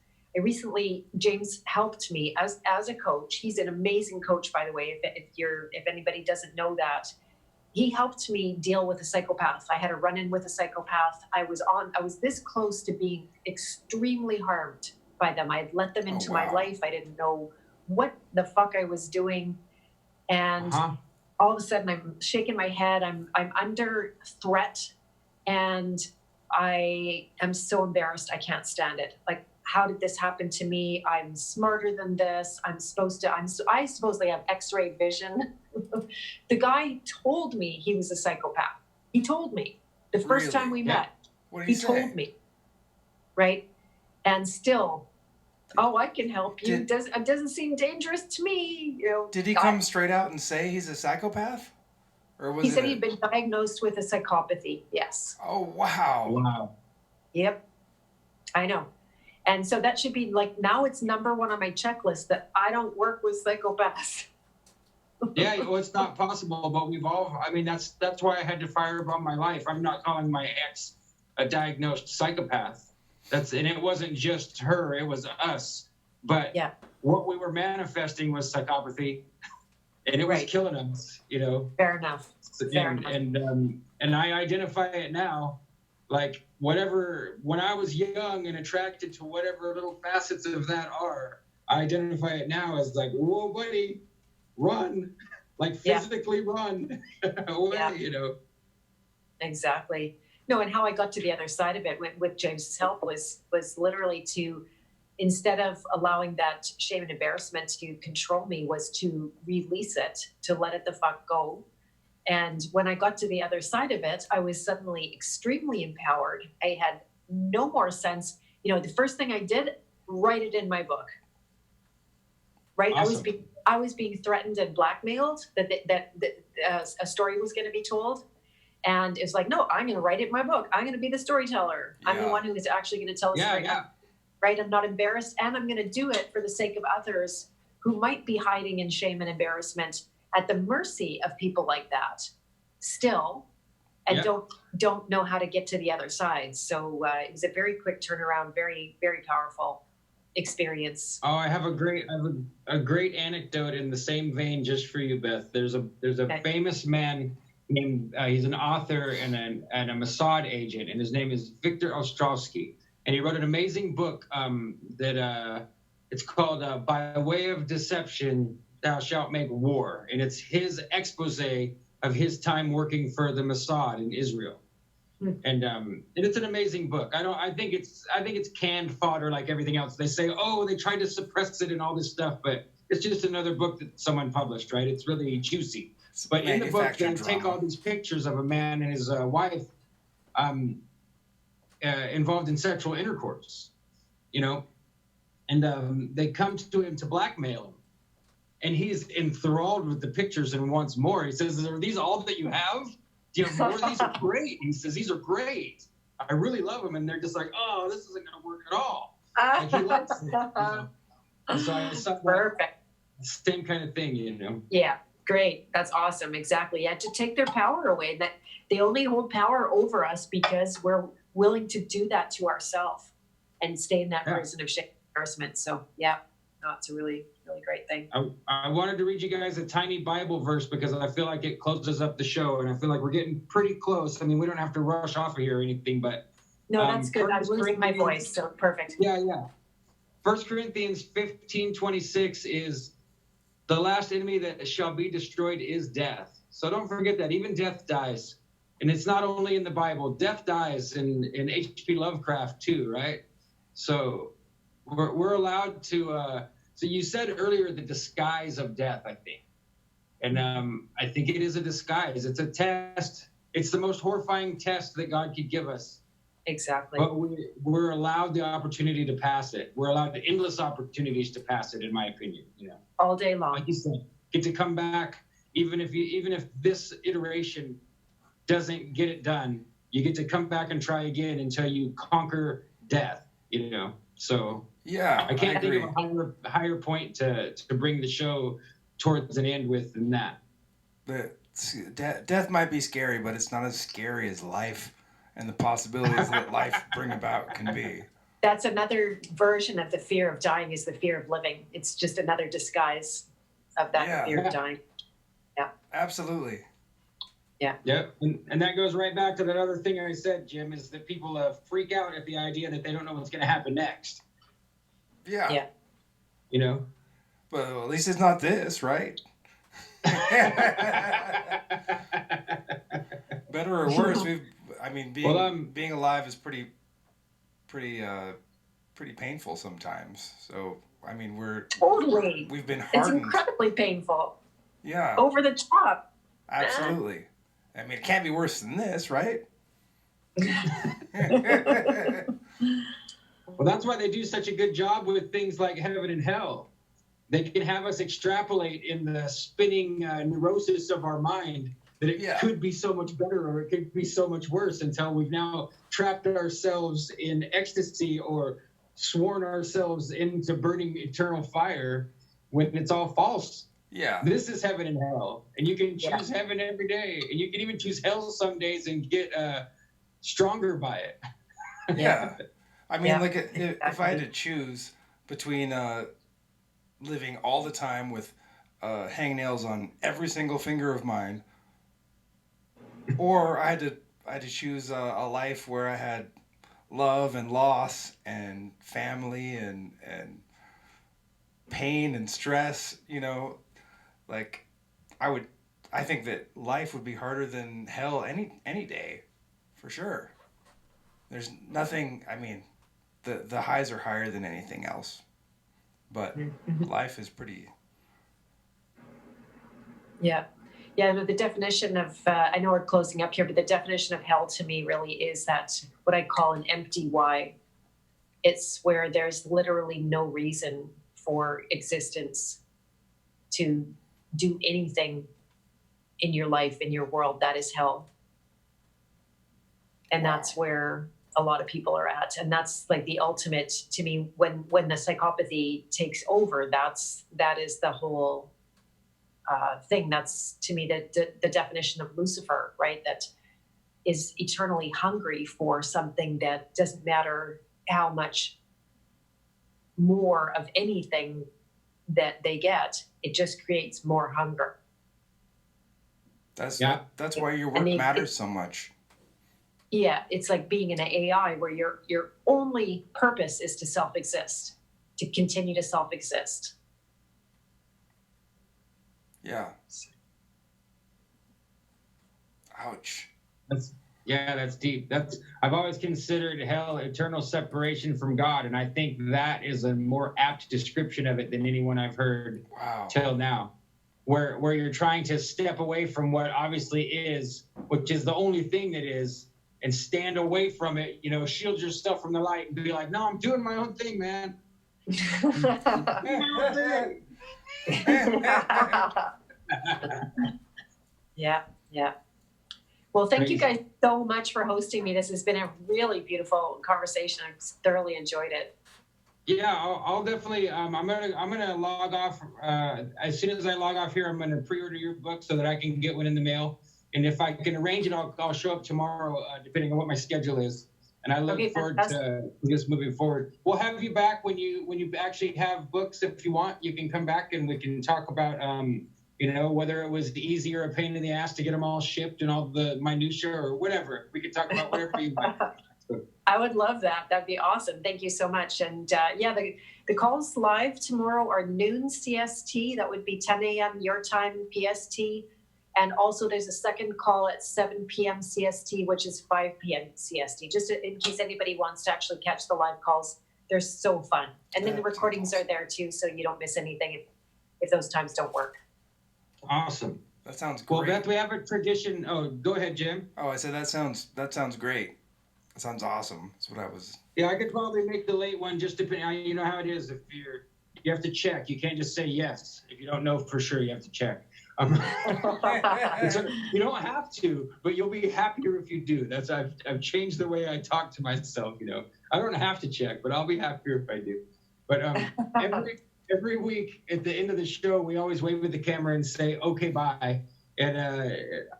F: James helped me as a coach. He's an amazing coach, by the way, if anybody doesn't know that. He helped me deal with a psychopath. I had a run-in with a psychopath. I was this close to being extremely harmed by them. I had let them into my life. I didn't know what the fuck I was doing. And all of a sudden I'm shaking my head. I'm under threat and I am so embarrassed. I can't stand it. Like, how did this happen to me? I'm smarter than this. I supposedly have X-ray vision. The guy told me he was a psychopath. He told me the first time we met.
A: What did he say?
F: Told me, right? And still, I can help you. It doesn't seem dangerous to me.
A: Did he come straight out and say he's a psychopath? Or was
F: he said he'd been diagnosed with a psychopathy. Yes.
A: Oh, wow.
E: Wow.
F: Yep. I know. And so that should be like, now it's number one on my checklist that I don't work with psychopaths.
E: Yeah, well, it's not possible, but that's why I had to firebomb my life. I'm not calling my ex a diagnosed psychopath. And it wasn't just her, it was us. But what we were manifesting was psychopathy, and it was killing us,
F: Fair enough.
E: And I identify it now, like whatever, when I was young and attracted to whatever little facets of that are, I identify it now as like, whoa, buddy, run, like physically run away,
F: Exactly. No, and how I got to the other side of it with James's help was literally to, instead of allowing that shame and embarrassment to control me, was to release it, to let it the fuck go. And when I got to the other side of it, I was suddenly extremely empowered. I had no more sense. The first thing I did, write it in my book. Right?
E: Awesome.
F: I was being threatened and blackmailed that a story was going to be told. And it's like, no, I'm going to write it in my book. I'm going to be the storyteller. I'm the one who is actually going to tell a story. Right? I'm not embarrassed. And I'm going to do it for the sake of others who might be hiding in shame and embarrassment at the mercy of people like that still, and don't know how to get to the other side. So it was a very quick turnaround, very, very powerful experience.
E: Oh, I have a great anecdote in the same vein just for you, Beth. There's a famous man named, he's an author and a Mossad agent, and his name is Victor Ostrovsky. and he wrote an amazing book that it's called By Way of Deception, Thou Shalt Make War. And it's his expose of his time working for the Mossad in Israel. And it's an amazing book. I think it's canned fodder like everything else. They say, oh, they tried to suppress it and all this stuff, but it's just another book that someone published, right? It's really juicy. But in the book, they take all these pictures of a man and his wife involved in sexual intercourse, you know, and they come to him to blackmail him. And he's enthralled with the pictures and wants more. He says, are these all that you have? Do you have more? These are great. He says, these are great. I really love them. And they're just like, oh, this isn't going to work at all. And he likes it. You know? And so I saw
F: Perfect.
E: Same kind of thing, you know?
F: Yeah, great. That's awesome. Exactly. Yeah, to take their power away. That they only hold power over us because we're willing to do that to ourselves and stay in that prison of shame and embarrassment. So, yeah, no, it's a really, really great thing.
E: I wanted to read you guys a tiny Bible verse because I feel like it closes up the show, and I feel like we're getting pretty close. I mean, we don't have to rush off of here or anything, but
F: no, that's good. I'm losing my voice, so perfect.
E: Yeah. 1 Corinthians 15:26 is the last enemy that shall be destroyed is death. So don't forget that even death dies, and it's not only in the Bible. Death dies in H.P. Lovecraft too, right? So we're allowed to. So you said earlier the disguise of death, I think. And I think it is a disguise. It's a test. It's the most horrifying test that God could give us.
F: Exactly.
E: But we're allowed the opportunity to pass it. We're allowed the endless opportunities to pass it, in my opinion. You know,
F: all day long.
E: Like you said, get to come back. Even if this iteration doesn't get it done, you get to come back and try again until you conquer death. You know, so.
A: Yeah,
E: I can't think of a higher point to bring the show towards an end with than that.
A: Death might be scary, but it's not as scary as life and the possibilities that life bring about can be.
F: That's another version of the fear of dying is the fear of living. It's just another disguise of that fear of dying. Yeah.
A: Absolutely.
F: Yeah.
E: Yep. And that goes right back to that other thing I said, Jim, is that people freak out at the idea that they don't know what's going to happen next.
A: Yeah.
E: You know?
A: Well, at least it's not this, right? Better or worse, being alive is pretty painful sometimes. So, I mean, we've been hardened.
F: It's incredibly painful.
A: Yeah.
F: Over the top.
A: Absolutely. I mean, it can't be worse than this, right?
E: Well, that's why they do such a good job with things like heaven and hell. They can have us extrapolate in the spinning neurosis of our mind that it could be so much better or it could be so much worse until we've now trapped ourselves in ecstasy or sworn ourselves into burning eternal fire when it's all false.
A: Yeah.
E: This is heaven and hell. And you can choose heaven every day. And you can even choose hell some days and get stronger by it.
A: Yeah. I mean, if I had to choose between living all the time with hangnails on every single finger of mine, or I had to choose a life where I had love and loss and family and pain and stress, you know, like I think that life would be harder than hell any day, for sure. There's nothing, I mean, the highs are higher than anything else, but life is pretty.
F: Yeah. No, the definition of, I know we're closing up here, but the definition of hell to me really is that what I call an empty why. It's where there's literally no reason for existence to do anything in your life, in your world. That is hell. And that's where a lot of people are at. And that's like the ultimate, to me, when the psychopathy takes over, that is the whole thing. That's, to me, the definition of Lucifer, right? That is eternally hungry for something that doesn't matter how much more of anything that they get, it just creates more hunger.
A: That's why your work matters so much.
F: Yeah, it's like being in an AI where your only purpose is to self-exist, to continue to self-exist.
A: Yeah. Ouch.
E: That's deep. I've always considered hell eternal separation from God, and I think that is a more apt description of it than anyone I've heard till now. Where you're trying to step away from what obviously is, which is the only thing that is, and stand away from it, shield yourself from the light and be like, no, I'm doing my own thing, man.
F: Yeah. Well, thank you guys so much for hosting me. This has been a really beautiful conversation. I've thoroughly enjoyed it.
E: Yeah, I'll definitely. I'm gonna log off as soon as I log off here. I'm gonna pre-order your book so that I can get one in the mail. And if I can arrange it, I'll show up tomorrow, depending on what my schedule is. And I look forward to just moving forward. We'll have you back when you actually have books. If you want, you can come back and we can talk about whether it was easy or a pain in the ass to get them all shipped and all the minutia or whatever. We could talk about whatever you want.
F: I would love that. That'd be awesome. Thank you so much. And the calls live tomorrow are noon CST. That would be 10 a.m. your time PST. And also there's a second call at 7 p.m. CST, which is 5 p.m. CST, just in case anybody wants to actually catch the live calls. They're so fun. And then the recordings are there too, so you don't miss anything if those times don't work.
E: Awesome.
A: That sounds great.
E: Well, Beth, we have a tradition. Oh, go ahead, Jim.
A: Oh, I said that sounds great. That sounds awesome. That's what I was.
E: Yeah, I could probably make the late one just depending on, you know how it is. If you have to check. You can't just say yes. If you don't know for sure, you have to check. So you don't have to, but you'll be happier if you do. I've changed the way I talk to myself. I don't have to check, but I'll be happier if I do. But every week at the end of the show, we always wave with the camera and say, "Okay, bye." And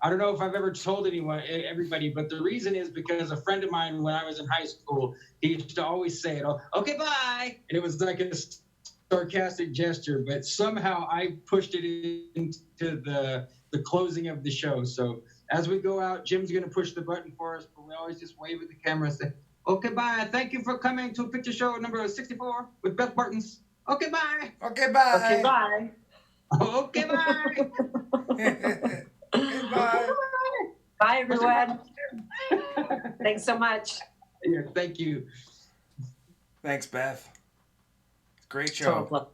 E: I don't know if I've ever told everybody, but the reason is because a friend of mine, when I was in high school, he used to always say it, "Okay, bye," and it was like a sarcastic gesture, but somehow I pushed it into the closing of the show. So as we go out, Jim's going to push the button for us, but we always just wave at the camera and say, "Okay, bye. Thank you for coming to Picture Show number 64 with Beth Martens. Okay, bye.
A: Okay, bye.
F: Okay, bye.
E: Okay, bye."
A: Okay, bye.
F: Bye, everyone. Thanks so much.
E: Yeah, thank you.
A: Thanks, Beth. Great show.
F: Total.